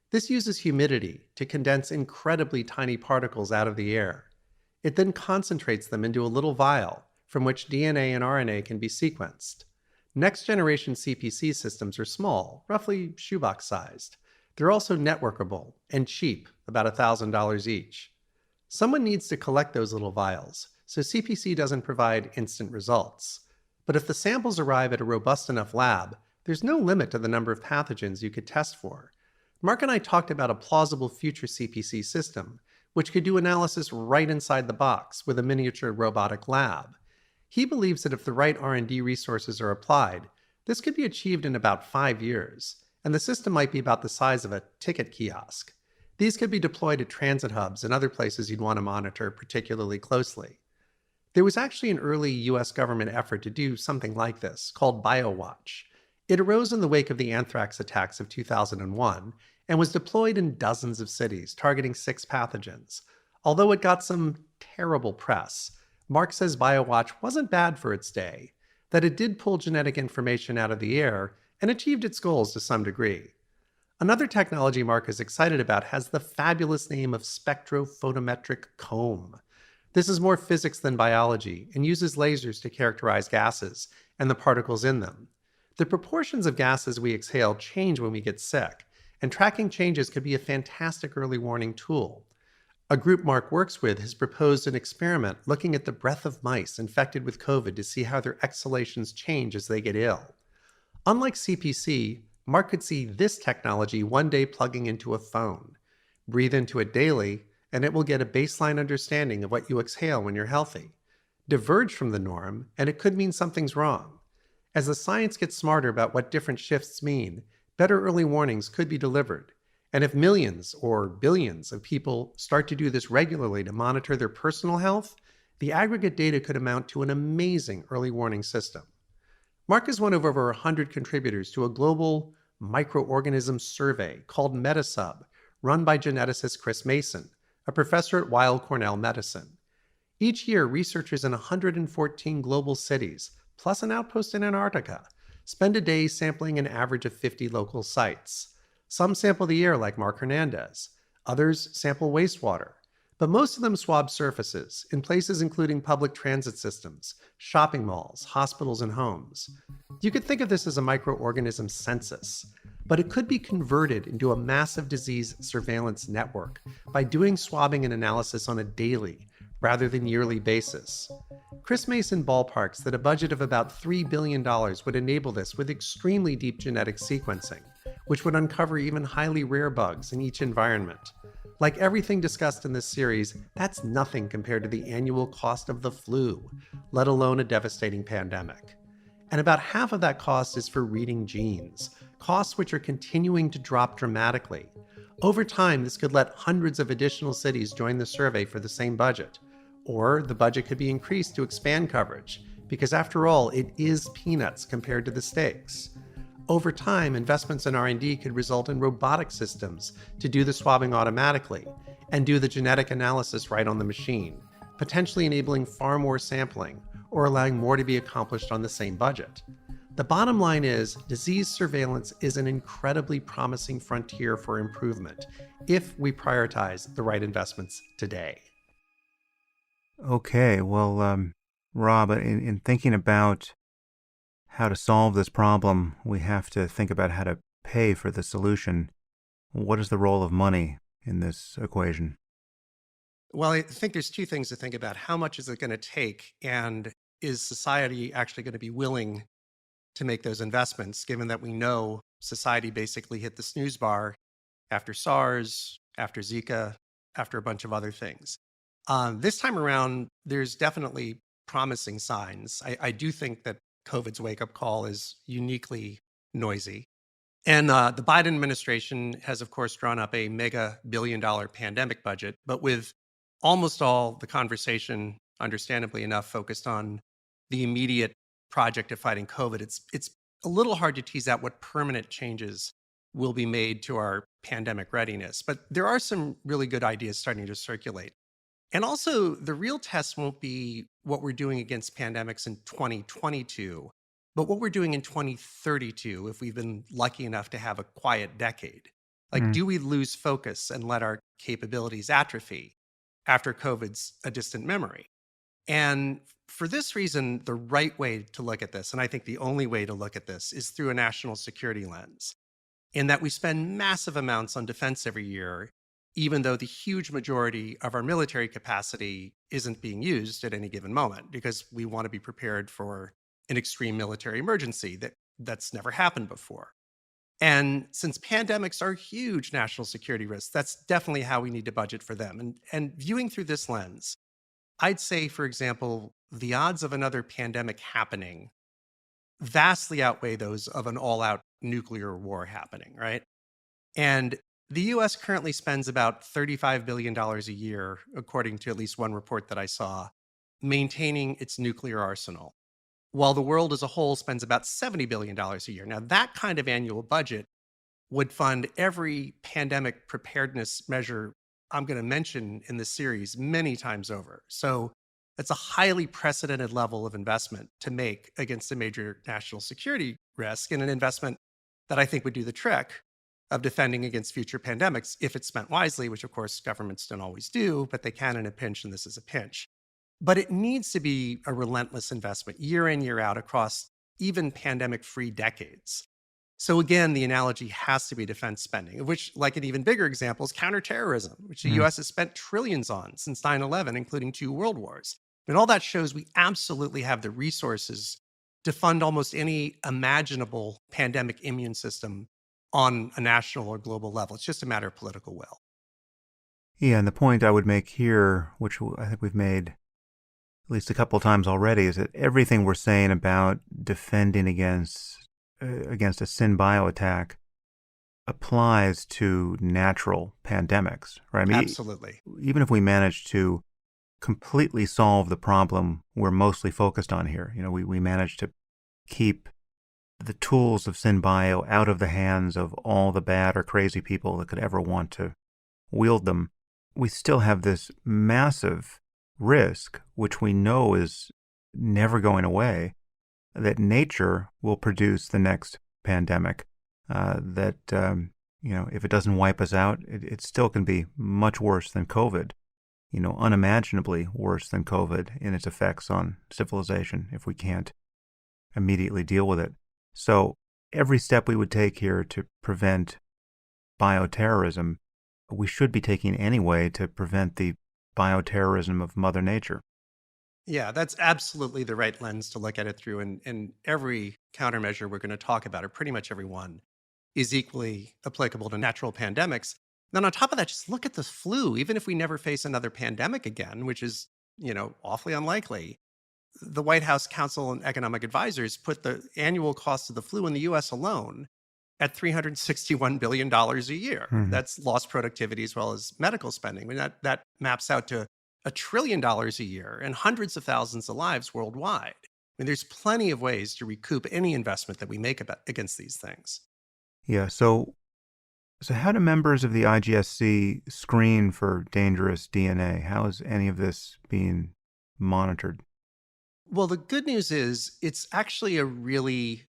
This uses humidity to condense incredibly tiny particles out of the air. It then concentrates them into a little vial from which DNA and RNA can be sequenced. Next-generation CPC systems are small, roughly shoebox-sized. They're also networkable and cheap, about $1,000 each. Someone needs to collect those little vials, so CPC doesn't provide instant results. But if the samples arrive at a robust enough lab, there's no limit to the number of pathogens you could test for. Mark and I talked about a plausible future CPC system, which could do analysis right inside the box with a miniature robotic lab. He believes that if the right R&D resources are applied, this could be achieved in about 5 years, and the system might be about the size of a ticket kiosk. These could be deployed at transit hubs and other places you'd want to monitor particularly closely. There was actually an early US government effort to do something like this, called BioWatch. It arose in the wake of the anthrax attacks of 2001 and was deployed in dozens of cities, targeting 6 pathogens. Although it got some terrible press, Mark says BioWatch wasn't bad for its day, that it did pull genetic information out of the air and achieved its goals to some degree. Another technology Mark is excited about has the fabulous name of spectrophotometric comb. This is more physics than biology and uses lasers to characterize gases and the particles in them. The proportions of gases we exhale change when we get sick, and tracking changes could be a fantastic early warning tool. A group Mark works with has proposed an experiment looking at the breath of mice infected with COVID to see how their exhalations change as they get ill. Unlike CPC, Mark could see this technology one day plugging into a phone. Breathe into it daily, and it will get a baseline understanding of what you exhale when you're healthy. Diverge from the norm, and it could mean something's wrong. As the science gets smarter about what different shifts mean, better early warnings could be delivered. And if millions or billions of people start to do this regularly to monitor their personal health, the aggregate data could amount to an amazing early warning system. Mark is one of over 100 contributors to a global microorganism survey called Metasub, run by geneticist Chris Mason, a professor at Weill Cornell Medicine. Each year, researchers in 114 global cities, plus an outpost in Antarctica, spend a day sampling an average of 50 local sites. Some sample the air like Mark Hernandez. Others sample wastewater. But most of them swab surfaces in places including public transit systems, shopping malls, hospitals, and homes. You could think of this as a microorganism census, but it could be converted into a massive disease surveillance network by doing swabbing and analysis on a daily rather than yearly basis. Chris Mason ballparks that a budget of about $3 billion would enable this with extremely deep genetic sequencing, which would uncover even highly rare bugs in each environment. Like everything discussed in this series, that's nothing compared to the annual cost of the flu, let alone a devastating pandemic. And about half of that cost is for reading genes, costs which are continuing to drop dramatically. Over time, this could let hundreds of additional cities join the survey for the same budget. Or the budget could be increased to expand coverage, because after all, it is peanuts compared to the stakes. Over time, investments in R&D could result in robotic systems to do the swabbing automatically and do the genetic analysis right on the machine, potentially enabling far more sampling or allowing more to be accomplished on the same budget. The bottom line is, disease surveillance is an incredibly promising frontier for improvement if we prioritize the right investments today. Okay, well, Rob, in thinking about how to solve this problem, we have to think about how to pay for the solution. What is the role of money in this equation? Well, I think there's two things to think about. How much is it going to take? And is society actually going to be willing to make those investments, given that we know society basically hit the snooze bar after SARS, after Zika, after a bunch of other things? This time around, there's definitely promising signs. I do think that COVID's wake up call is uniquely noisy. And the Biden administration has, of course, drawn up a mega $1 billion pandemic budget, but with almost all the conversation, understandably enough, focused on the immediate project of fighting COVID, it's a little hard to tease out what permanent changes will be made to our pandemic readiness. But there are some really good ideas starting to circulate. And also, the real test won't be what we're doing against pandemics in 2022, but what we're doing in 2032 if we've been lucky enough to have a quiet decade. Like, Mm. do we lose focus and let our capabilities atrophy after COVID's a distant memory? And for this reason, the right way to look at this, and I think the only way to look at this, is through a national security lens, in that we spend massive amounts on defense every year, even though the huge majority of our military capacity isn't being used at any given moment because we want to be prepared for an extreme military emergency that's never happened before. And since pandemics are huge national security risks, that's definitely how we need to budget for them. And viewing through this lens, I'd say, for example, the odds of another pandemic happening vastly outweigh those of an all out nuclear war happening, right? And the US currently spends about $35 billion a year, according to at least one report that I saw, maintaining its nuclear arsenal, while the world as a whole spends about $70 billion a year. Now, that kind of annual budget would fund every pandemic preparedness measure I'm going to mention in this series many times over. So it's a highly precedented level of investment to make against a major national security risk, and an investment that I think would do the trick of defending against future pandemics if it's spent wisely, which of course governments don't always do, but they can in a pinch, and this is a pinch. But it needs to be a relentless investment year in, year out across even pandemic-free decades. So again, the analogy has to be defense spending, of which, like an even bigger example, is counterterrorism, which the Mm. US has spent trillions on since 9/11, including 2 world wars. And all that shows we absolutely have the resources to fund almost any imaginable pandemic immune system on a national or global level. It's just a matter of political will. Yeah, and the point I would make here, which I think we've made at least a couple of times already, is that everything we're saying about defending against a synbio attack applies to natural pandemics, right? I mean, Absolutely. even if we manage to completely solve the problem we're mostly focused on here, we manage to keep the tools of synbio out of the hands of all the bad or crazy people that could ever want to wield them, we still have this massive risk, which we know is never going away, that nature will produce the next pandemic. If it doesn't wipe us out, it still can be much worse than COVID, unimaginably worse than COVID in its effects on civilization if we can't immediately deal with it. So every step we would take here to prevent bioterrorism, we should be taking anyway to prevent the bioterrorism of Mother Nature. Yeah, that's absolutely the right lens to look at it through. And every countermeasure we're going to talk about, or pretty much every one, is equally applicable to natural pandemics. Then on top of that, just look at the flu. Even if we never face another pandemic again, which is, awfully unlikely, the White House Council on Economic Advisors put the annual cost of the flu in the US alone at $361 billion a year. Mhm. That's lost productivity as well as medical spending. I mean, that maps out to $1 trillion a year and hundreds of thousands of lives worldwide. I mean, there's plenty of ways to recoup any investment that we make against these things. Yeah, so how do members of the IGSC screen for dangerous DNA? How is any of this being monitored? Well, the good news is it's actually a really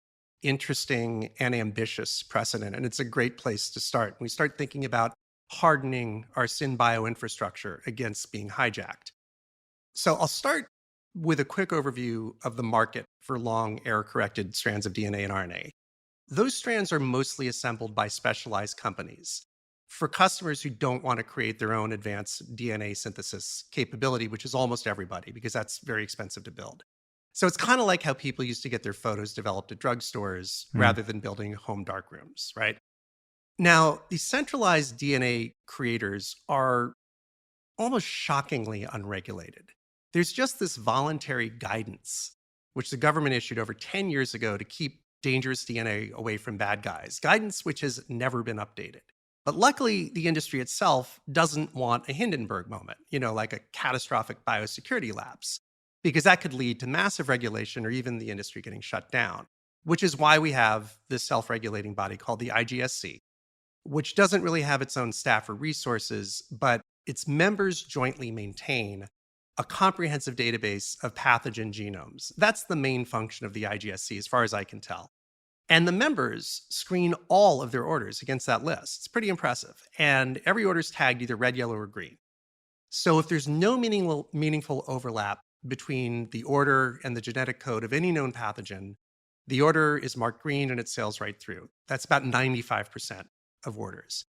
interesting and ambitious precedent, and it's a great place to start. We start thinking about hardening our SynBio infrastructure against being hijacked. So I'll start with a quick overview of the market for long error-corrected strands of DNA and RNA. Those strands are mostly assembled by specialized companies. for customers who don't want to create their own advanced DNA synthesis capability, which is almost everybody, because that's very expensive to build. So it's kind of like how people used to get their photos developed at drugstores Mm. rather than building home darkrooms, right? Now, these centralized DNA creators are almost shockingly unregulated. There's just this voluntary guidance, which the government issued over 10 years ago to keep dangerous DNA away from bad guys, guidance which has never been updated. But luckily, the industry itself doesn't want a Hindenburg moment, like a catastrophic biosecurity lapse, because that could lead to massive regulation or even the industry getting shut down, which is why we have this self regulating body called the IGSC, which doesn't really have its own staff or resources, but its members jointly maintain a comprehensive database of pathogen genomes. That's the main function of the IGSC, as far as I can tell. And the members screen all of their orders against that list. It's pretty impressive. And every order is tagged either red, yellow, or green. So if there's no meaningful overlap between the order and the genetic code of any known pathogen, the order is marked green and it sails right through. That's about 95% of orders.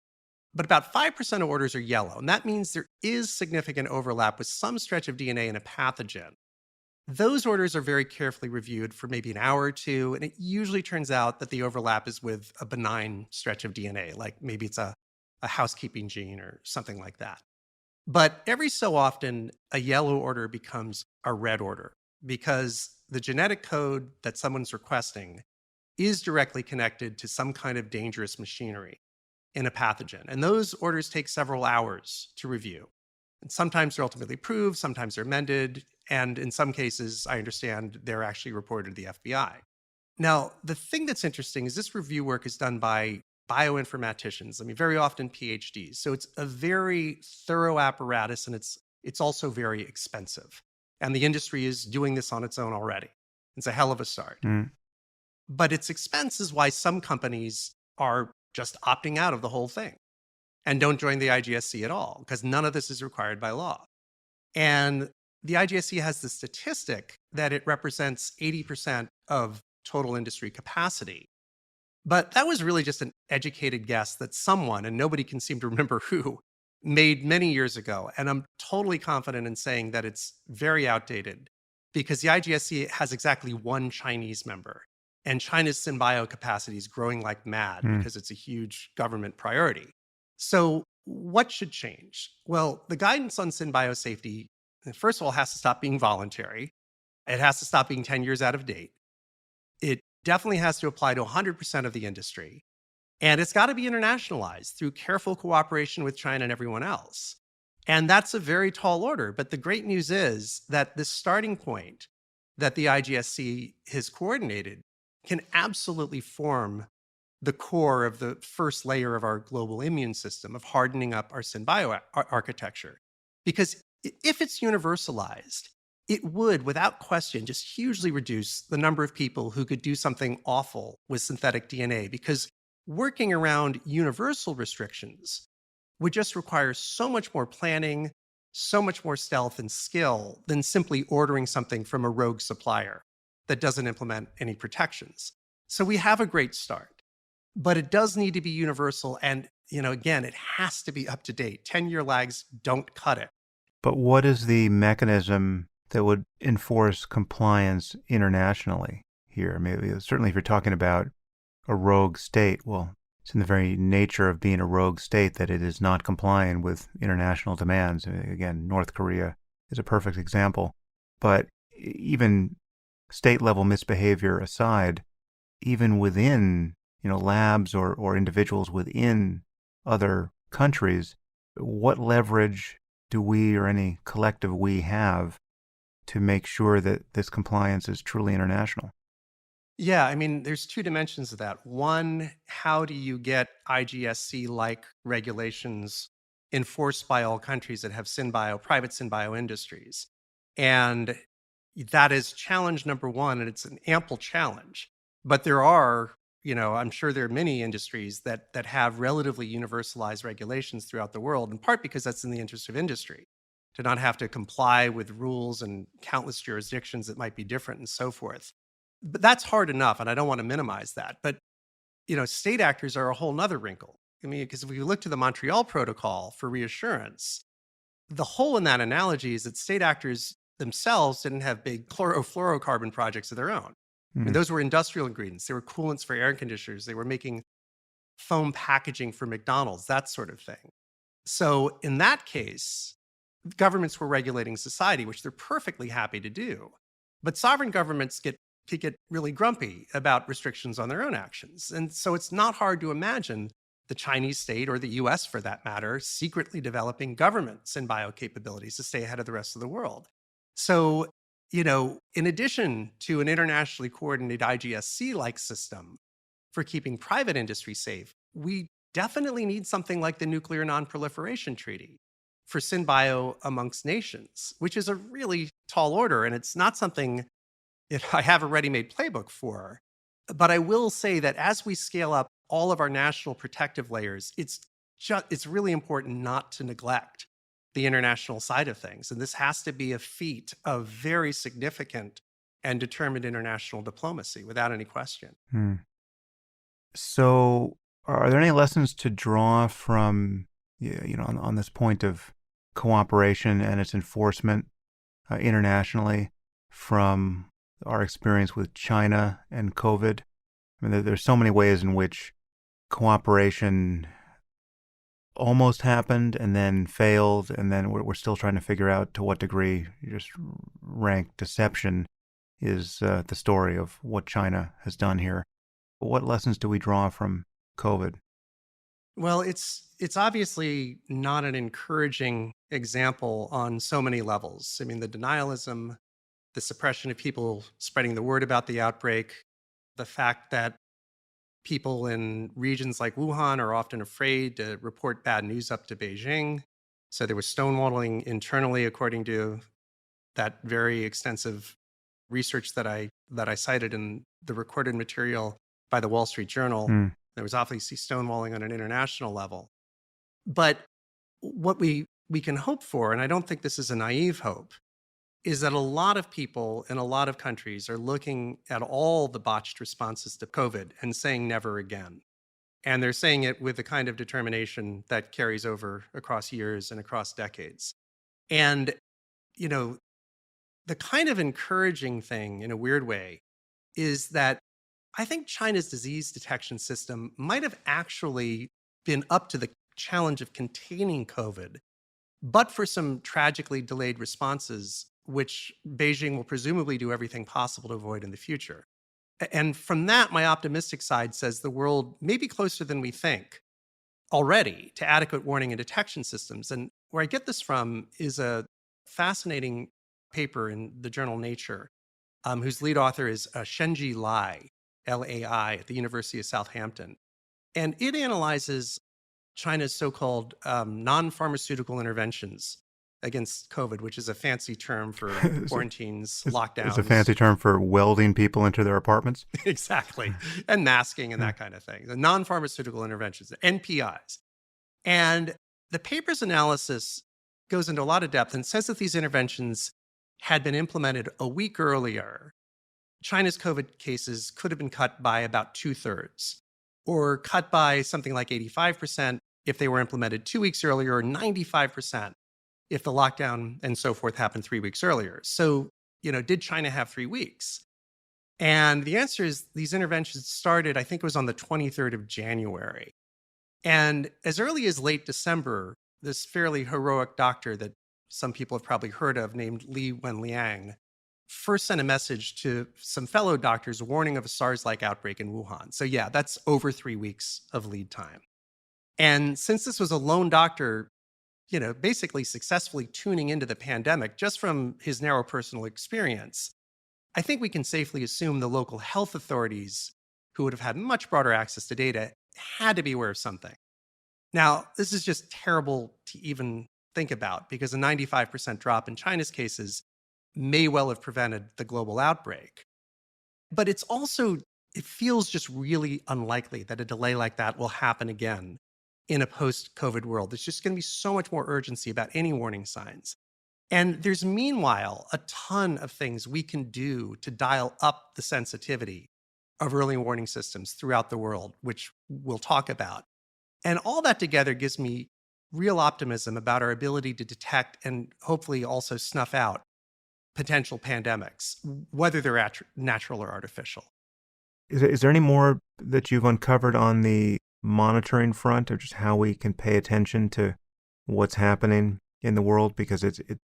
But about 5% of orders are yellow, and that means there is significant overlap with some stretch of DNA in a pathogen. Those orders are very carefully reviewed for maybe an hour or two, and it usually turns out that the overlap is with a benign stretch of DNA, like maybe it's a housekeeping gene or something like that. But every so often, a yellow order becomes a red order because the genetic code that someone's requesting is directly connected to some kind of dangerous machinery in a pathogen. And those orders take several hours to review. And sometimes they're ultimately approved, sometimes they're amended, and in some cases, I understand they're actually reported to the FBI. Now, the thing that's interesting is this review work is done by bioinformaticians, very very PhDs. So it's a very thorough apparatus, and it's also very expensive. And the industry is doing this on its own already. It's a hell of a start. Mm. But its expense is why some companies are just opting out of the whole thing and don't join the IGSC at all, because none of this is required by law. And the IGSC has the statistic that it represents 80% of total industry capacity. But that was really just an educated guess that someone, and nobody can seem to remember who, made many years ago. And I'm totally confident in saying that it's very outdated because the IGSC has exactly one Chinese member. And China's SynBio capacity is growing like mad because it's a huge government priority. So what should change? Well, the guidance on SynBio safety, first of all, has to stop being voluntary. It has to stop being 10 years out of date. It definitely has to apply to 100% of the industry. And it's got to be internationalized through careful cooperation with China and everyone else. And that's a very tall order. But the great news is that this starting point that the IGSC has coordinated can absolutely form the core of the first layer of our global immune system, of hardening up our SynBio architecture. Because if it's universalized, it would, without question, just hugely reduce the number of people who could do something awful with synthetic DNA, because working around universal restrictions would just require so much more planning, so much more stealth and skill than simply ordering something from a rogue supplier that doesn't implement any protections. So we have a great start, but it does need to be universal. And, again, it has to be up to date. 10-year lags don't cut it. But what is the mechanism that would enforce compliance internationally here? Maybe certainly if you're talking about a rogue state, well, it's in the very nature of being a rogue state that it is not complying with international demands. Again, North Korea is a perfect example. But even state-level misbehavior aside, even within, labs or individuals within other countries, what leverage do we or any collective we have to make sure that this compliance is truly international? Yeah, there's two dimensions of that. One, how do you get IGSC-like regulations enforced by all countries that have private SynBio industries? And that is challenge number one, and it's an ample challenge. But there are, I'm sure there are many industries that have relatively universalized regulations throughout the world, in part because that's in the interest of industry, to not have to comply with rules and countless jurisdictions that might be different and so forth. But that's hard enough, and I don't want to minimize that. But, state actors are a whole nother wrinkle. I mean, because if we look to the Montreal Protocol for reassurance, the hole in that analogy is that state actors themselves didn't have big chlorofluorocarbon projects of their own. I mean, Mm. those were industrial ingredients. They were coolants for air conditioners. They were making foam packaging for McDonald's, that sort of thing. So in that case, governments were regulating society, which they're perfectly happy to do. But sovereign governments could get really grumpy about restrictions on their own actions. And so it's not hard to imagine the Chinese state, or the US for that matter, secretly developing governments and biocapabilities to stay ahead of the rest of the world. So, in addition to an internationally coordinated IGSC like system for keeping private industry safe, we definitely need something like the Nuclear Non-Proliferation Treaty for synbio amongst nations, which is a really tall order. And it's not something I have a ready-made playbook for. But I will say that as we scale up all of our national protective layers, it's really important not to neglect the international side of things. And this has to be a feat of very significant and determined international diplomacy, without any question. Hmm. So, are there any lessons to draw from, on this point of cooperation and its enforcement internationally from our experience with China and COVID? I mean, there's so many ways in which cooperation almost happened and then failed, and then we're still trying to figure out to what degree just rank deception is the story of what China has done here. What lessons do we draw from COVID? Well, it's obviously not an encouraging example on so many levels. I mean, the denialism, the suppression of people spreading the word about the outbreak, the fact that people in regions like Wuhan are often afraid to report bad news up to Beijing. So there was stonewalling internally, according to that very extensive research that I cited in the recorded material by the Wall Street Journal. Hmm. There was obviously stonewalling on an international level. But what we can hope for, and I don't think this is a naive hope, is that a lot of people in a lot of countries are looking at all the botched responses to COVID and saying never again. And they're saying it with the kind of determination that carries over across years and across decades. And, the kind of encouraging thing in a weird way is that I think China's disease detection system might have actually been up to the challenge of containing COVID, but for some tragically delayed responses, which Beijing will presumably do everything possible to avoid in the future. And from that, my optimistic side says the world may be closer than we think already to adequate warning and detection systems. And where I get this from is a fascinating paper in the journal Nature, whose lead author is Shenji Lai, Lai, at the University of Southampton. And it analyzes China's so-called non-pharmaceutical interventions against COVID, which is a fancy term for quarantines, lockdowns. It's a fancy term for welding people into their apartments. Exactly. And masking and that kind of thing. The non-pharmaceutical interventions, the NPIs. And the paper's analysis goes into a lot of depth and says that these interventions had been implemented a week earlier. China's COVID cases could have been cut by about 2/3, or cut by something like 85% if they were implemented 2 weeks earlier, or 95% if the lockdown and so forth happened 3 weeks earlier. So, did China have 3 weeks? And the answer is these interventions started, I think it was on the 23rd of January. And as early as late December, this fairly heroic doctor that some people have probably heard of, named Li Wenliang, first sent a message to some fellow doctors warning of a SARS-like outbreak in Wuhan. So yeah, that's over 3 weeks of lead time. And since this was a lone doctor, basically successfully tuning into the pandemic just from his narrow personal experience, I think we can safely assume the local health authorities, who would have had much broader access to data, had to be aware of something. Now, this is just terrible to even think about because a 95% drop in China's cases may well have prevented the global outbreak. But it feels just really unlikely that a delay like that will happen again in a post-COVID world. There's just going to be so much more urgency about any warning signs. And there's meanwhile a ton of things we can do to dial up the sensitivity of early warning systems throughout the world, which we'll talk about. And all that together gives me real optimism about our ability to detect and hopefully also snuff out potential pandemics, whether they're natural or artificial. Is there any more that you've uncovered on the monitoring front, or just how we can pay attention to what's happening in the world? Because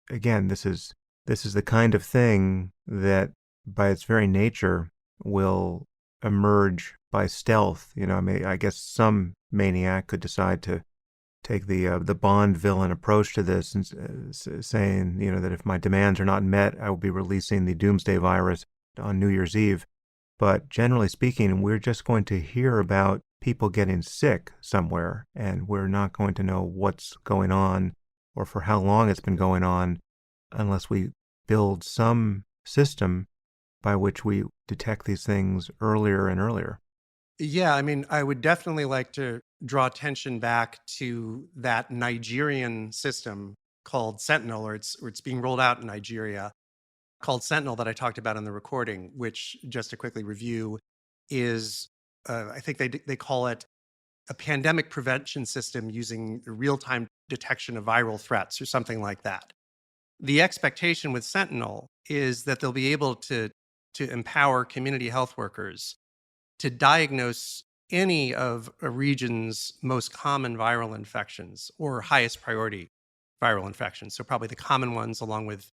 again, this is the kind of thing that by its very nature will emerge by stealth. I mean, I guess some maniac could decide to take the Bond villain approach to this, and saying, that if my demands are not met, I will be releasing the doomsday virus on New Year's Eve. But generally speaking, we're just going to hear about people getting sick somewhere, and we're not going to know what's going on or for how long it's been going on unless we build some system by which we detect these things earlier and earlier. Yeah, I mean, I would definitely like to draw attention back to that Nigerian system called Sentinel, or it's being rolled out in Nigeria, called Sentinel, that I talked about in the recording, which, just to quickly review, is I think they call it a pandemic prevention system using real-time detection of viral threats or something like that. The expectation with Sentinel is that they'll be able to empower community health workers to diagnose any of a region's most common viral infections or highest priority viral infections. So probably the common ones, along with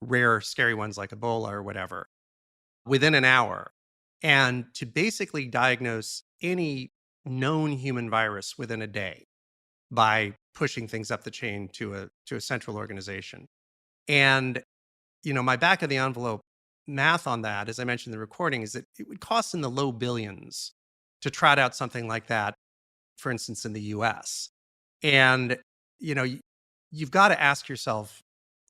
rare, scary ones like Ebola or whatever, within an hour. And to basically diagnose any known human virus within a day by pushing things up the chain to a central organization. And, my back of the envelope math on that, as I mentioned in the recording, is that it would cost in the low billions to trot out something like that, for instance, in the US. And, you've got to ask yourself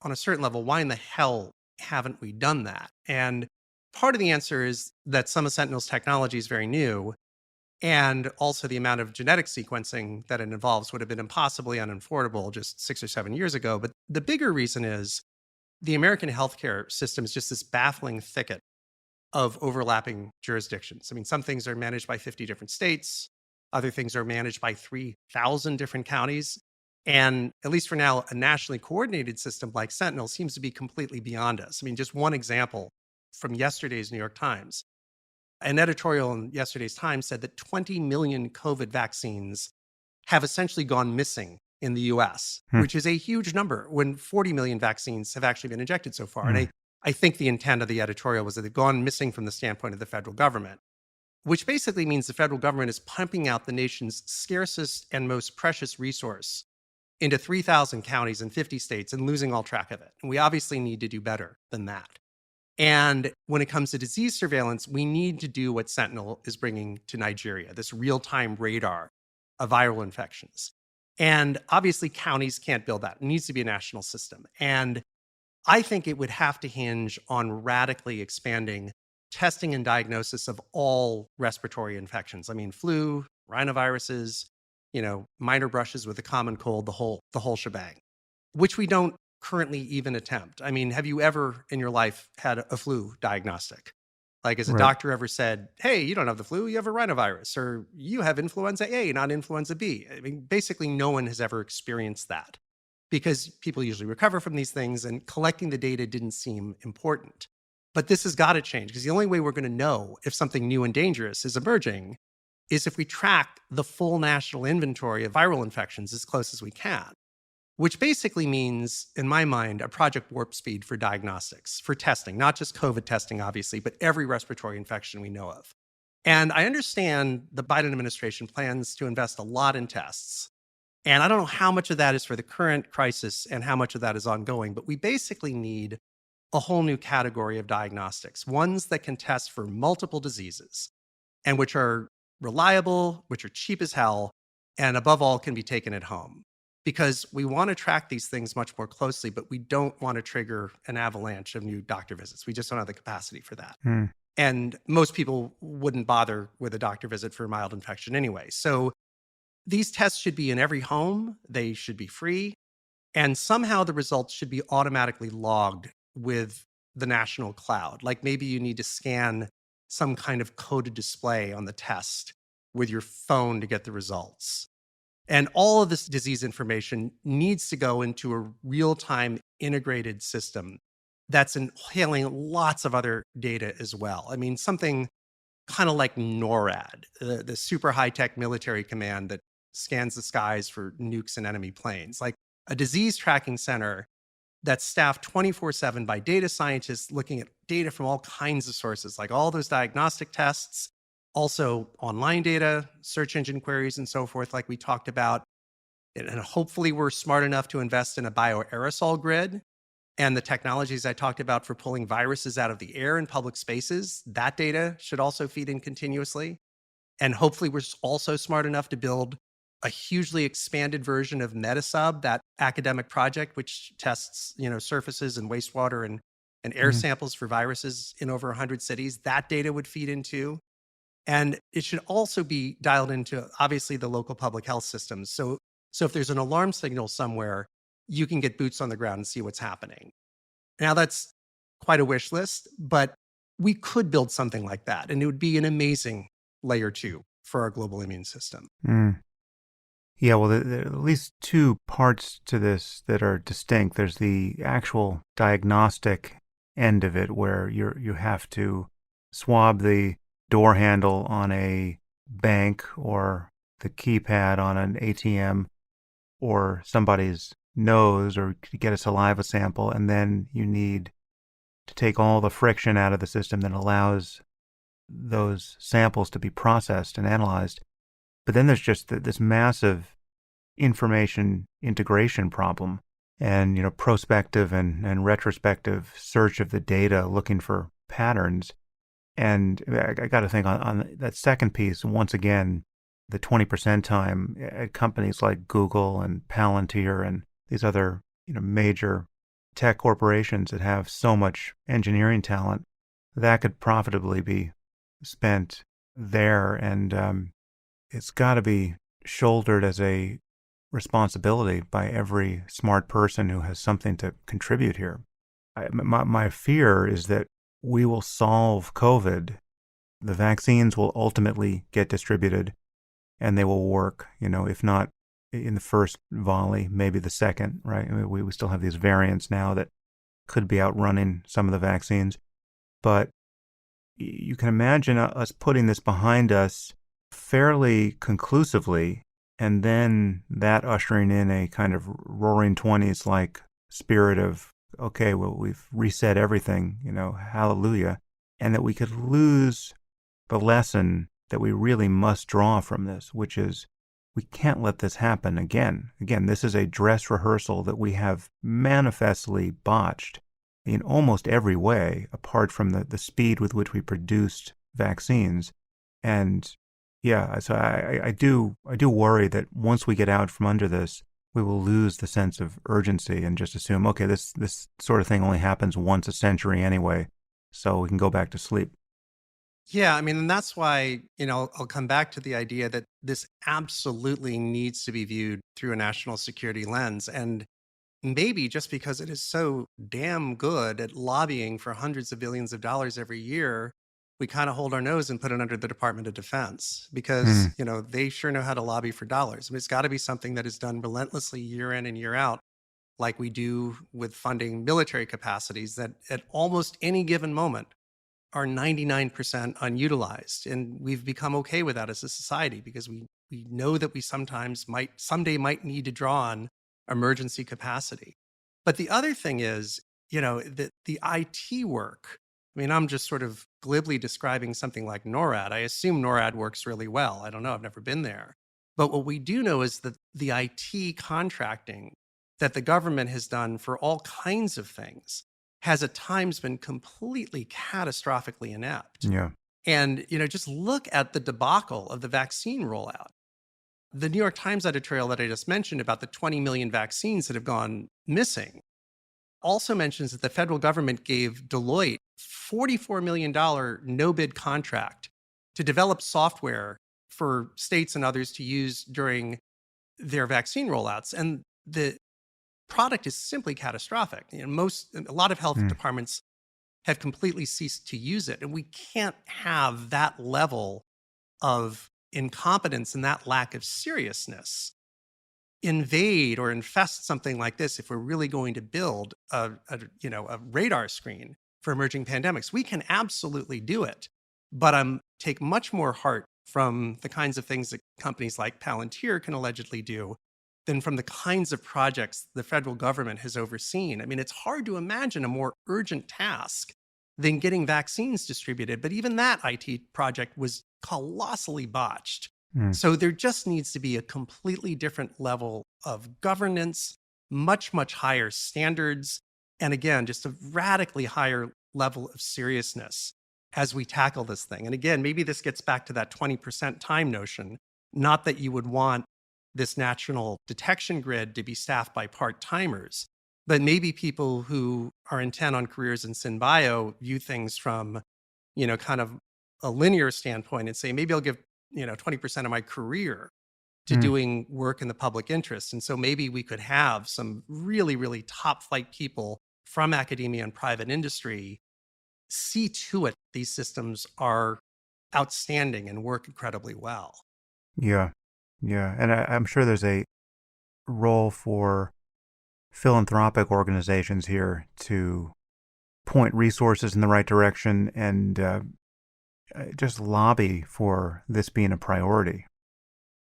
on a certain level, why in the hell haven't we done that? And part of the answer is that some of Sentinel's technology is very new. And also the amount of genetic sequencing that it involves would have been impossibly unaffordable just 6 or 7 years ago. But the bigger reason is the American healthcare system is just this baffling thicket of overlapping jurisdictions. I mean, some things are managed by 50 different states, other things are managed by 3,000 different counties. And at least for now, a nationally coordinated system like Sentinel seems to be completely beyond us. I mean, just one example from yesterday's New York Times. An editorial in yesterday's Times said that 20 million COVID vaccines have essentially gone missing in the US, which is a huge number when 40 million vaccines have actually been injected so far. And I think the intent of the editorial was that they've gone missing from the standpoint of the federal government, which basically means the federal government is pumping out the nation's scarcest and most precious resource into 3,000 counties and 50 states and losing all track of it. And we obviously need to do better than that. And when it comes to disease surveillance, we need to do what Sentinel is bringing to Nigeria, this real-time radar of viral infections. And obviously, counties can't build that. It needs to be a national system. And I think it would have to hinge on radically expanding testing and diagnosis of all respiratory infections. I mean, flu, rhinoviruses, minor brushes with a common cold, the whole shebang, which we don't currently even attempt. I mean, have you ever in your life had a flu diagnostic? Like, has a Right. doctor ever said, hey, you don't have the flu, you have a rhinovirus, or you have influenza A, not influenza B? I mean, basically, no one has ever experienced that because people usually recover from these things and collecting the data didn't seem important. But this has got to change because the only way we're going to know if something new and dangerous is emerging is if we track the full national inventory of viral infections as close as we can, which basically means, in my mind, a Project Warp Speed for diagnostics, for testing, not just COVID testing, obviously, but every respiratory infection we know of. And I understand the Biden administration plans to invest a lot in tests. And I don't know how much of that is for the current crisis and how much of that is ongoing, but we basically need a whole new category of diagnostics, ones that can test for multiple diseases and which are reliable, which are cheap as hell, and above all, can be taken at home. Because we want to track these things much more closely, but we don't want to trigger an avalanche of new doctor visits. We just don't have the capacity for that. And most people wouldn't bother with a doctor visit for a mild infection anyway. So these tests should be in every home. They should be free. And somehow the results should be automatically logged with the national cloud. Like maybe you need to scan some kind of coded display on the test with your phone to get the results. And all of this disease information needs to go into a real-time integrated system that's inhaling lots of other data as well. I mean, something kind of like NORAD, the super high-tech military command that scans the skies for nukes and enemy planes, like a disease tracking center that's staffed 24/7 by data scientists looking at data from all kinds of sources, like all those diagnostic tests, also online data, search engine queries, and so forth, like we talked about. And hopefully, we're smart enough to invest in a bioaerosol grid and the technologies I talked about for pulling viruses out of the air in public spaces. That data should also feed in continuously. And hopefully, we're also smart enough to build a hugely expanded version of Metasub, that academic project which tests, surfaces and wastewater and air Mhm. samples for viruses in over 100 cities. That data would feed into. And it should also be dialed into, obviously, the local public health systems. So if there's an alarm signal somewhere, you can get boots on the ground and see what's happening. Now, that's quite a wish list, but we could build something like that, and it would be an amazing layer two for our global immune system. Mm. Yeah, well, there are at least two parts to this that are distinct. There's the actual diagnostic end of it, where you have to swab the door handle on a bank or the keypad on an ATM or somebody's nose or to get a saliva sample, and then you need to take all the friction out of the system that allows those samples to be processed and analyzed. But then there's just this massive information integration problem and, prospective and retrospective search of the data looking for patterns. And I got to think on that second piece, once again, the 20% time at companies like Google and Palantir and these other, major tech corporations that have so much engineering talent, that could profitably be spent there. And it's got to be shouldered as a responsibility by every smart person who has something to contribute here. My fear is that we will solve COVID. The vaccines will ultimately get distributed and they will work, if not in the first volley, maybe the second, right? I mean, we still have these variants now that could be outrunning some of the vaccines. But you can imagine us putting this behind us fairly conclusively, and then that ushering in a kind of roaring 20s like spirit of, okay, well, we've reset everything, hallelujah, and that we could lose the lesson that we really must draw from this, which is we can't let this happen again. Again, this is a dress rehearsal that we have manifestly botched in almost every way, apart from the speed with which we produced vaccines. And yeah, so I do worry that once we get out from under this, we will lose the sense of urgency and just assume, okay, this sort of thing only happens once a century anyway, so we can go back to sleep. Yeah, I mean, and that's why, I'll come back to the idea that this absolutely needs to be viewed through a national security lens. And maybe just because it is so damn good at lobbying for hundreds of billions of dollars every year, we kind of hold our nose and put it under the Department of Defense because, Hmm. they sure know how to lobby for dollars. I mean, it's got to be something that is done relentlessly year in and year out, like we do with funding military capacities that at almost any given moment are 99% unutilized. And we've become okay with that as a society because we know that we someday might need to draw on emergency capacity. But the other thing is, that the IT work, I mean, I'm just sort of glibly describing something like NORAD. I assume NORAD works really well. I don't know. I've never been there. But what we do know is that the IT contracting that the government has done for all kinds of things has at times been completely catastrophically inept. Yeah. And, just look at the debacle of the vaccine rollout. The New York Times editorial that I just mentioned about the 20 million vaccines that have gone missing also mentions that the federal government gave Deloitte $44 million no bid contract to develop software for states and others to use during their vaccine rollouts. And the product is simply catastrophic. A lot of health Mm. departments have completely ceased to use it. And we can't have that level of incompetence and that lack of seriousness invade or infest something like this, if we're really going to build a radar screen for emerging pandemics, we can absolutely do it. But take much more heart from the kinds of things that companies like Palantir can allegedly do than from the kinds of projects the federal government has overseen. I mean, it's hard to imagine a more urgent task than getting vaccines distributed. But even that IT project was colossally botched. So there just needs to be a completely different level of governance, much, much higher standards, and again, just a radically higher level of seriousness as we tackle this thing. And again, maybe this gets back to that 20% time notion, not that you would want this national detection grid to be staffed by part-timers, but maybe people who are intent on careers in SynBio view things from, kind of a linear standpoint and say, maybe I'll give 20% of my career to doing work in the public interest. And so maybe we could have some really, really top flight people from academia and private industry see to it these systems are outstanding and work incredibly well. Yeah. And I'm sure there's a role for philanthropic organizations here to point resources in the right direction and just lobby for this being a priority.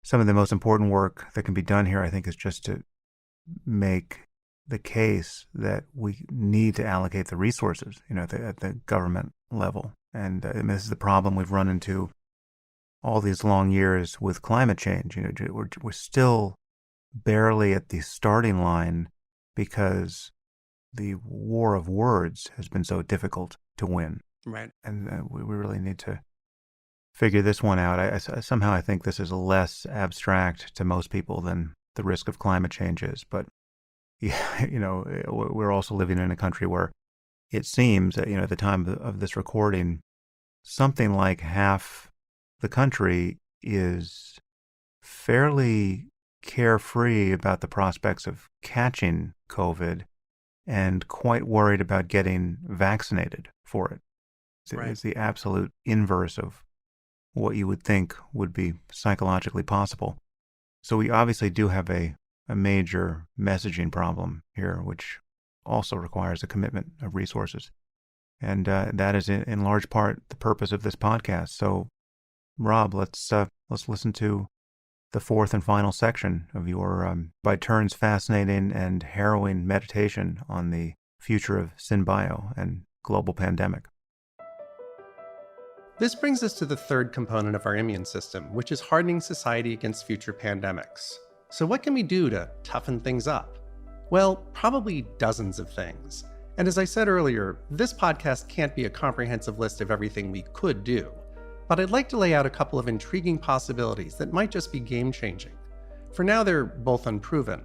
Some of the most important work that can be done here, I think, is just to make the case that we need to allocate the resources, at the government level. And this is the problem we've run into all these long years with climate change. We're still barely at the starting line because the war of words has been so difficult to win. Right. And we really need to figure this one out. Somehow I think this is less abstract to most people than the risk of climate change is. But, we're also living in a country where it seems that, at the time of this recording, something like half the country is fairly carefree about the prospects of catching COVID and quite worried about getting vaccinated for it. Right. It's the absolute inverse of what you would think would be psychologically possible. So we obviously do have a major messaging problem here, which also requires a commitment of resources. And that is in large part the purpose of this podcast. So, Rob, let's listen to the fourth and final section of your, by turns, fascinating and harrowing meditation on the future of SynBio and global pandemic. This brings us to the third component of our immune system, which is hardening society against future pandemics. So what can we do to toughen things up? Well, probably dozens of things. And as I said earlier, this podcast can't be a comprehensive list of everything we could do. But I'd like to lay out a couple of intriguing possibilities that might just be game-changing. For now, they're both unproven,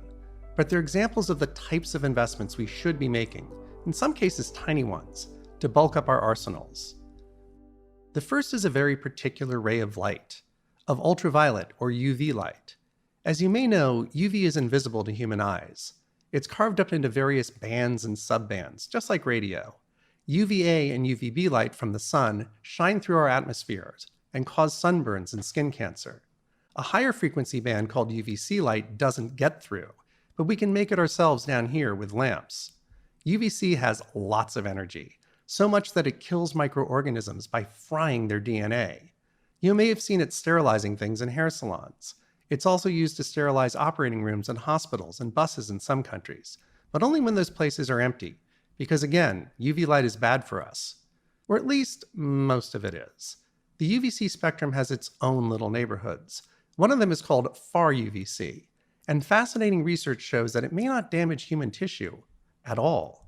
but they're examples of the types of investments we should be making, in some cases tiny ones, to bulk up our arsenals. The first is a very particular ray of light, of ultraviolet or UV light. As you may know, UV is invisible to human eyes. It's carved up into various bands and subbands, just like radio. UVA and UVB light from the sun shine through our atmospheres and cause sunburns and skin cancer. A higher frequency band called UVC light doesn't get through, but we can make it ourselves down here with lamps. UVC has lots of energy, so much that it kills microorganisms by frying their DNA. You may have seen it sterilizing things in hair salons. It's also used to sterilize operating rooms in hospitals and buses in some countries, but only when those places are empty. Because again, UV light is bad for us. Or at least most of it is. The UVC spectrum has its own little neighborhoods. One of them is called far UVC. And fascinating research shows that it may not damage human tissue at all.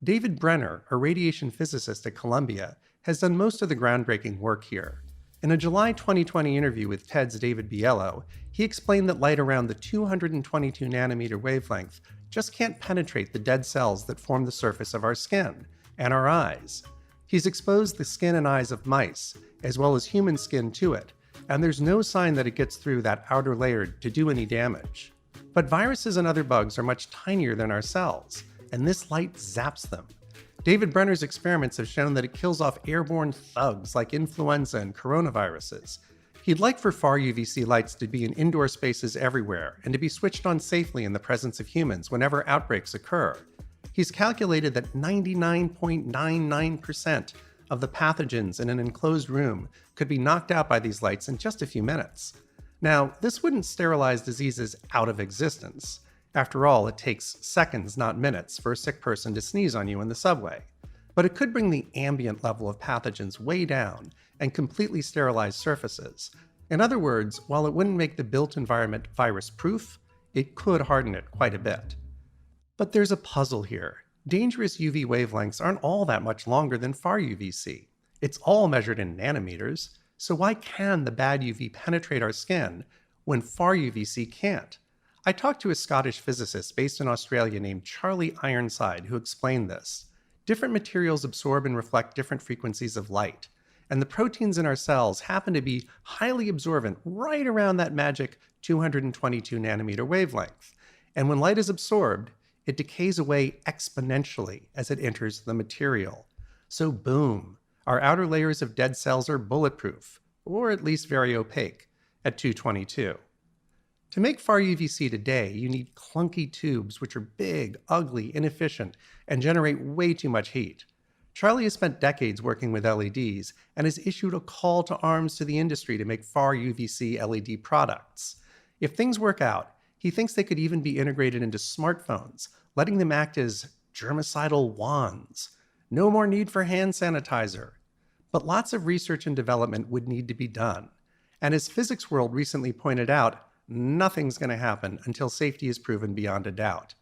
David Brenner, a radiation physicist at Columbia, has done most of the groundbreaking work here. In a July 2020 interview with TED's David Biello, he explained that light around the 222 nanometer wavelength just can't penetrate the dead cells that form the surface of our skin and our eyes. He's exposed the skin and eyes of mice, as well as human skin, to it, and there's no sign that it gets through that outer layer to do any damage. But viruses and other bugs are much tinier than our cells, and this light zaps them. David Brenner's experiments have shown that it kills off airborne thugs like influenza and coronaviruses. He'd like for far UVC lights to be in indoor spaces everywhere and to be switched on safely in the presence of humans whenever outbreaks occur. He's calculated that 99.99% of the pathogens in an enclosed room could be knocked out by these lights in just a few minutes. Now, this wouldn't sterilize diseases out of existence. After all, it takes seconds, not minutes, for a sick person to sneeze on you in the subway. But it could bring the ambient level of pathogens way down and completely sterilize surfaces. In other words, while it wouldn't make the built environment virus-proof, it could harden it quite a bit. But there's a puzzle here. Dangerous UV wavelengths aren't all that much longer than far UVC. It's all measured in nanometers, so why can the bad UV penetrate our skin when far UVC can't? I talked to a Scottish physicist based in Australia named Charlie Ironside who explained this. Different materials absorb and reflect different frequencies of light, and the proteins in our cells happen to be highly absorbent right around that magic 222 nanometer wavelength. And when light is absorbed, it decays away exponentially as it enters the material. So boom, our outer layers of dead cells are bulletproof, or at least very opaque, at 222. To make far UVC today, you need clunky tubes which are big, ugly, inefficient, and generate way too much heat. Charlie has spent decades working with LEDs and has issued a call to arms to the industry to make far UVC LED products. If things work out, he thinks they could even be integrated into smartphones, letting them act as germicidal wands. No more need for hand sanitizer. But lots of research and development would need to be done. And as Physics World recently pointed out, nothing's going to happen until safety is proven beyond a doubt.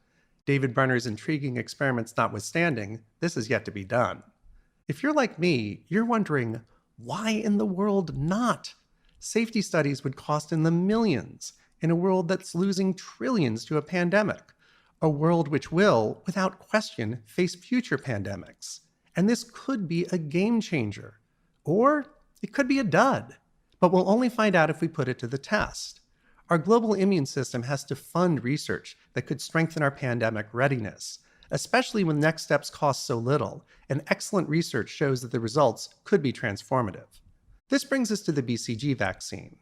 David Brenner's intriguing experiments notwithstanding, this is yet to be done. If you're like me, you're wondering, why in the world not? Safety studies would cost in the millions in a world that's losing trillions to a pandemic. A world which will, without question, face future pandemics. And this could be a game changer. Or it could be a dud. But we'll only find out if we put it to the test. Our global immune system has to fund research that could strengthen our pandemic readiness, especially when next steps cost so little, and excellent research shows that the results could be transformative. This brings us to the BCG vaccine.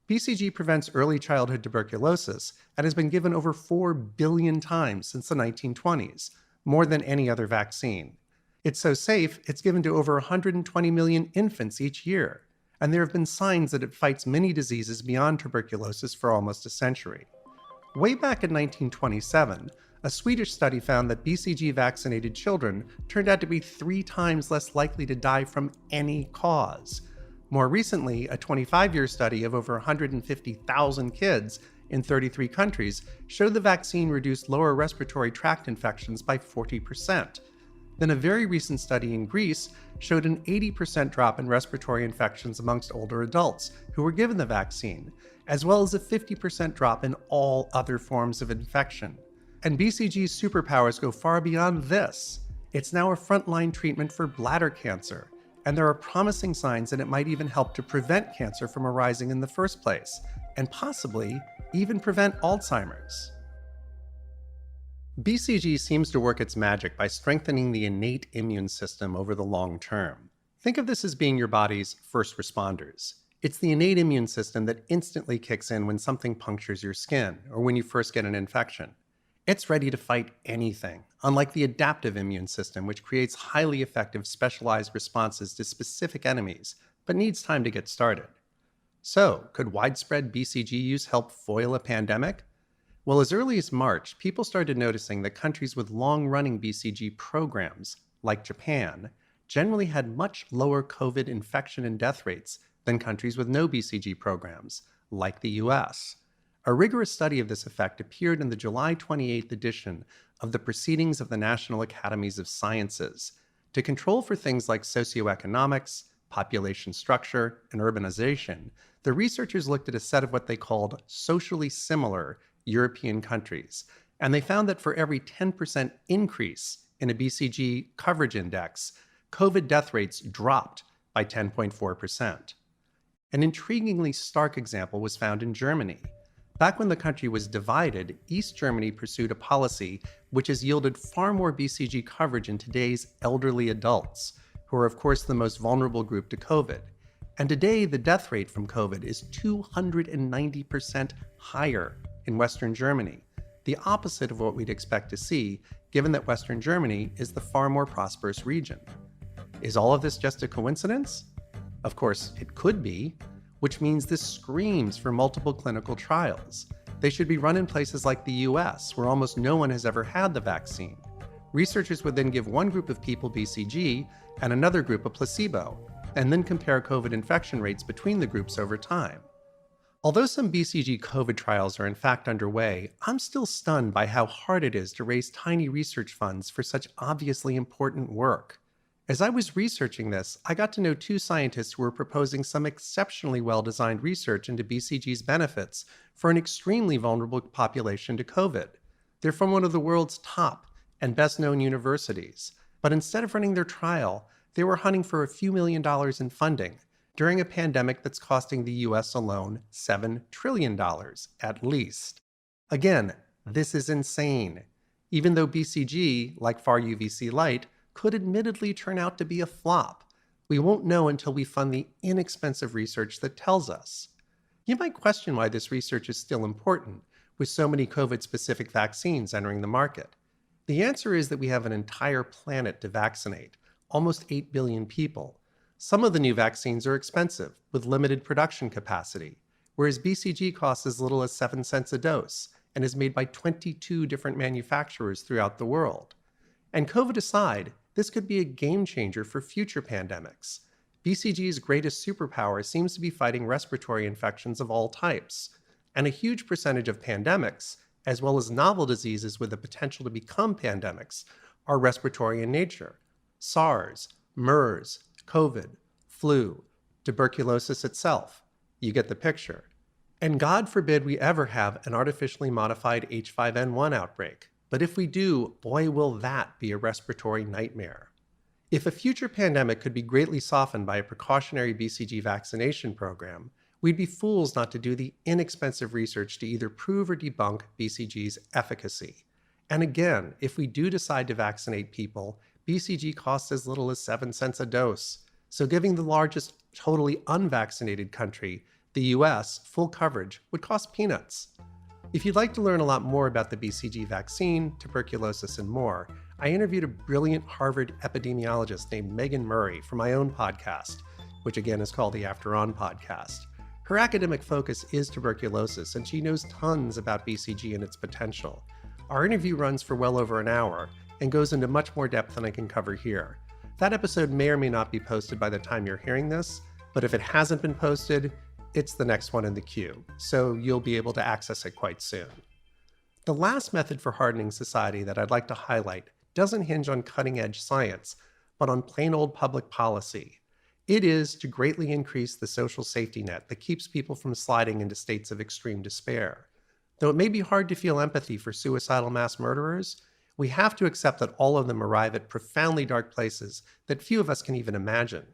BCG prevents early childhood tuberculosis and has been given over 4 billion times since the 1920s, more than any other vaccine. It's so safe, it's given to over 120 million infants each year, and there have been signs that it fights many diseases beyond tuberculosis for almost a century. Way back in 1927, a Swedish study found that BCG-vaccinated children turned out to be 3 times less likely to die from any cause. More recently, a 25-year study of over 150,000 kids in 33 countries showed the vaccine reduced lower respiratory tract infections by 40%. Then a very recent study in Greece showed an 80% drop in respiratory infections amongst older adults who were given the vaccine, as well as a 50% drop in all other forms of infection. And BCG's superpowers go far beyond this. It's now a frontline treatment for bladder cancer, and there are promising signs that it might even help to prevent cancer from arising in the first place, and possibly even prevent Alzheimer's. BCG seems to work its magic by strengthening the innate immune system over the long term. Think of this as being your body's first responders. It's the innate immune system that instantly kicks in when something punctures your skin or when you first get an infection. It's ready to fight anything, unlike the adaptive immune system, which creates highly effective specialized responses to specific enemies, but needs time to get started. So, could widespread BCG use help foil a pandemic? Well, as early as March, people started noticing that countries with long-running BCG programs, like Japan, generally had much lower COVID infection and death rates than countries with no BCG programs, like the US. A rigorous study of this effect appeared in the July 28th edition of the Proceedings of the National Academies of Sciences. To control for things like socioeconomics, population structure, and urbanization, the researchers looked at a set of what they called socially similar European countries, and they found that for every 10% increase in a BCG coverage index, COVID death rates dropped by 10.4%. An intriguingly stark example was found in Germany. Back when the country was divided, East Germany pursued a policy which has yielded far more BCG coverage in today's elderly adults, who are of course the most vulnerable group to COVID. And today, the death rate from COVID is 290% higher in Western Germany, the opposite of what we'd expect to see, given that Western Germany is the far more prosperous region. Is all of this just a coincidence? Of course, it could be, which means this screams for multiple clinical trials. They should be run in places like the US, where almost no one has ever had the vaccine. Researchers would then give one group of people BCG and another group a placebo, and then compare COVID infection rates between the groups over time. Although some BCG COVID trials are in fact underway, I'm still stunned by how hard it is to raise tiny research funds for such obviously important work. As I was researching this, I got to know two scientists who were proposing some exceptionally well-designed research into BCG's benefits for an extremely vulnerable population to COVID. They're from one of the world's top and best-known universities, but instead of running their trial, they were hunting for a few $1 million in funding during a pandemic that's costing the US alone $7 trillion, at least. Again, this is insane. Even though BCG, like far UVC light, could admittedly turn out to be a flop, we won't know until we fund the inexpensive research that tells us. You might question why this research is still important, with so many COVID-specific vaccines entering the market. The answer is that we have an entire planet to vaccinate, almost 8 billion people. Some of the new vaccines are expensive, with limited production capacity, whereas BCG costs as little as 7 cents a dose and is made by 22 different manufacturers throughout the world. And COVID aside, this could be a game changer for future pandemics. BCG's greatest superpower seems to be fighting respiratory infections of all types, and a huge percentage of pandemics, as well as novel diseases with the potential to become pandemics, are respiratory in nature. SARS, MERS, COVID, flu, tuberculosis itself. You get the picture. And God forbid we ever have an artificially modified H5N1 outbreak. But if we do, boy will that be a respiratory nightmare. If a future pandemic could be greatly softened by a precautionary BCG vaccination program, we'd be fools not to do the inexpensive research to either prove or debunk BCG's efficacy. And again, if we do decide to vaccinate people, BCG costs as little as 7 cents a dose. So giving the largest totally unvaccinated country, the US, full coverage would cost peanuts. If you'd like to learn a lot more about the BCG vaccine, tuberculosis, and more, I interviewed a brilliant Harvard epidemiologist named Megan Murray for my own podcast, which again is called the After On podcast. Her academic focus is tuberculosis, and she knows tons about BCG and its potential. Our interview runs for well over an hour and goes into much more depth than I can cover here. That episode may or may not be posted by the time you're hearing this, but if it hasn't been posted, it's the next one in the queue, so you'll be able to access it quite soon. The last method for hardening society that I'd like to highlight doesn't hinge on cutting-edge science, but on plain old public policy. It is to greatly increase the social safety net that keeps people from sliding into states of extreme despair. Though it may be hard to feel empathy for suicidal mass murderers, we have to accept that all of them arrive at profoundly dark places that few of us can even imagine.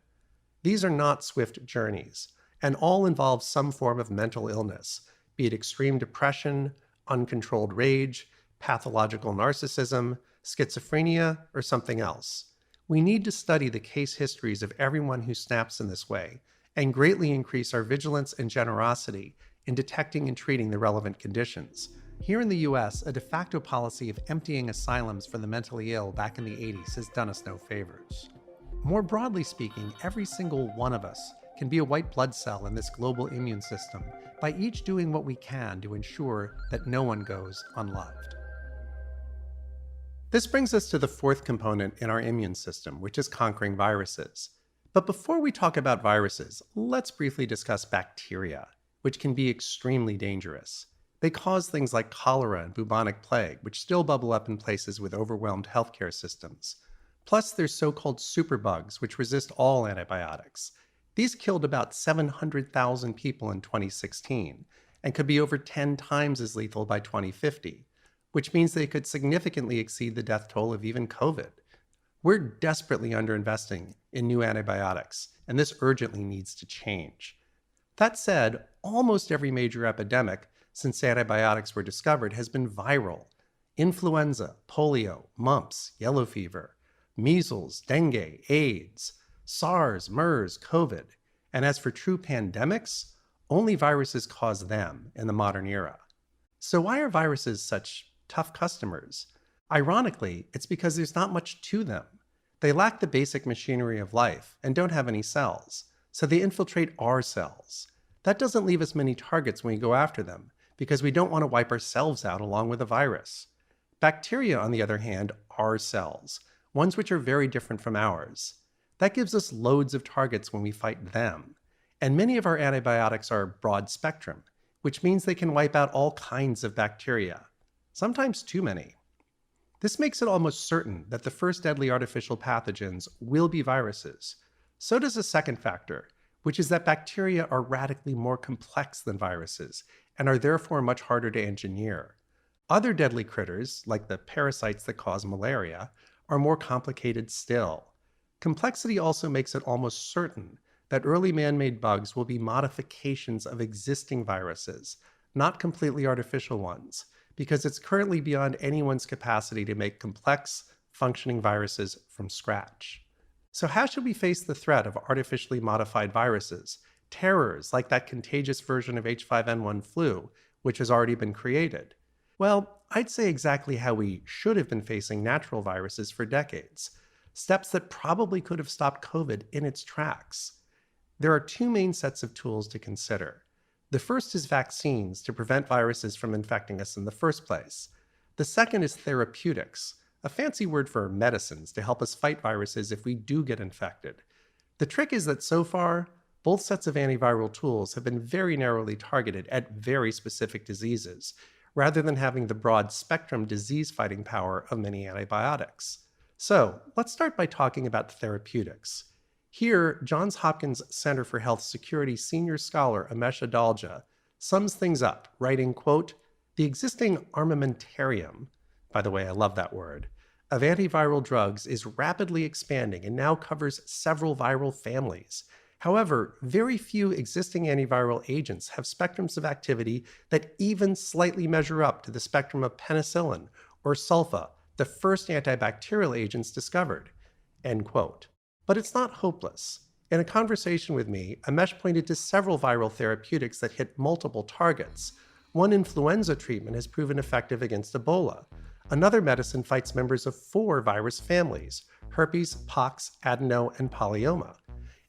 These are not swift journeys, and all involve some form of mental illness, be it extreme depression, uncontrolled rage, pathological narcissism, schizophrenia, or something else. We need to study the case histories of everyone who snaps in this way, and greatly increase our vigilance and generosity in detecting and treating the relevant conditions. Here in the US, a de facto policy of emptying asylums for the mentally ill back in the 80s has done us no favors. More broadly speaking, every single one of us can be a white blood cell in this global immune system by each doing what we can to ensure that no one goes unloved. This brings us to the fourth component in our immune system, which is conquering viruses. But before we talk about viruses, let's briefly discuss bacteria, which can be extremely dangerous. They cause things like cholera and bubonic plague, which still bubble up in places with overwhelmed healthcare systems. Plus, there's so-called superbugs, which resist all antibiotics. These killed about 700,000 people in 2016 and could be over 10 times as lethal by 2050, which means they could significantly exceed the death toll of even COVID. We're desperately underinvesting in new antibiotics, and this urgently needs to change. That said, almost every major epidemic since antibiotics were discovered has been viral. Influenza, polio, mumps, yellow fever, measles, dengue, AIDS, SARS, MERS, COVID. And as for true pandemics, only viruses cause them in the modern era. So why are viruses such tough customers? Ironically, it's because there's not much to them. They lack the basic machinery of life and don't have any cells, so they infiltrate our cells. That doesn't leave us many targets when we go after them, because we don't want to wipe ourselves out along with a virus. Bacteria, on the other hand, are cells, ones which are very different from ours. That gives us loads of targets when we fight them. And many of our antibiotics are broad spectrum, which means they can wipe out all kinds of bacteria, sometimes too many. This makes it almost certain that the first deadly artificial pathogens will be viruses. So does a second factor, which is that bacteria are radically more complex than viruses and are therefore much harder to engineer. Other deadly critters, like the parasites that cause malaria, are more complicated still. Complexity also makes it almost certain that early man-made bugs will be modifications of existing viruses, not completely artificial ones, because it's currently beyond anyone's capacity to make complex, functioning viruses from scratch. So how should we face the threat of artificially modified viruses, terrors like that contagious version of H5N1 flu, which has already been created? Well, I'd say exactly how we should have been facing natural viruses for decades, steps that probably could have stopped COVID in its tracks. There are two main sets of tools to consider. The first is vaccines to prevent viruses from infecting us in the first place. The second is therapeutics, a fancy word for medicines to help us fight viruses if we do get infected. The trick is that so far, both sets of antiviral tools have been very narrowly targeted at very specific diseases, rather than having the broad spectrum disease-fighting power of many antibiotics. So let's start by talking about therapeutics. Here, Johns Hopkins Center for Health Security senior scholar Amesh Adalja sums things up, writing, quote, "The existing armamentarium," by the way, I love that word, "of antiviral drugs is rapidly expanding and now covers several viral families. However, very few existing antiviral agents have spectrums of activity that even slightly measure up to the spectrum of penicillin or sulfa, the first antibacterial agents discovered," end quote. But it's not hopeless. In a conversation with me, Amesh pointed to several viral therapeutics that hit multiple targets. One influenza treatment has proven effective against Ebola. Another medicine fights members of 4 virus families: herpes, pox, adeno, and polyoma.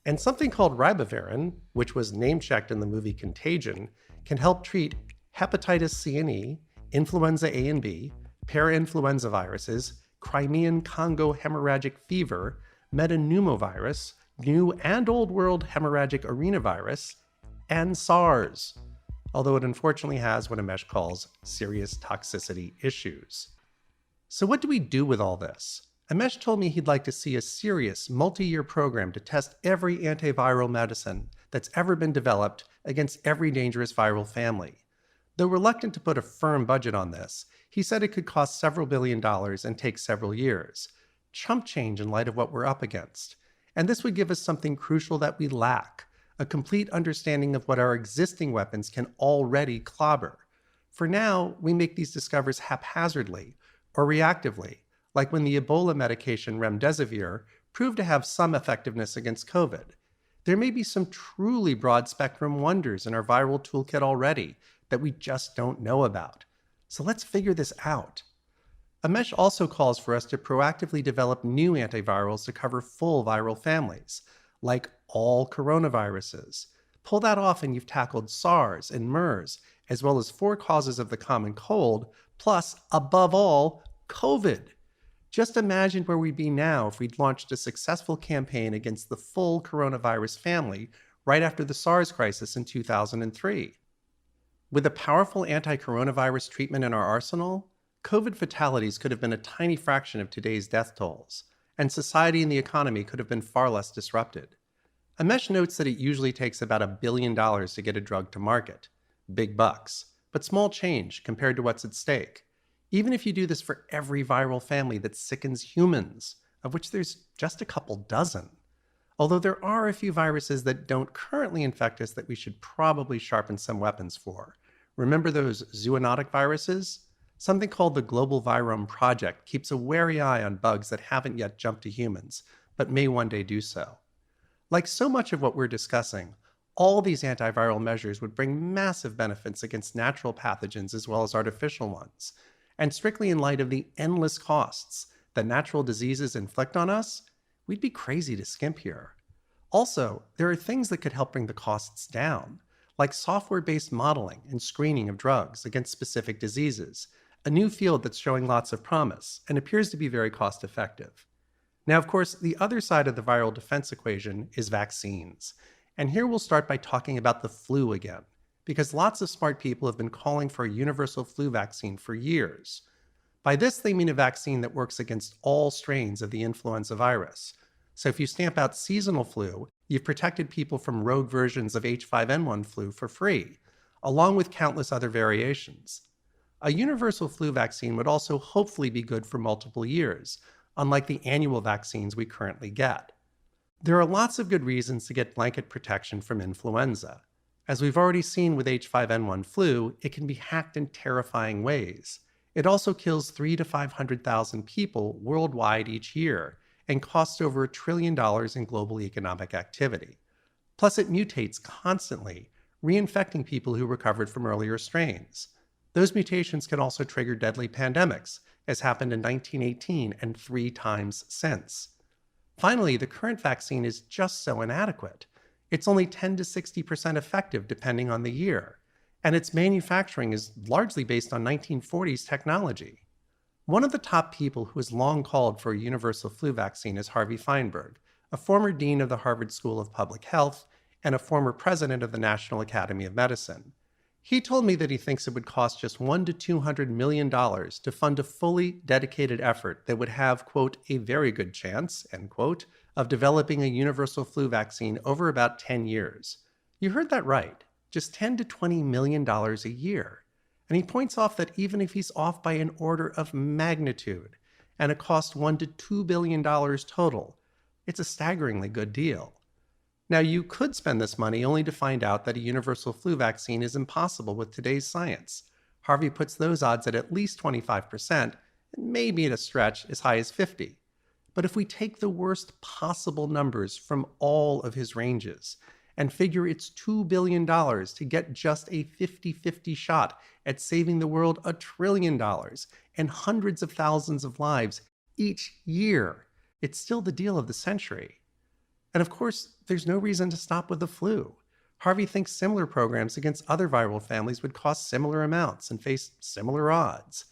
And something called ribavirin, which was name-checked in the movie Contagion, can help treat hepatitis C and E, influenza A and B, parainfluenza viruses, Crimean Congo hemorrhagic fever, metapneumovirus, new and old world hemorrhagic arenavirus, and SARS, although it unfortunately has what Amesh calls serious toxicity issues. So what do we do with all this? Amesh told me he'd like to see a serious multi-year program to test every antiviral medicine that's ever been developed against every dangerous viral family. Though reluctant to put a firm budget on this, he said it could cost several $billions and take several years. Chump change in light of what we're up against. And this would give us something crucial that we lack: a complete understanding of what our existing weapons can already clobber. For now, we make these discoveries haphazardly or reactively, like when the Ebola medication remdesivir proved to have some effectiveness against COVID. There may be some truly broad-spectrum wonders in our viral toolkit already that we just don't know about. So let's figure this out. Amesh also calls for us to proactively develop new antivirals to cover full viral families, like all coronaviruses. Pull that off and you've tackled SARS and MERS, as well as 4 causes of the common cold, plus, above all, COVID. Just imagine where we'd be now if we'd launched a successful campaign against the full coronavirus family right after the SARS crisis in 2003. With a powerful anti-coronavirus treatment in our arsenal, COVID fatalities could have been a tiny fraction of today's death tolls, and society and the economy could have been far less disrupted. Amesh notes that it usually takes about $1 billion to get a drug to market. Big bucks, but small change compared to what's at stake. Even if you do this for every viral family that sickens humans, of which there's just a couple dozen. Although there are a few viruses that don't currently infect us that we should probably sharpen some weapons for. Remember those zoonotic viruses? Something called the Global Virome Project keeps a wary eye on bugs that haven't yet jumped to humans, but may one day do so. Like so much of what we're discussing, all these antiviral measures would bring massive benefits against natural pathogens as well as artificial ones. And strictly in light of the endless costs that natural diseases inflict on us, we'd be crazy to skimp here. Also, there are things that could help bring the costs down, like software-based modeling and screening of drugs against specific diseases, a new field that's showing lots of promise and appears to be very cost-effective. Now, of course, the other side of the viral defense equation is vaccines. And here we'll start by talking about the flu again, because lots of smart people have been calling for a universal flu vaccine for years. By this, they mean a vaccine that works against all strains of the influenza virus. So if you stamp out seasonal flu, you've protected people from rogue versions of H5N1 flu for free, along with countless other variations. A universal flu vaccine would also hopefully be good for multiple years, unlike the annual vaccines we currently get. There are lots of good reasons to get blanket protection from influenza. As we've already seen with H5N1 flu, it can be hacked in terrifying ways. It also kills 300,000 to 500,000 people worldwide each year and costs over $1 trillion in global economic activity. Plus, it mutates constantly, reinfecting people who recovered from earlier strains. Those mutations can also trigger deadly pandemics, as happened in 1918 and 3 times since. Finally, the current vaccine is just so inadequate. It's only 10 to 60% effective depending on the year, and its manufacturing is largely based on 1940s technology. One of the top people who has long called for a universal flu vaccine is Harvey Feinberg, a former dean of the Harvard School of Public Health and a former president of the National Academy of Medicine. He told me that he thinks it would cost just $100 to $200 million to fund a fully dedicated effort that would have, quote, a very good chance, end quote, of developing a universal flu vaccine over about 10 years. You heard that right, just $10 to $20 million a year. And he points off that even if he's off by an order of magnitude, and it costs $1 to $2 billion total, it's a staggeringly good deal. Now, you could spend this money only to find out that a universal flu vaccine is impossible with today's science. Harvey puts those odds at least 25%, and maybe at a stretch as high as 50%. But if we take the worst possible numbers from all of his ranges and figure it's $2 billion to get just a 50-50 shot at saving the world $1 trillion and hundreds of thousands of lives each year, it's still the deal of the century. And of course, there's no reason to stop with the flu. Harvey thinks similar programs against other viral families would cost similar amounts and face similar odds.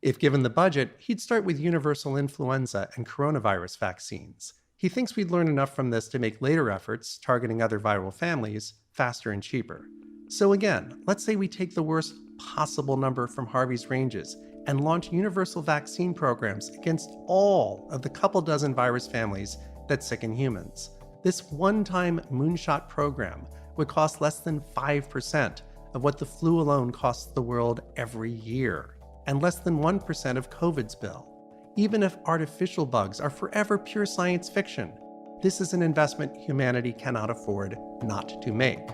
If given the budget, he'd start with universal influenza and coronavirus vaccines. He thinks we'd learn enough from this to make later efforts, targeting other viral families, faster and cheaper. So again, let's say we take the worst possible number from Harvey's ranges and launch universal vaccine programs against all of the couple dozen virus families that sicken humans. This one-time moonshot program would cost less than 5% of what the flu alone costs the world every year, and less than 1% of COVID's bill. Even if artificial bugs are forever pure science fiction, this is an investment humanity cannot afford not to make.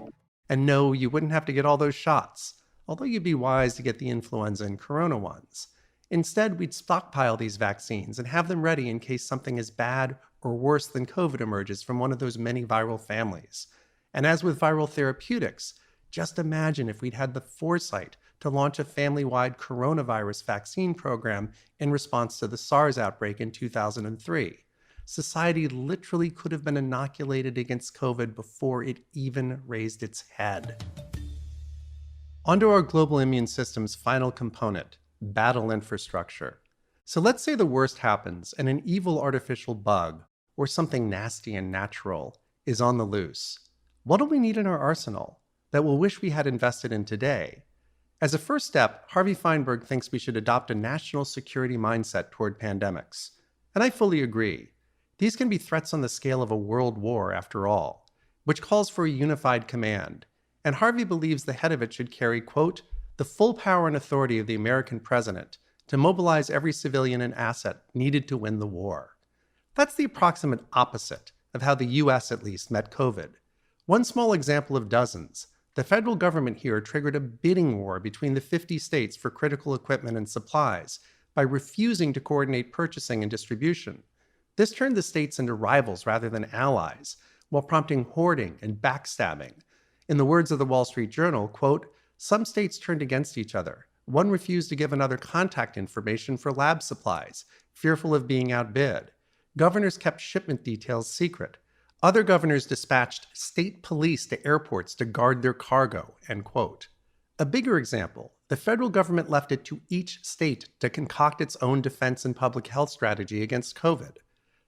And no, you wouldn't have to get all those shots, although you'd be wise to get the influenza and corona ones. Instead, we'd stockpile these vaccines and have them ready in case something as bad or worse than COVID emerges from one of those many viral families. And as with viral therapeutics, just imagine if we'd had the foresight to launch a family-wide coronavirus vaccine program in response to the SARS outbreak in 2003. Society literally could have been inoculated against COVID before it even raised its head. Onto our global immune system's final component, battle infrastructure. So let's say the worst happens and an evil artificial bug, or something nasty and natural, is on the loose. What do we need in our arsenal that we'll wish we had invested in today? As a first step, Harvey Feinberg thinks we should adopt a national security mindset toward pandemics. And I fully agree. These can be threats on the scale of a world war, after all, which calls for a unified command. And Harvey believes the head of it should carry, quote, the full power and authority of the American president to mobilize every civilian and asset needed to win the war. That's the approximate opposite of how the US, at least, met COVID. One small example of dozens. The federal government here triggered a bidding war between the 50 states for critical equipment and supplies by refusing to coordinate purchasing and distribution. This turned the states into rivals rather than allies, while prompting hoarding and backstabbing. In the words of the Wall Street Journal, quote, "Some states turned against each other. One refused to give another contact information for lab supplies, fearful of being outbid. Governors kept shipment details secret. Other governors dispatched state police to airports to guard their cargo," end quote. A bigger example, the federal government left it to each state to concoct its own defense and public health strategy against COVID.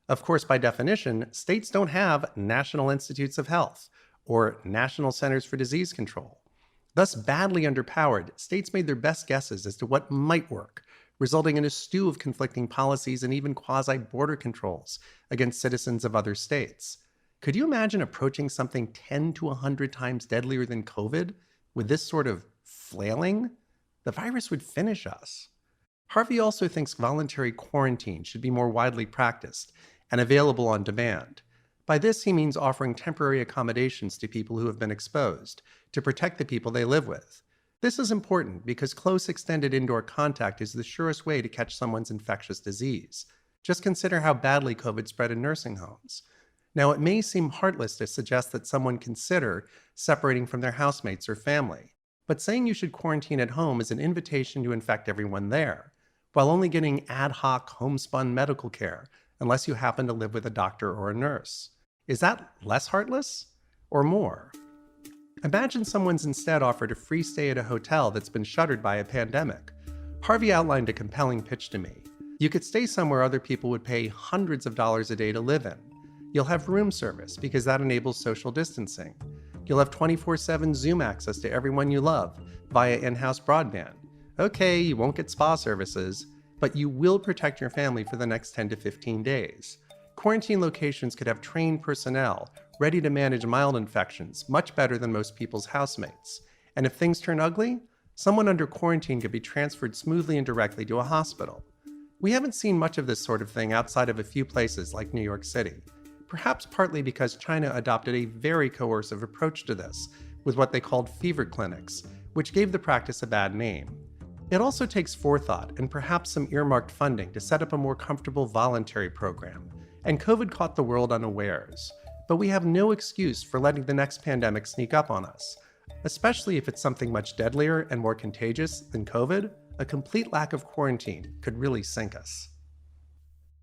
Of course, by definition, states don't have National Institutes of Health or National Centers for Disease Control. Thus, badly underpowered, states made their best guesses as to what might work, resulting in a stew of conflicting policies and even quasi-border controls against citizens of other states. Could you imagine approaching something 10 to 100 times deadlier than COVID with this sort of flailing? The virus would finish us. Harvey also thinks voluntary quarantine should be more widely practiced and available on demand. By this, he means offering temporary accommodations to people who have been exposed to protect the people they live with. This is important because close extended indoor contact is the surest way to catch someone's infectious disease. Just consider how badly COVID spread in nursing homes. Now, it may seem heartless to suggest that someone consider separating from their housemates or family, but saying you should quarantine at home is an invitation to infect everyone there, while only getting ad hoc homespun medical care unless you happen to live with a doctor or a nurse. Is that less heartless? Or more? Imagine someone's instead offered a free stay at a hotel that's been shuttered by a pandemic. Harvey outlined a compelling pitch to me. You could stay somewhere other people would pay hundreds of dollars a day to live in. You'll have room service because that enables social distancing. You'll have 24/7 Zoom access to everyone you love via in-house broadband. Okay, you won't get spa services, but you will protect your family for the next 10 to 15 days. Quarantine locations could have trained personnel ready to manage mild infections much better than most people's housemates. And if things turn ugly, someone under quarantine could be transferred smoothly and directly to a hospital. We haven't seen much of this sort of thing outside of a few places like New York City, perhaps partly because China adopted a very coercive approach to this with what they called fever clinics, which gave the practice a bad name. It also takes forethought and perhaps some earmarked funding to set up a more comfortable voluntary program, and COVID caught the world unawares. But we have no excuse for letting the next pandemic sneak up on us, especially if it's something much deadlier and more contagious than COVID. A complete lack of quarantine could really sink us.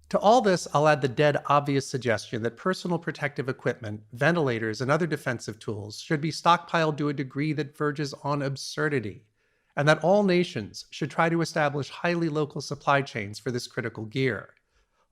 To all this, I'll add the dead obvious suggestion that personal protective equipment, ventilators, and other defensive tools should be stockpiled to a degree that verges on absurdity, and that all nations should try to establish highly local supply chains for this critical gear.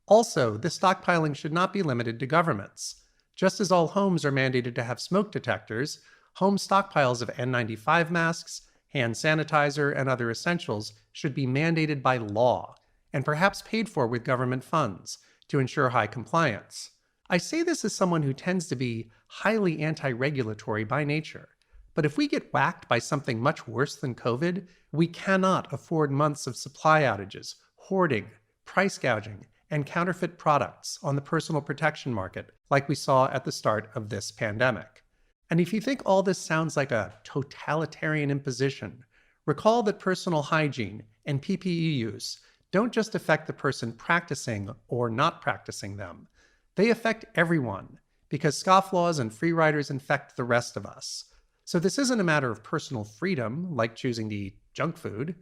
Also, this stockpiling should not be limited to governments. Just as all homes are mandated to have smoke detectors, home stockpiles of N95 masks, hand sanitizer, and other essentials should be mandated by law, and perhaps paid for with government funds to ensure high compliance. I say this as someone who tends to be highly anti-regulatory by nature, but if we get whacked by something much worse than COVID, we cannot afford months of supply outages, hoarding, price gouging, and counterfeit products on the personal protection market like we saw at the start of this pandemic. And if you think all this sounds like a totalitarian imposition, recall that personal hygiene and PPE use don't just affect the person practicing or not practicing them. They affect everyone, because scofflaws and free riders infect the rest of us. So this isn't a matter of personal freedom, like choosing to eat junk food.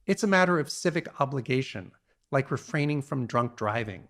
It's a matter of civic obligation, like refraining from drunk driving.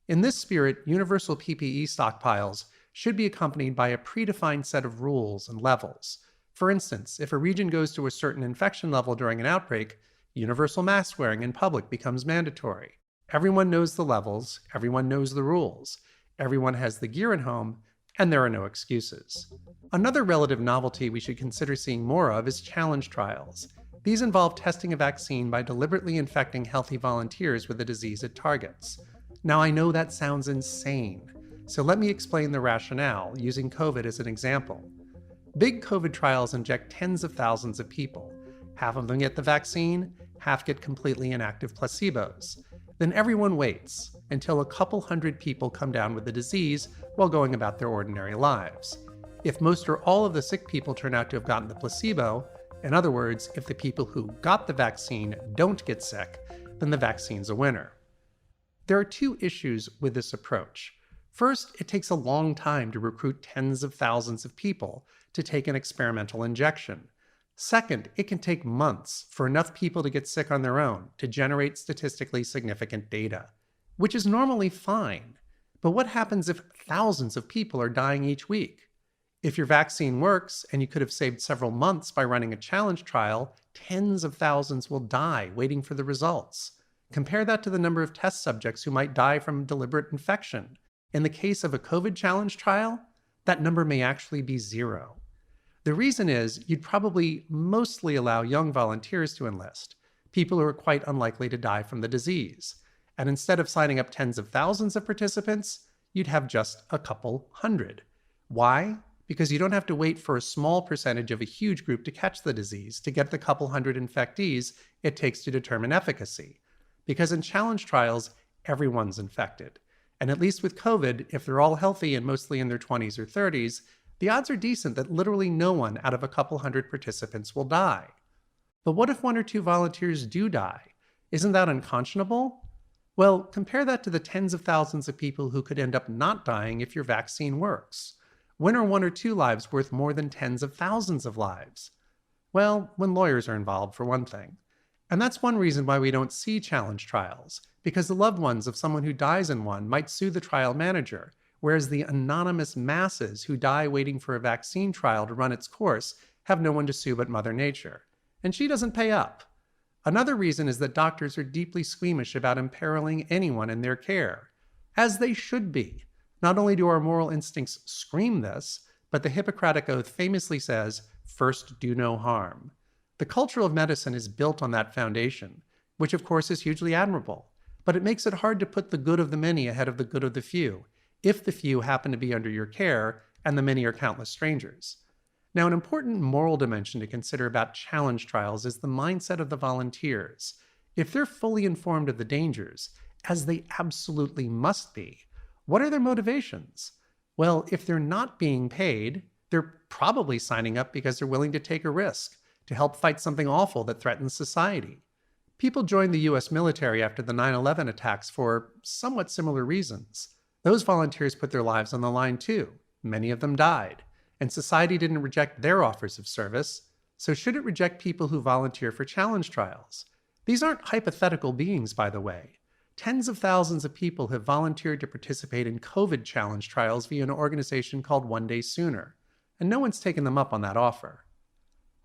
In this spirit, universal PPE stockpiles should be accompanied by a predefined set of rules and levels. For instance, if a region goes to a certain infection level during an outbreak, universal mask wearing in public becomes mandatory. Everyone knows the levels, everyone knows the rules, everyone has the gear at home, and there are no excuses. Another relative novelty we should consider seeing more of is challenge trials. These involve testing a vaccine by deliberately infecting healthy volunteers with the disease it targets. Now, I know that sounds insane, so let me explain the rationale using COVID as an example. Big COVID trials inject tens of thousands of people. Half of them get the vaccine, half get completely inactive placebos. Then everyone waits until a couple hundred people come down with the disease while going about their ordinary lives. If most or all of the sick people turn out to have gotten the placebo, in other words, if the people who got the vaccine don't get sick, then the vaccine's a winner. There are two issues with this approach. First, it takes a long time to recruit tens of thousands of people to take an experimental injection. Second, it can take months for enough people to get sick on their own to generate statistically significant data, which is normally fine. But what happens if thousands of people are dying each week? If your vaccine works and you could have saved several months by running a challenge trial, tens of thousands will die waiting for the results. Compare that to the number of test subjects who might die from deliberate infection. In the case of a COVID challenge trial, that number may actually be 0. The reason is you'd probably mostly allow young volunteers to enlist, people who are quite unlikely to die from the disease. And instead of signing up tens of thousands of participants, you'd have just a couple hundred. Why? Because you don't have to wait for a small percentage of a huge group to catch the disease to get the couple hundred infectees it takes to determine efficacy. Because in challenge trials, everyone's infected. And at least with COVID, if they're all healthy and mostly in their 20s or 30s, the odds are decent that literally no one out of a couple hundred participants will die. But what if 1 or 2 volunteers do die? Isn't that unconscionable? Well, compare that to the tens of thousands of people who could end up not dying if your vaccine works. When are 1 or 2 lives worth more than tens of thousands of lives? Well, when lawyers are involved, for one thing. And that's one reason why we don't see challenge trials, because the loved ones of someone who dies in one might sue the trial manager, whereas the anonymous masses who die waiting for a vaccine trial to run its course have no one to sue but Mother Nature. And she doesn't pay up. Another reason is that doctors are deeply squeamish about imperiling anyone in their care, as they should be. Not only do our moral instincts scream this, but the Hippocratic Oath famously says, "First do no harm." The culture of medicine is built on that foundation, which of course is hugely admirable, but it makes it hard to put the good of the many ahead of the good of the few, if the few happen to be under your care and the many are countless strangers. Now, an important moral dimension to consider about challenge trials is the mindset of the volunteers. If they're fully informed of the dangers, as they absolutely must be, what are their motivations? Well, if they're not being paid, they're probably signing up because they're willing to take a risk to help fight something awful that threatens society. People joined the US military after the 9/11 attacks for somewhat similar reasons. Those volunteers put their lives on the line too. Many of them died. And society didn't reject their offers of service, so should it reject people who volunteer for challenge trials? These aren't hypothetical beings, by the way. Tens of thousands of people have volunteered to participate in COVID challenge trials via an organization called One Day Sooner, and no one's taken them up on that offer.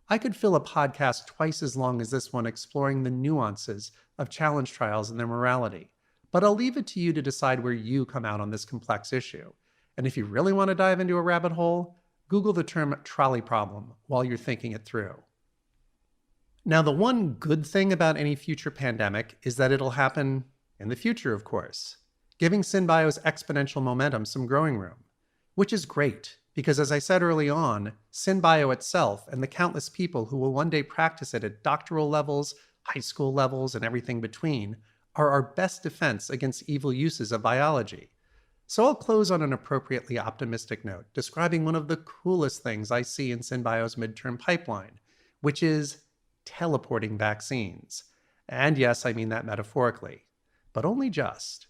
I could fill a podcast twice as long as this one exploring the nuances of challenge trials and their morality, but I'll leave it to you to decide where you come out on this complex issue. And if you really want to dive into a rabbit hole, Google the term trolley problem while you're thinking it through. Now, the one good thing about any future pandemic is that it'll happen in the future, of course, giving SynBio's exponential momentum some growing room, which is great because, as I said early on, SynBio itself and the countless people who will one day practice it at doctoral levels, high school levels, and everything between are our best defense against evil uses of biology. So I'll close on an appropriately optimistic note, describing one of the coolest things I see in SynBio's midterm pipeline, which is teleporting vaccines. And yes, I mean that metaphorically, but only just.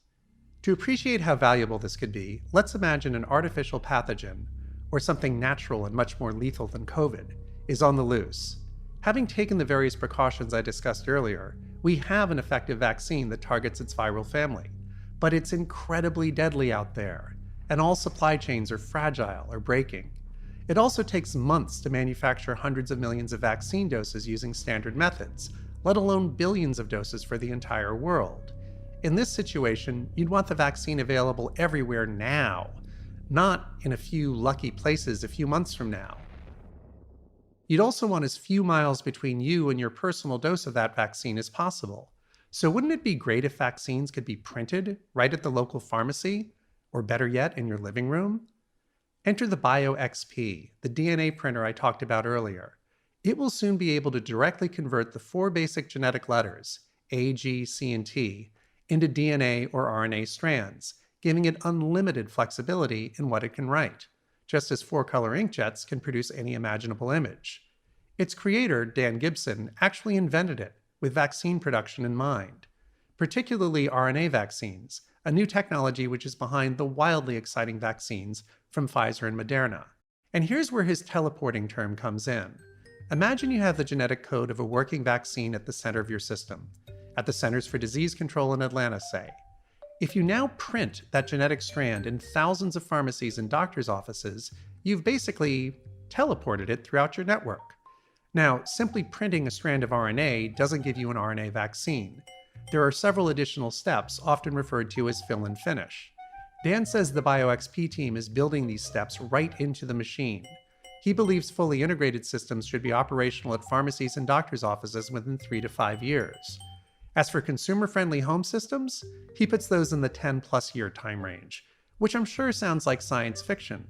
To appreciate how valuable this could be, let's imagine an artificial pathogen, or something natural and much more lethal than COVID, is on the loose. Having taken the various precautions I discussed earlier, we have an effective vaccine that targets its viral family. But it's incredibly deadly out there, and all supply chains are fragile or breaking. It also takes months to manufacture hundreds of millions of vaccine doses using standard methods, let alone billions of doses for the entire world. In this situation, you'd want the vaccine available everywhere now, not in a few lucky places a few months from now. You'd also want as few miles between you and your personal dose of that vaccine as possible. So wouldn't it be great if vaccines could be printed right at the local pharmacy, or better yet, in your living room? Enter the BioXP, the DNA printer I talked about earlier. It will soon be able to directly convert the 4 basic genetic letters, A, G, C, and T, into DNA or RNA strands, giving it unlimited flexibility in what it can write, just as 4-color inkjets can produce any imaginable image. Its creator, Dan Gibson, actually invented it with vaccine production in mind. particularly RNA vaccines, a new technology which is behind the wildly exciting vaccines from Pfizer and Moderna. And here's where his teleporting term comes in. Imagine you have the genetic code of a working vaccine at the center of your system, at the Centers for Disease Control in Atlanta, say. If you now print that genetic strand in thousands of pharmacies and doctors' offices, you've basically teleported it throughout your network. Now, simply printing a strand of RNA doesn't give you an RNA vaccine. There are several additional steps, often referred to as fill and finish. Dan says the BioXP team is building these steps right into the machine. He believes fully integrated systems should be operational at pharmacies and doctors' offices within 3 to 5 years. As for consumer-friendly home systems, he puts those in the 10-plus year time range, which I'm sure sounds like science fiction.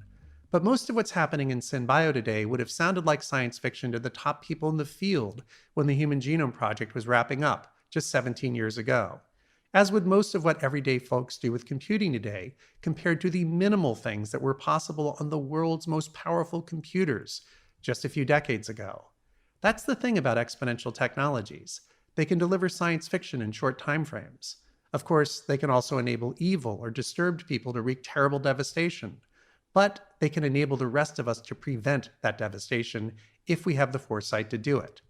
But most of what's happening in SynBio today would have sounded like science fiction to the top people in the field when the Human Genome Project was wrapping up just 17 years ago. As would most of what everyday folks do with computing today, compared to the minimal things that were possible on the world's most powerful computers just a few decades ago. That's the thing about exponential technologies. They can deliver science fiction in short time frames. Of course, they can also enable evil or disturbed people to wreak terrible devastation. But they can enable the rest of us to prevent that devastation if we have the foresight to do it.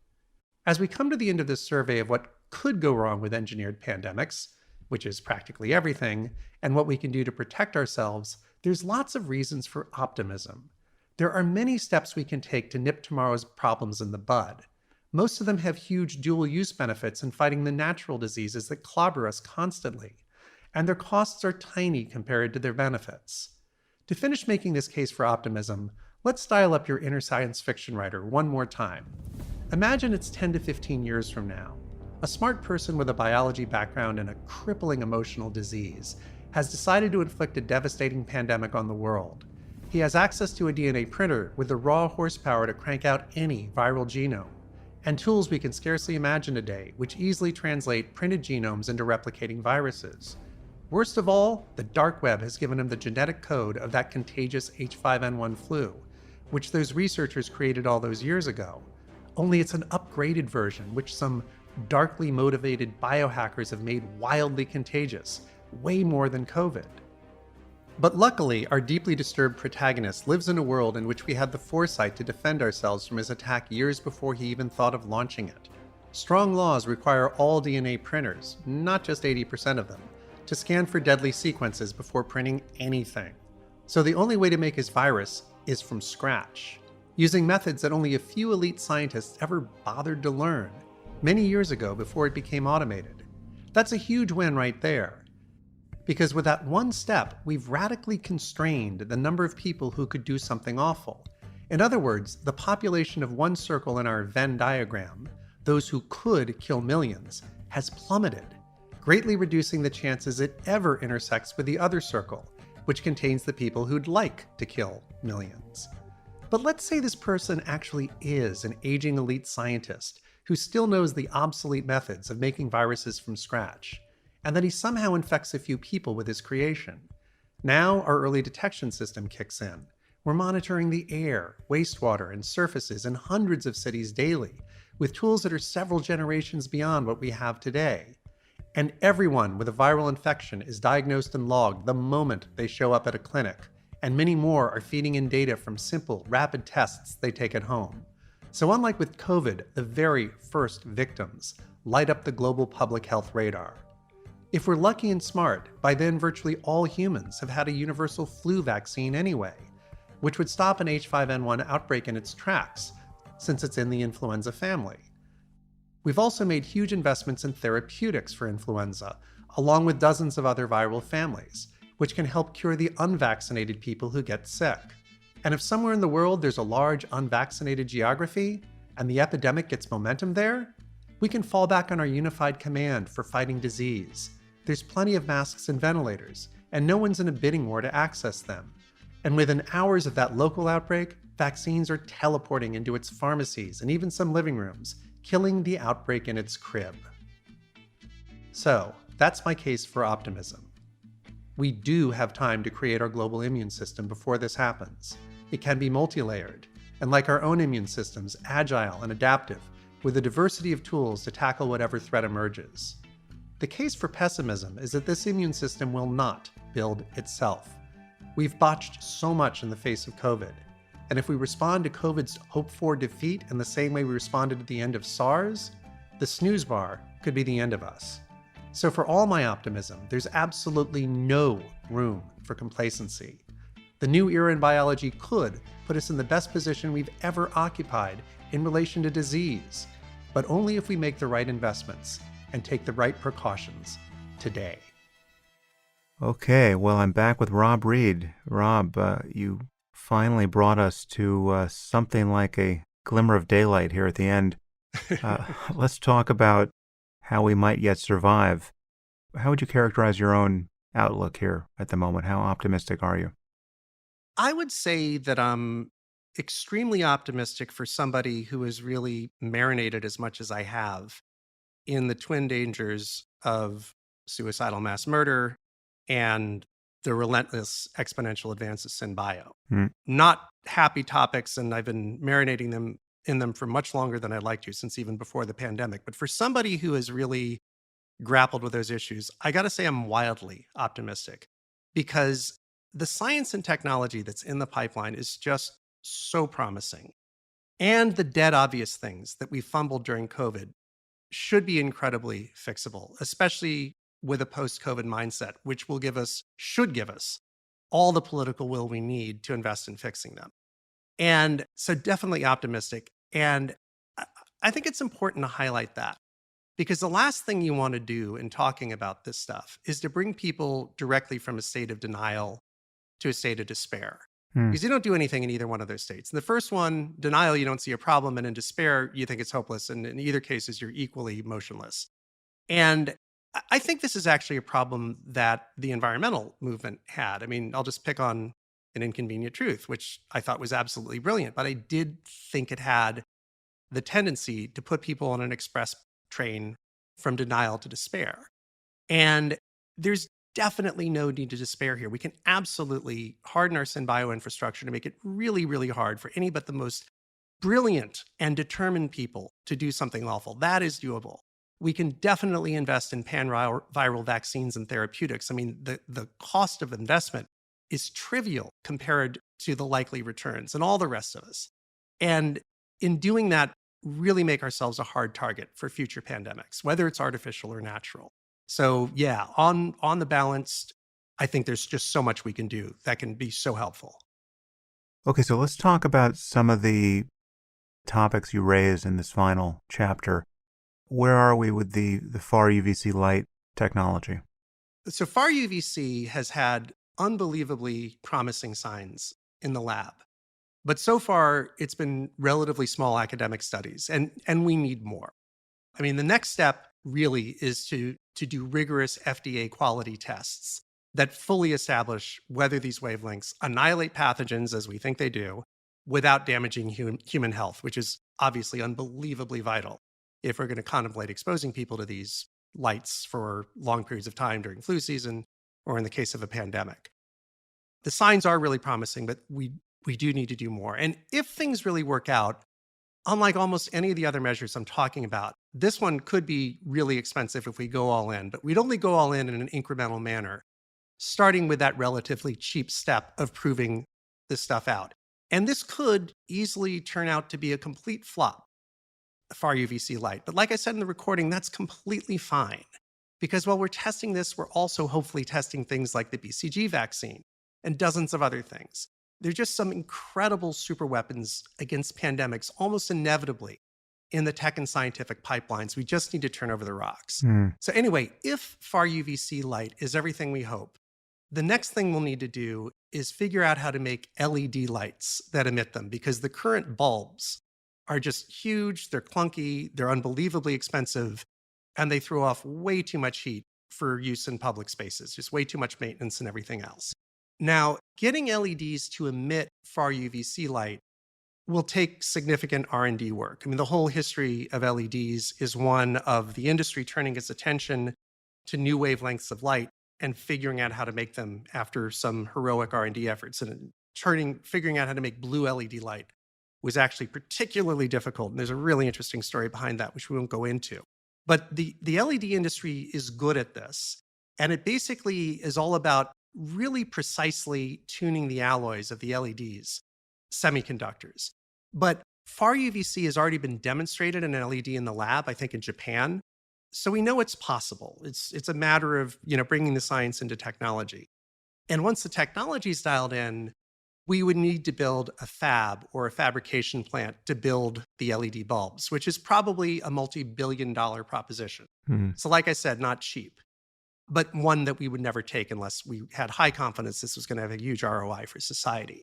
As we come to the end of this survey of what could go wrong with engineered pandemics, which is practically everything, and what we can do to protect ourselves, there's lots of reasons for optimism. There are many steps we can take to nip tomorrow's problems in the bud. Most of them have huge dual-use benefits in fighting the natural diseases that clobber us constantly, and their costs are tiny compared to their benefits. To finish making this case for optimism, let's dial up your inner science fiction writer one more time. Imagine it's 10 to 15 years from now. A smart person with a biology background and a crippling emotional disease has decided to inflict a devastating pandemic on the world. He has access to a DNA printer with the raw horsepower to crank out any viral genome, and tools we can scarcely imagine today, which easily translate printed genomes into replicating viruses. Worst of all, the dark web has given him the genetic code of that contagious H5N1 flu, which those researchers created all those years ago. Only it's an upgraded version, which some darkly motivated biohackers have made wildly contagious, way more than COVID. But luckily, our deeply disturbed protagonist lives in a world in which we had the foresight to defend ourselves from his attack years before he even thought of launching it. Strong laws require all DNA printers, not just 80% of them, to scan for deadly sequences before printing anything. So the only way to make his virus is from scratch, using methods that only a few elite scientists ever bothered to learn, many years ago before it became automated. That's a huge win right there. Because with that one step, we've radically constrained the number of people who could do something awful. In other words, the population of one circle in our Venn diagram, those who could kill millions, has plummeted, greatly reducing the chances it ever intersects with the other circle, which contains the people who'd like to kill millions. But let's say this person actually is an aging elite scientist who still knows the obsolete methods of making viruses from scratch, and that he somehow infects a few people with his creation. Now our early detection system kicks in. We're monitoring the air, wastewater, and surfaces in hundreds of cities daily, with tools that are several generations beyond what we have today. And everyone with a viral infection is diagnosed and logged the moment they show up at a clinic, and many more are feeding in data from simple, rapid tests they take at home. So unlike with COVID, the very first victims light up the global public health radar. If we're lucky and smart, by then virtually all humans have had a universal flu vaccine anyway, which would stop an H5N1 outbreak in its tracks, since it's in the influenza family. We've also made huge investments in therapeutics for influenza, along with dozens of other viral families, which can help cure the unvaccinated people who get sick. And if somewhere in the world there's a large unvaccinated geography, and the epidemic gets momentum there, we can fall back on our unified command for fighting disease. There's plenty of masks and ventilators, and no one's in a bidding war to access them. And within hours of that local outbreak, vaccines are teleporting into its pharmacies and even some living rooms, killing the outbreak in its crib. So, that's my case for optimism. We do have time to create our global immune system before this happens. It can be multi-layered, and like our own immune systems, agile and adaptive, with a diversity of tools to tackle whatever threat emerges. The case for pessimism is that this immune system will not build itself. We've botched so much in the face of COVID. And if we respond to COVID's hoped-for defeat in the same way we responded at the end of SARS, the snooze bar could be the end of us. So for all my optimism, there's absolutely no room for complacency. The new era in biology could put us in the best position we've ever occupied in relation to disease, but only if we make the right investments and take the right precautions today. Okay, well, I'm back with Rob Reid. Rob, you finally brought us to something like a glimmer of daylight here at the end. Let's talk about how we might yet survive. How would you characterize your own outlook here at the moment? How optimistic are you? I would say that I'm extremely optimistic for somebody who has really marinated as much as I have in the twin dangers of suicidal mass murder and the relentless exponential advances in bio. Not happy topics, and I've been marinating in them for much longer than I'd like to, since even before the pandemic. But for somebody who has really grappled with those issues, I got to say I'm wildly optimistic, because the science and technology that's in the pipeline is just so promising. And the dead obvious things that we fumbled during COVID should be incredibly fixable, especially with a post-COVID mindset, which should give us all the political will we need to invest in fixing them. And so definitely optimistic. And I think it's important to highlight that, because the last thing you want to do in talking about this stuff is to bring people directly from a state of denial to a state of despair. Because you don't do anything in either one of those states. In the first one, denial, you don't see a problem, and in despair, you think it's hopeless. And in either cases, you're equally motionless. And I think this is actually a problem that the environmental movement had. I mean, I'll just pick on an inconvenient truth, which I thought was absolutely brilliant, but I did think it had the tendency to put people on an express train from denial to despair. And there's definitely no need to despair here. We can absolutely harden our synbio infrastructure to make it really, really hard for any but the most brilliant and determined people to do something lawful. That is doable. We can definitely invest in pan-viral vaccines and therapeutics. I mean, the cost of investment is trivial compared to the likely returns, and all the rest of us. And in doing that, really make ourselves a hard target for future pandemics, whether it's artificial or natural. So yeah, on the balance, I think there's just so much we can do that can be so helpful. Okay, so let's talk about some of the topics you raised in this final chapter. Where are we with the far UVC light technology? So far UVC has had unbelievably promising signs in the lab. But so far, it's been relatively small academic studies, and we need more. I mean, the next step really is to do rigorous FDA quality tests that fully establish whether these wavelengths annihilate pathogens, as we think they do, without damaging human health, which is obviously unbelievably vital if we're going to contemplate exposing people to these lights for long periods of time during flu season, or in the case of a pandemic. The signs are really promising, but we do need to do more. And if things really work out, unlike almost any of the other measures I'm talking about, this one could be really expensive if we go all in, but we'd only go all in an incremental manner, starting with that relatively cheap step of proving this stuff out. And this could easily turn out to be a complete flop, far UVC light. But like I said in the recording, that's completely fine, because while we're testing this, we're also hopefully testing things like the BCG vaccine and dozens of other things. There's just some incredible super weapons against pandemics almost inevitably in the tech and scientific pipelines. We just need to turn over the rocks. So anyway, if far UVC light is everything we hope, the next thing we'll need to do is figure out how to make LED lights that emit them, because the current bulbs are just huge, they're clunky, they're unbelievably expensive, and they throw off way too much heat for use in public spaces, just way too much maintenance and everything else. Now, getting LEDs to emit far UVC light will take significant R&D work. I mean, the whole history of LEDs is one of the industry turning its attention to new wavelengths of light and figuring out how to make them after some heroic R&D efforts. And figuring out how to make blue LED light was actually particularly difficult. And there's a really interesting story behind that, which we won't go into. But the LED industry is good at this. And it basically is all about really precisely tuning the alloys of the LEDs, semiconductors. But far UVC has already been demonstrated in an LED in the lab, I think in Japan. So we know it's possible. It's a matter of, bringing the science into technology. And once the technology is dialed in, we would need to build a fab or a fabrication plant to build the LED bulbs, which is probably a multi-billion-dollar proposition. Hmm. So like I said, not cheap, but one that we would never take unless we had high confidence this was going to have a huge ROI for society.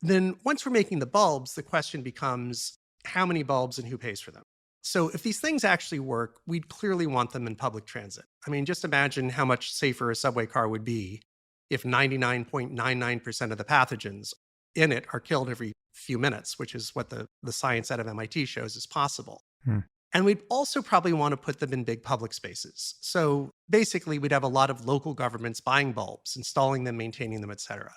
Then once we're making the bulbs, the question becomes how many bulbs and who pays for them? So if these things actually work, we'd clearly want them in public transit. I mean, just imagine how much safer a subway car would be if 99.99% of the pathogens in it are killed every few minutes, which is what the science out of MIT shows is possible. Hmm. And we'd also probably want to put them in big public spaces. So basically, we'd have a lot of local governments buying bulbs, installing them, maintaining them, et cetera.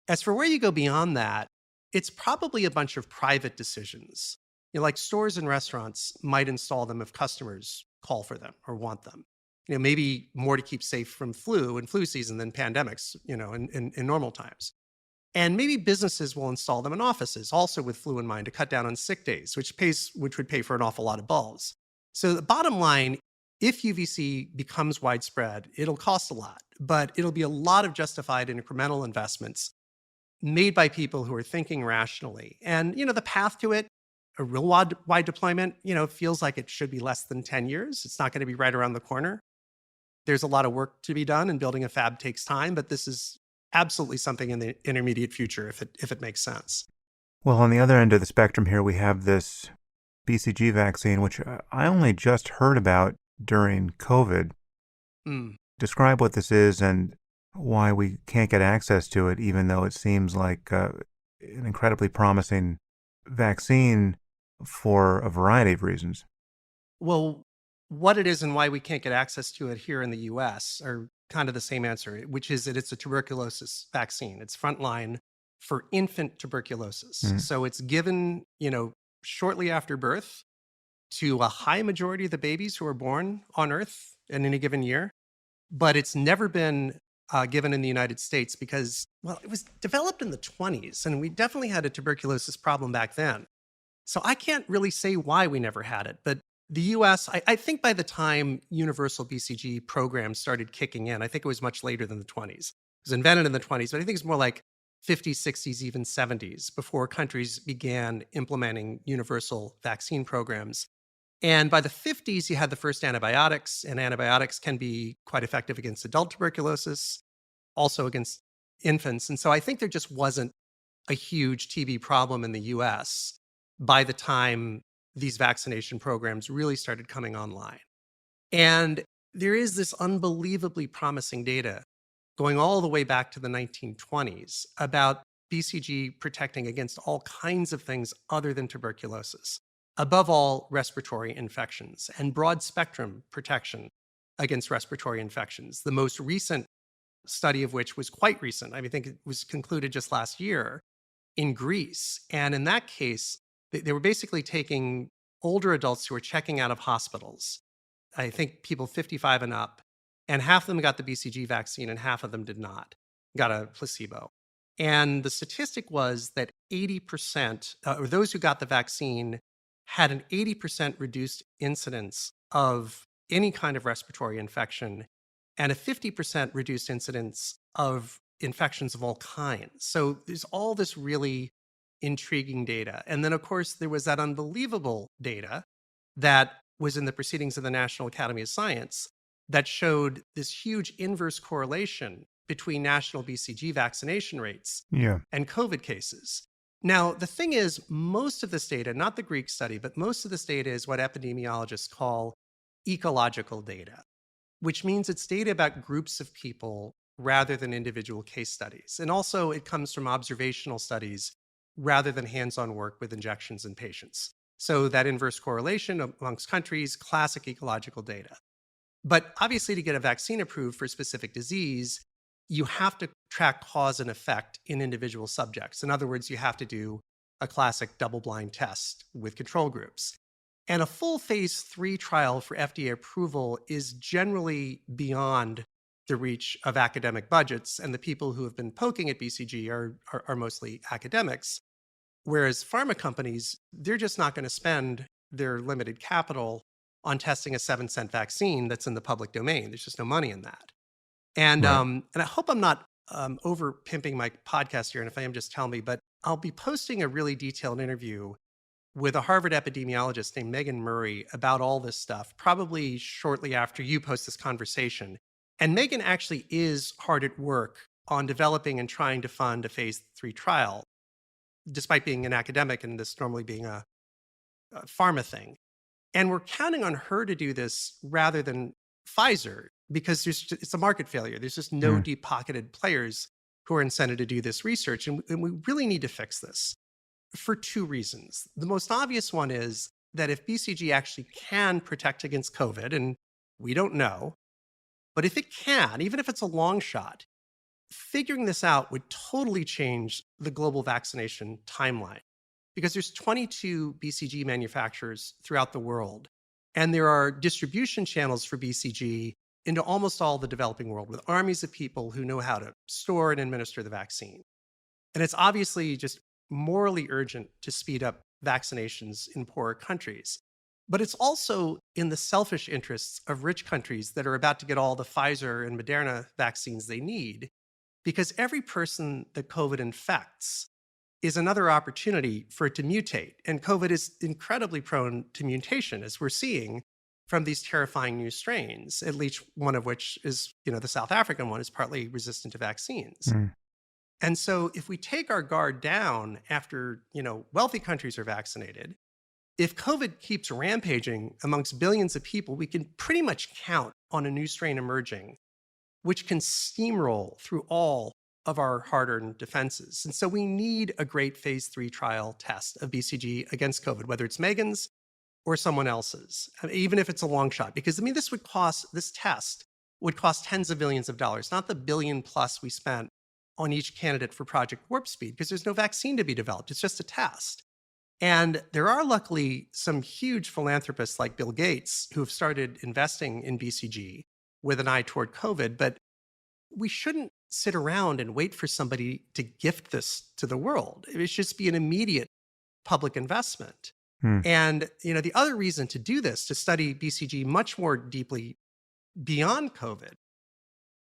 As for where you go beyond that, it's probably a bunch of private decisions. Like stores and restaurants might install them if customers call for them or want them. Maybe more to keep safe from flu and flu season than pandemics, in normal times. And maybe businesses will install them in offices, also with flu in mind, to cut down on sick days, which would pay for an awful lot of bulbs. So the bottom line, if UVC becomes widespread, it'll cost a lot, but it'll be a lot of justified incremental investments made by people who are thinking rationally. And, the path to it, a real wide deployment, feels like it should be less than 10 years. It's not going to be right around the corner. There's a lot of work to be done, and building a fab takes time, but this is absolutely something in the intermediate future if it makes sense. Well, on the other end of the spectrum here, we have this BCG vaccine, which I only just heard about during COVID. Describe what this is and why we can't get access to it, even though it seems like an incredibly promising vaccine for a variety of reasons. Well, what it is and why we can't get access to it here in the US are kind of the same answer, which is that it's a tuberculosis vaccine. It's frontline for infant tuberculosis. So it's given, shortly after birth to a high majority of the babies who are born on Earth in any given year. But it's never been given in the United States because, well, it was developed in the 20s, and we definitely had a tuberculosis problem back then. So I can't really say why we never had it, but the US, I think by the time universal BCG programs started kicking in, I think it was much later than the 20s. It was invented in the 20s, but I think it's more like 50s, 60s, even 70s before countries began implementing universal vaccine programs. And by the 50s, you had the first antibiotics, and antibiotics can be quite effective against adult tuberculosis, also against infants. And so I think there just wasn't a huge TB problem in the US by the time these vaccination programs really started coming online. And there is this unbelievably promising data going all the way back to the 1920s about BCG protecting against all kinds of things other than tuberculosis. Above all, respiratory infections and broad spectrum protection against respiratory infections. The most recent study of which was quite recent. I think it was concluded just last year in Greece. And in that case, they were basically taking older adults who were checking out of hospitals, I think people 55 and up, and half of them got the BCG vaccine and half of them did not, got a placebo. And the statistic was that 80%, or those who got the vaccine, had an 80% reduced incidence of any kind of respiratory infection and a 50% reduced incidence of infections of all kinds. So there's all this really intriguing data. And then, of course, there was that unbelievable data that was in the Proceedings of the National Academy of Science that showed this huge inverse correlation between national BCG vaccination rates and COVID cases. Now, the thing is, most of this data, not the Greek study, but most of this data is what epidemiologists call ecological data, which means it's data about groups of people rather than individual case studies. And also it comes from observational studies rather than hands-on work with injections in patients. So that inverse correlation amongst countries, classic ecological data. But obviously to get a vaccine approved for a specific disease, you have to track cause and effect in individual subjects. In other words, you have to do a classic double-blind test with control groups. And a full phase 3 trial for FDA approval is generally beyond the reach of academic budgets. And the people who have been poking at BCG are mostly academics. Whereas pharma companies, they're just not going to spend their limited capital on testing a 7-cent vaccine that's in the public domain. There's just no money in that. And Right. and I hope I'm not over pimping my podcast here. And if I am, just tell me. But I'll be posting a really detailed interview with a Harvard epidemiologist named Megan Murray about all this stuff, probably shortly after you post this conversation. And Megan actually is hard at work on developing and trying to fund a phase 3 trial, despite being an academic and this normally being a pharma thing. And we're counting on her to do this rather than Pfizer because it's a market failure. There's just no deep-pocketed players who are incented to do this research. And we really need to fix this for 2 reasons. The most obvious one is that if BCG actually can protect against COVID, and we don't know, but if it can, even if it's a long shot, figuring this out would totally change the global vaccination timeline because there's 22 BCG manufacturers throughout the world. And there are distribution channels for BCG into almost all the developing world with armies of people who know how to store and administer the vaccine. And it's obviously just morally urgent to speed up vaccinations in poorer countries. But it's also in the selfish interests of rich countries that are about to get all the Pfizer and Moderna vaccines they need, because every person that COVID infects is another opportunity for it to mutate. And COVID is incredibly prone to mutation, as we're seeing from these terrifying new strains, at least one of which is, the South African one is partly resistant to vaccines. And so if we take our guard down after, wealthy countries are vaccinated, if COVID keeps rampaging amongst billions of people, we can pretty much count on a new strain emerging, which can steamroll through all of our hard-earned defenses. And so we need a great phase 3 trial test of BCG against COVID, whether it's Megan's or someone else's, even if it's a long shot. Because, this test would cost tens of billions of dollars, not the billion plus we spent on each candidate for Project Warp Speed, because there's no vaccine to be developed. It's just a test. And there are luckily some huge philanthropists like Bill Gates who have started investing in BCG with an eye toward COVID, but we shouldn't sit around and wait for somebody to gift this to the world. It should just be an immediate public investment. And, the other reason to do this, to study BCG much more deeply beyond COVID,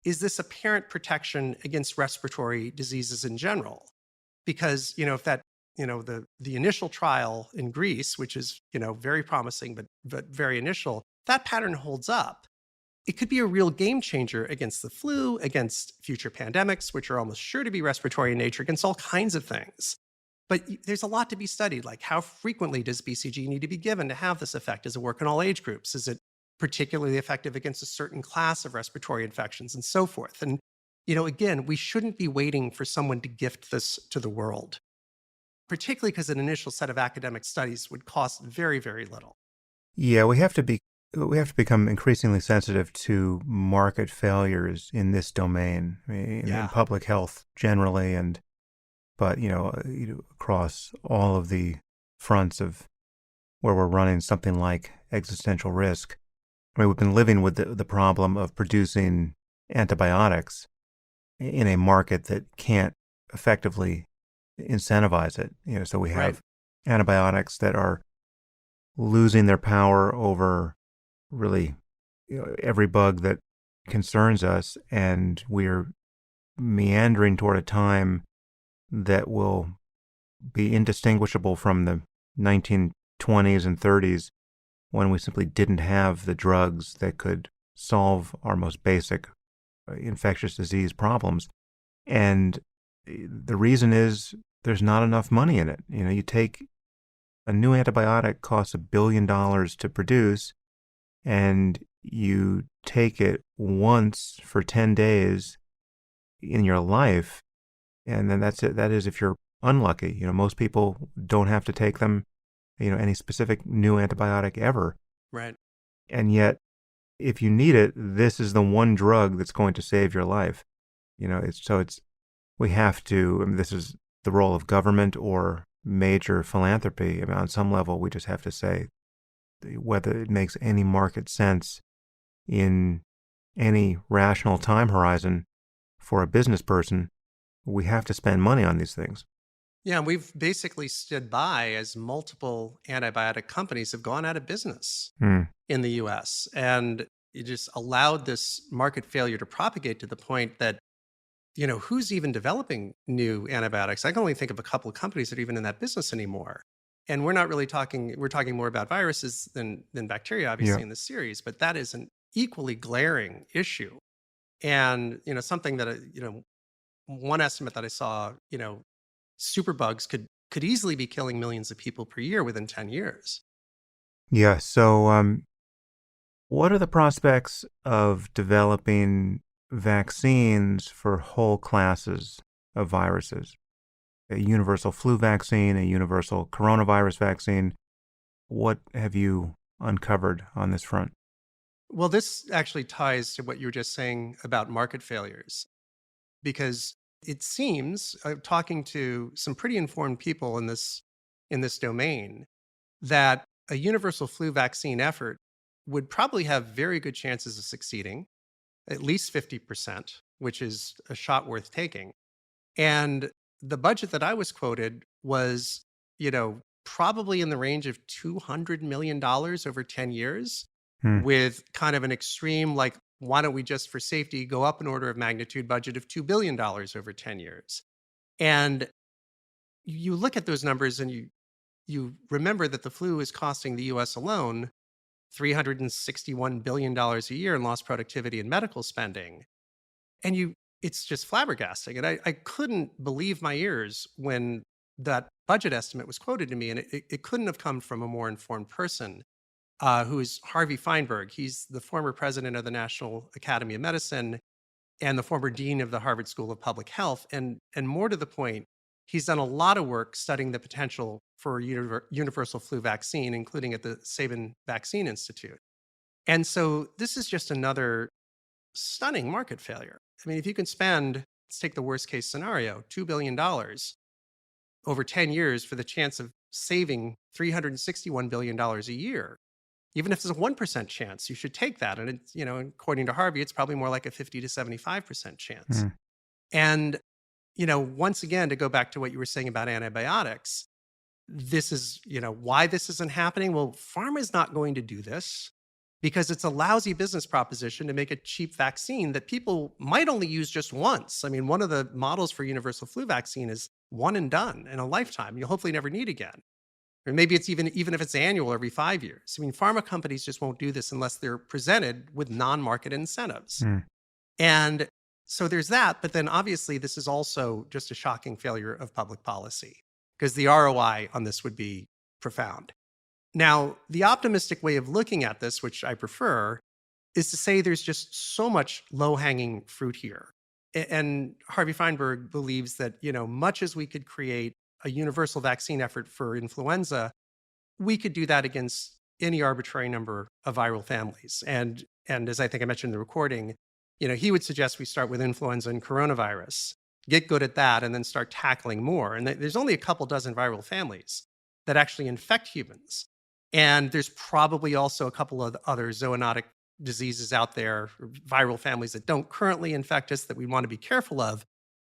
is this apparent protection against respiratory diseases in general. Because, if that, the initial trial in Greece, which is, very promising, but very initial, that pattern holds up. It could be a real game changer against the flu, against future pandemics, which are almost sure to be respiratory in nature, against all kinds of things. But there's a lot to be studied, like how frequently does BCG need to be given to have this effect? Does it work in all age groups? Is it particularly effective against a certain class of respiratory infections and so forth? And, again, we shouldn't be waiting for someone to gift this to the world, particularly because an initial set of academic studies would cost very, very little. Yeah, we have to become increasingly sensitive to market failures in this domain, in public health generally, but across all of the fronts of where we're running something like existential risk. We've been living with the problem of producing antibiotics in a market that can't effectively incentivize it. So we have antibiotics that are losing their power over really every bug that concerns us, and we're meandering toward a time that will be indistinguishable from the 1920s and 30s when we simply didn't have the drugs that could solve our most basic infectious disease problems. And the reason is there's not enough money in it. You take a new antibiotic costs $1 billion to produce, and you take it once for 10 days in your life, and then that's it. That is if you're unlucky. Most people don't have to take them, any specific new antibiotic ever. Right. And yet, if you need it, this is the one drug that's going to save your life. We have to, this is the role of government or major philanthropy. On some level, we just have to say, whether it makes any market sense in any rational time horizon for a business person, we have to spend money on these things. Yeah, we've basically stood by as multiple antibiotic companies have gone out of business in the US. And it just allowed this market failure to propagate to the point that, who's even developing new antibiotics? I can only think of a couple of companies that are even in that business anymore. And we're not really we're talking more about viruses than bacteria, obviously, Yeah. in this series, but that is an equally glaring issue. And, something that, one estimate that I saw, superbugs could easily be killing millions of people per year within 10 years. Yeah. So, what are the prospects of developing vaccines for whole classes of viruses? A universal flu vaccine, a universal coronavirus vaccine. What have you uncovered on this front? Well, this actually ties to what you were just saying about market failures, because it seems, talking to some pretty informed people in this domain, that a universal flu vaccine effort would probably have very good chances of succeeding, at least 50%, which is a shot worth taking. And the budget that I was quoted was, probably in the range of $200 million over 10 years, Hmm. with kind of an extreme, like, why don't we just for safety go up an order of magnitude budget of $2 billion over 10 years? And you look at those numbers and you remember that the flu is costing the US alone $361 billion a year in lost productivity and medical spending. And it's just flabbergasting. And I couldn't believe my ears when that budget estimate was quoted to me. And it couldn't have come from a more informed person, who is Harvey Feinberg. He's the former president of the National Academy of Medicine and the former dean of the Harvard School of Public Health. And more to the point, he's done a lot of work studying the potential for a universal flu vaccine, including at the Sabin Vaccine Institute. And so this is just another stunning market failure. I mean, if you can spend, let's take the worst case scenario, $2 billion over 10 years for the chance of saving $361 billion a year, even if there's a 1% chance, you should take that. And it's, according to Harvey, it's probably more like a 50 to 75% chance. And, once again, to go back to what you were saying about antibiotics, this is, why this isn't happening. Well, pharma's not going to do this because it's a lousy business proposition to make a cheap vaccine that people might only use just once. I mean, one of the models for universal flu vaccine is one and done in a lifetime. You'll hopefully never need again. Or maybe it's even if it's annual every 5 years. I mean, pharma companies just won't do this unless they're presented with non-market incentives. And so there's that. But then obviously this is also just a shocking failure of public policy because the ROI on this would be profound. Now, the optimistic way of looking at this, which I prefer, is to say there's just so much low-hanging fruit here. And Harvey Feinberg believes that, much as we could create a universal vaccine effort for influenza, we could do that against any arbitrary number of viral families. And as I think I mentioned in the recording, he would suggest we start with influenza and coronavirus, get good at that, and then start tackling more. And there's only a couple dozen viral families that actually infect humans. And there's probably also a couple of other zoonotic diseases out there, viral families that don't currently infect us that we want to be careful of.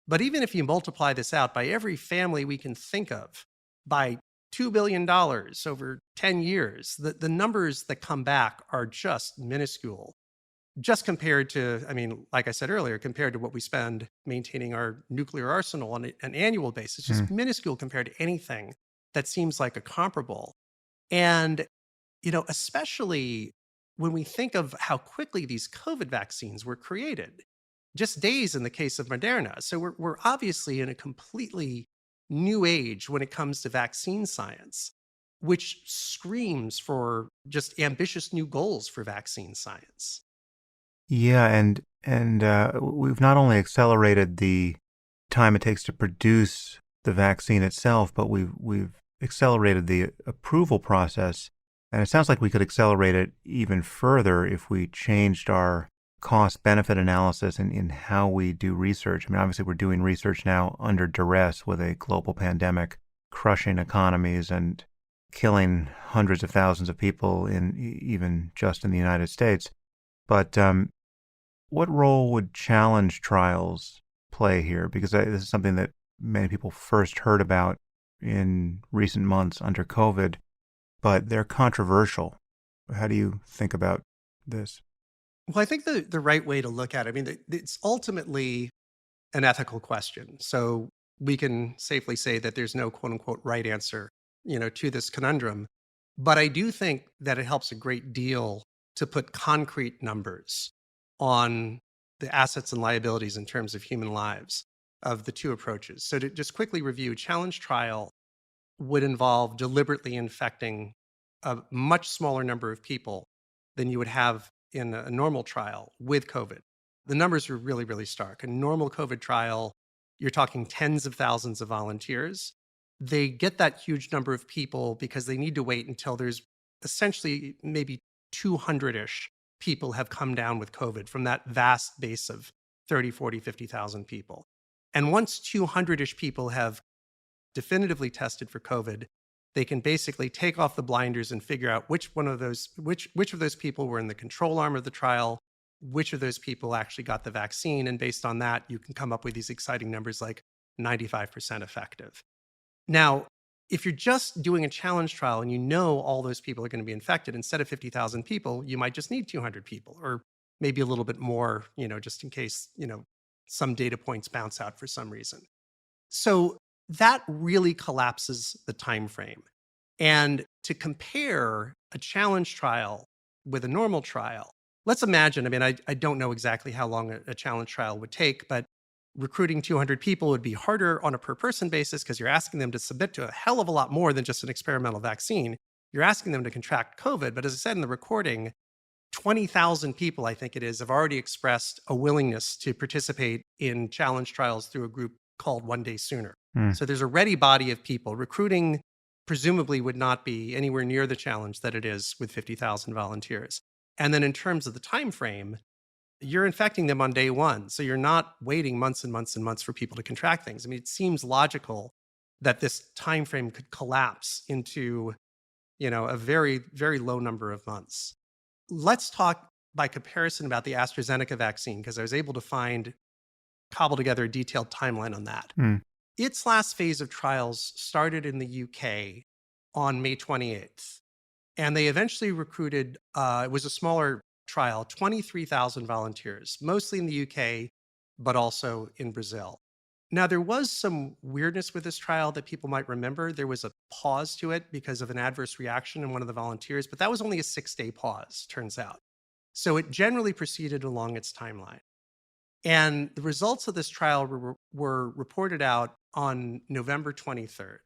But even if you multiply this out by every family we can think of, by $2 billion over 10 years, the numbers that come back are just minuscule. Just compared to, like I said earlier, compared to what we spend maintaining our nuclear arsenal on an annual basis, just minuscule compared to anything that seems like a comparable. And, especially when we think of how quickly these COVID vaccines were created, just days in the case of Moderna. So we're obviously in a completely new age when it comes to vaccine science, which screams for just ambitious new goals for vaccine science. Yeah, and we've not only accelerated the time it takes to produce the vaccine itself, but we've accelerated the approval process. And it sounds like we could accelerate it even further if we changed our cost-benefit analysis in how we do research. I mean, obviously, we're doing research now under duress with a global pandemic crushing economies and killing hundreds of thousands of people in even just in the United States. But what role would challenge trials play here? Because this is something that many people first heard about in recent months under COVID, but they're controversial. How do you think about this? Well, I think the right way to look at it, I mean, it's ultimately an ethical question. So we can safely say that there's no quote unquote right answer, to this conundrum. But I do think that it helps a great deal to put concrete numbers on the assets and liabilities in terms of human lives of the two approaches. So to just quickly review, challenge trial would involve deliberately infecting a much smaller number of people than you would have in a normal trial with COVID. The numbers are really, really stark. A normal COVID trial, you're talking tens of thousands of volunteers. They get that huge number of people because they need to wait until there's essentially maybe 200-ish people have come down with COVID from that vast base of 30, 40, 50,000 people. And once 200-ish people have definitively tested for COVID, they can basically take off the blinders and figure out which of those people were in the control arm of the trial, which of those people actually got the vaccine. And based on that, you can come up with these exciting numbers like 95% effective. Now, if you're just doing a challenge trial and you know all those people are going to be infected, instead of 50,000 people, you might just need 200 people or maybe a little bit more, just in case, some data points bounce out for some reason. So that really collapses the time frame. And to compare a challenge trial with a normal trial, let's imagine, I don't know exactly how long a challenge trial would take, but recruiting 200 people would be harder on a per person basis because you're asking them to submit to a hell of a lot more than just an experimental vaccine. You're asking them to contract COVID. But as I said in the recording, 20,000 people, I think it is, have already expressed a willingness to participate in challenge trials through a group called One Day Sooner. So there's a ready body of people. Recruiting presumably would not be anywhere near the challenge that it is with 50,000 volunteers. And then in terms of the time frame, you're infecting them on day one. So you're not waiting months and months and months for people to contract things. It seems logical that this time frame could collapse into, a very, very low number of months. Let's talk by comparison about the AstraZeneca vaccine, because I was able to cobble together a detailed timeline on that. Its last phase of trials started in the UK on May 28th. And they eventually recruited, it was a smaller trial, 23,000 volunteers, mostly in the UK, but also in Brazil. Now, there was some weirdness with this trial that people might remember. There was a pause to it because of an adverse reaction in one of the volunteers, but that was only a 6-day pause, turns out. So it generally proceeded along its timeline. And the results of this trial were reported out on November 23rd.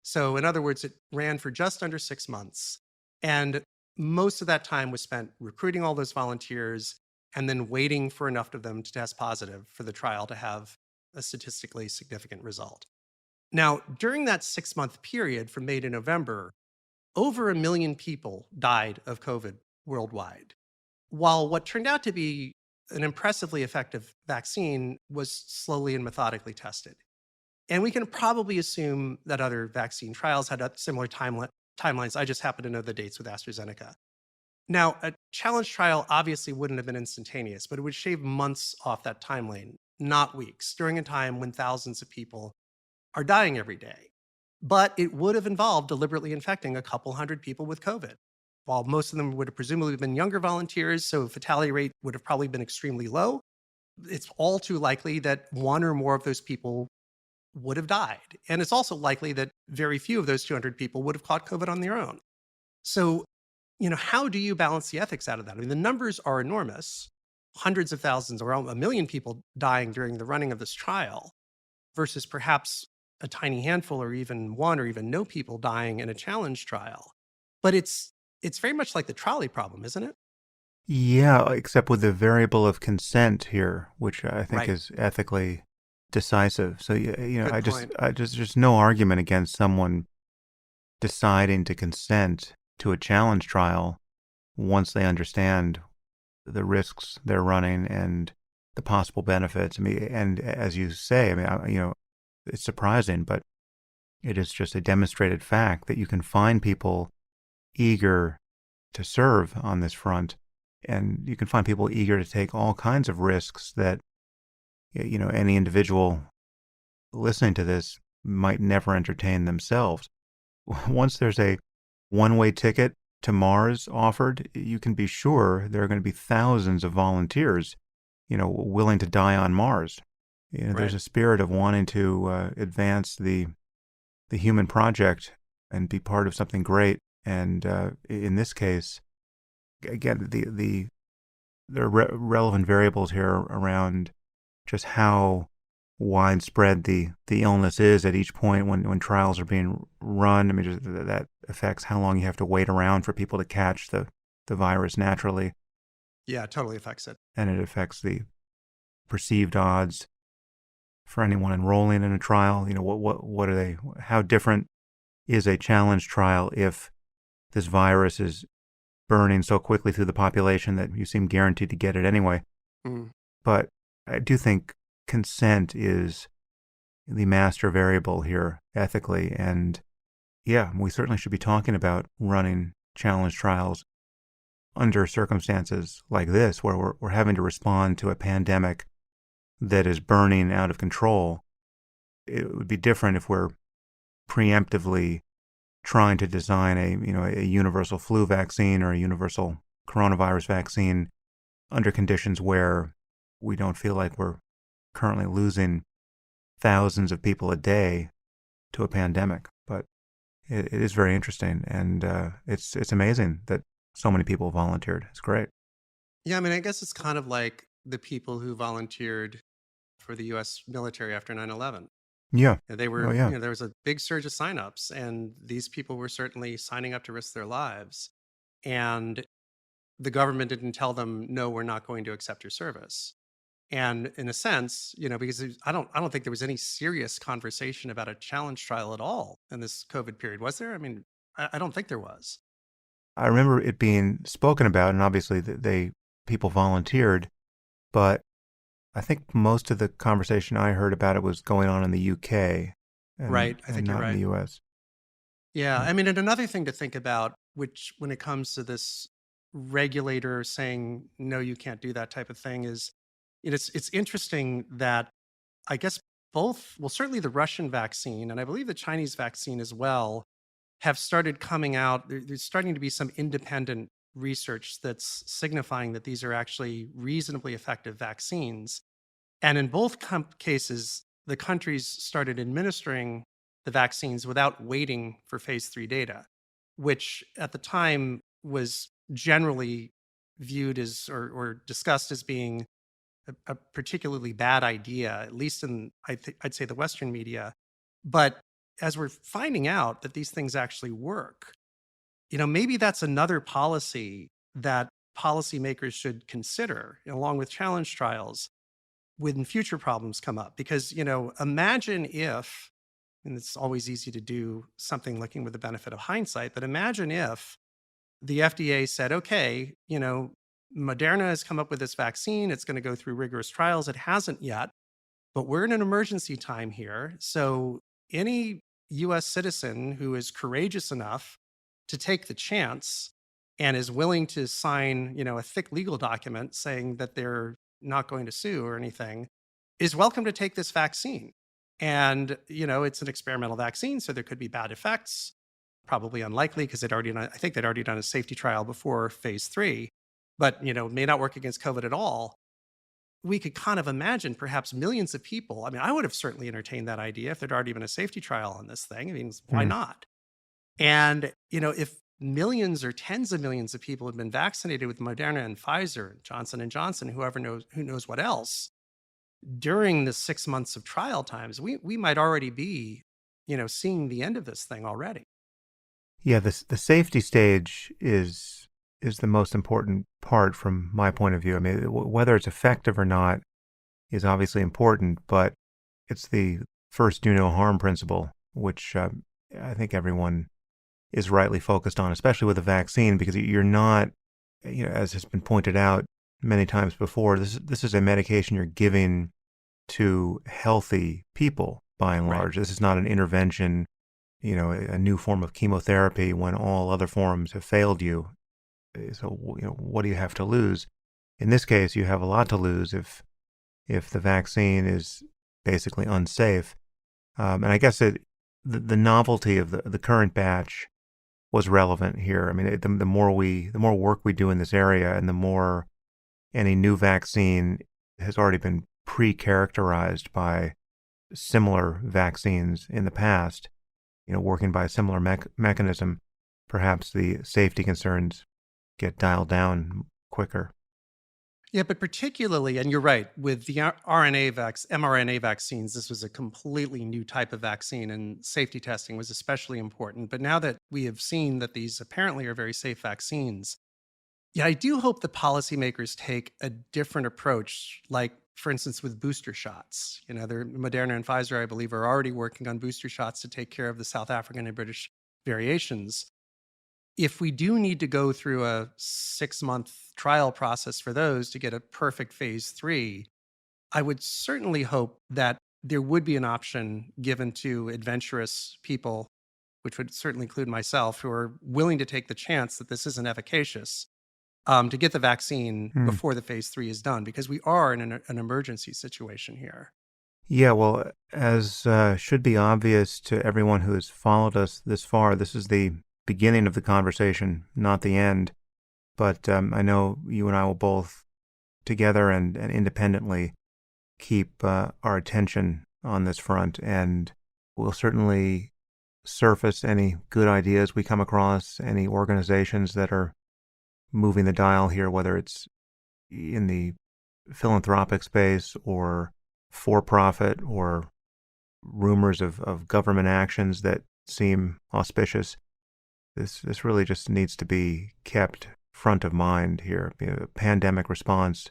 So in other words, it ran for just under 6 months. And most of that time was spent recruiting all those volunteers and then waiting for enough of them to test positive for the trial to have a statistically significant result. Now, during that 6-month period from May to November, over 1 million people died of COVID worldwide. While what turned out to be an impressively effective vaccine was slowly and methodically tested. And we can probably assume that other vaccine trials had similar timelines. I just happen to know the dates with AstraZeneca. Now, a challenge trial obviously wouldn't have been instantaneous, but it would shave months off that timeline, not weeks, during a time when thousands of people are dying every day. But it would have involved deliberately infecting a couple hundred people with COVID. While most of them would have presumably been younger volunteers, so fatality rate would have probably been extremely low, it's all too likely that one or more of those people would have died. And it's also likely that very few of those 200 people would have caught COVID on their own. So, how do you balance the ethics out of that? The numbers are enormous. Hundreds of thousands, or 1 million people dying during the running of this trial versus perhaps a tiny handful or even one or even no people dying in a challenge trial. But it's very much like the trolley problem, isn't it? Yeah, except with the variable of consent here, which I think Right. is ethically decisive. So Good point. there's no argument against someone deciding to consent to a challenge trial once they understand the risks they're running and the possible benefits. And as you say, it's surprising, but It is just a demonstrated fact that you can find people eager to serve on this front, and you can find people eager to take all kinds of risks that, any individual listening to this might never entertain themselves. Once there's a one-way ticket to Mars offered, you can be sure there are going to be thousands of volunteers, willing to die on Mars. There's Right. a spirit of wanting to advance the human project and be part of something great. And in this case, again, there are relevant variables here around just how widespread the illness is at each point when trials are being run. I mean, just that affects how long you have to wait around for people to catch the virus naturally, Yeah, it totally affects it. and it affects the perceived odds for anyone enrolling in a trial. What are they? How different is a challenge trial if this virus is burning so quickly through the population that you seem guaranteed to get it anyway? Mm. But I do think consent is the master variable here ethically. And yeah, we certainly should be talking about running challenge trials under circumstances like this, where we're having to respond to a pandemic that is burning out of control. It would be different if we're preemptively trying to design a universal flu vaccine or a universal coronavirus vaccine under conditions where we don't feel like we're currently losing thousands of people a day to a pandemic. But it is very interesting, and it's amazing that so many people volunteered. It's great. Yeah, I mean, I guess it's kind of like the people who volunteered for the US military after 9/11. Yeah. They Oh, were, yeah. there was a big surge of signups, and these people were certainly signing up to risk their lives. And the government didn't tell them, no, we're not going to accept your service. And in a sense, because I don't think there was any serious conversation about a challenge trial at all in this COVID period, was there? I mean, I don't think there was. I remember it being spoken about, and obviously people volunteered, but I think most of the conversation I heard about it was going on in the UK and Right. I think you're not in right. the US. Yeah. Yeah. I mean, and another thing to think about, which when it comes to this regulator saying, no, you can't do that type of thing, is it's interesting that I guess both, well, certainly the Russian vaccine, and I believe the Chinese vaccine as well, have started coming out. There's starting to be some independent research that's signifying that these are actually reasonably effective vaccines. And in both cases, the countries started administering the vaccines without waiting for phase 3 data, which at the time was generally viewed as or discussed as being a particularly bad idea, at least in, I'd say, the Western media. But as we're finding out that these things actually work, maybe that's another policy that policymakers should consider, along with challenge trials, when future problems come up. Because, imagine if, and it's always easy to do something looking with the benefit of hindsight, but imagine if the FDA said, okay, Moderna has come up with this vaccine. It's going to go through rigorous trials. It hasn't yet, but we're in an emergency time here. So any US citizen who is courageous enough to take the chance and is willing to sign, a thick legal document saying that they're not going to sue or anything is welcome to take this vaccine. And, it's an experimental vaccine, so there could be bad effects. Probably unlikely because I think they'd already done a safety trial before phase 3, but it may not work against COVID at all. We could kind of imagine perhaps millions of people. I mean, I would have certainly entertained that idea if there'd already been a safety trial on this thing. I mean, why Mm. not? And if millions or tens of millions of people had been vaccinated with Moderna and Pfizer, Johnson and Johnson, who knows what else, during the 6 months of trial times, we might already be, seeing the end of this thing already. Yeah, the safety stage is the most important part from my point of view. I mean, whether it's effective or not is obviously important, but it's the first do no harm principle, which I think everyone is rightly focused on, especially with a vaccine, because you're not, as has been pointed out many times before, this is a medication you're giving to healthy people by and Right. large. This is not an intervention a new form of chemotherapy when all other forms have failed you. So, what do you have to lose? In this case, you have a lot to lose if the vaccine is basically unsafe. And I guess the novelty of the current batch was relevant here. I mean, the more work we do in this area, and the more any new vaccine has already been pre-characterized by similar vaccines in the past, working by a similar mechanism, perhaps the safety concerns get dialed down quicker. Yeah, but particularly, and you're right, with the mRNA vaccines, this was a completely new type of vaccine, and safety testing was especially important. But now that we have seen that these apparently are very safe vaccines, yeah, I do hope the policymakers take a different approach, like, for instance, with booster shots. Moderna and Pfizer, I believe, are already working on booster shots to take care of the South African and British variations. If we do need to go through a 6-month trial process for those to get a perfect phase 3, I would certainly hope that there would be an option given to adventurous people, which would certainly include myself, who are willing to take the chance that this isn't efficacious, to get the vaccine before the phase 3 is done, because we are in an emergency situation here. Yeah, well, as should be obvious to everyone who has followed us this far, this is the beginning of the conversation, not the end. But I know you and I will both, together and independently, keep our attention on this front, and we'll certainly surface any good ideas we come across, any organizations that are moving the dial here, whether it's in the philanthropic space or for-profit, or rumors of government actions that seem auspicious. This really just needs to be kept front of mind here. Pandemic response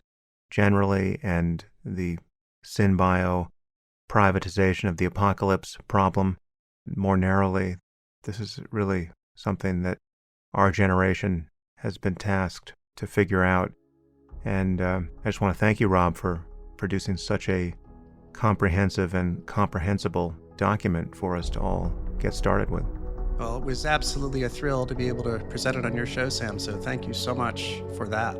generally, and the synbio privatization of the apocalypse problem more narrowly. This is really something that our generation has been tasked to figure out. And I just want to thank you, Rob, for producing such a comprehensive and comprehensible document for us to all get started with. Well, it was absolutely a thrill to be able to present it on your show, Sam, so thank you so much for that.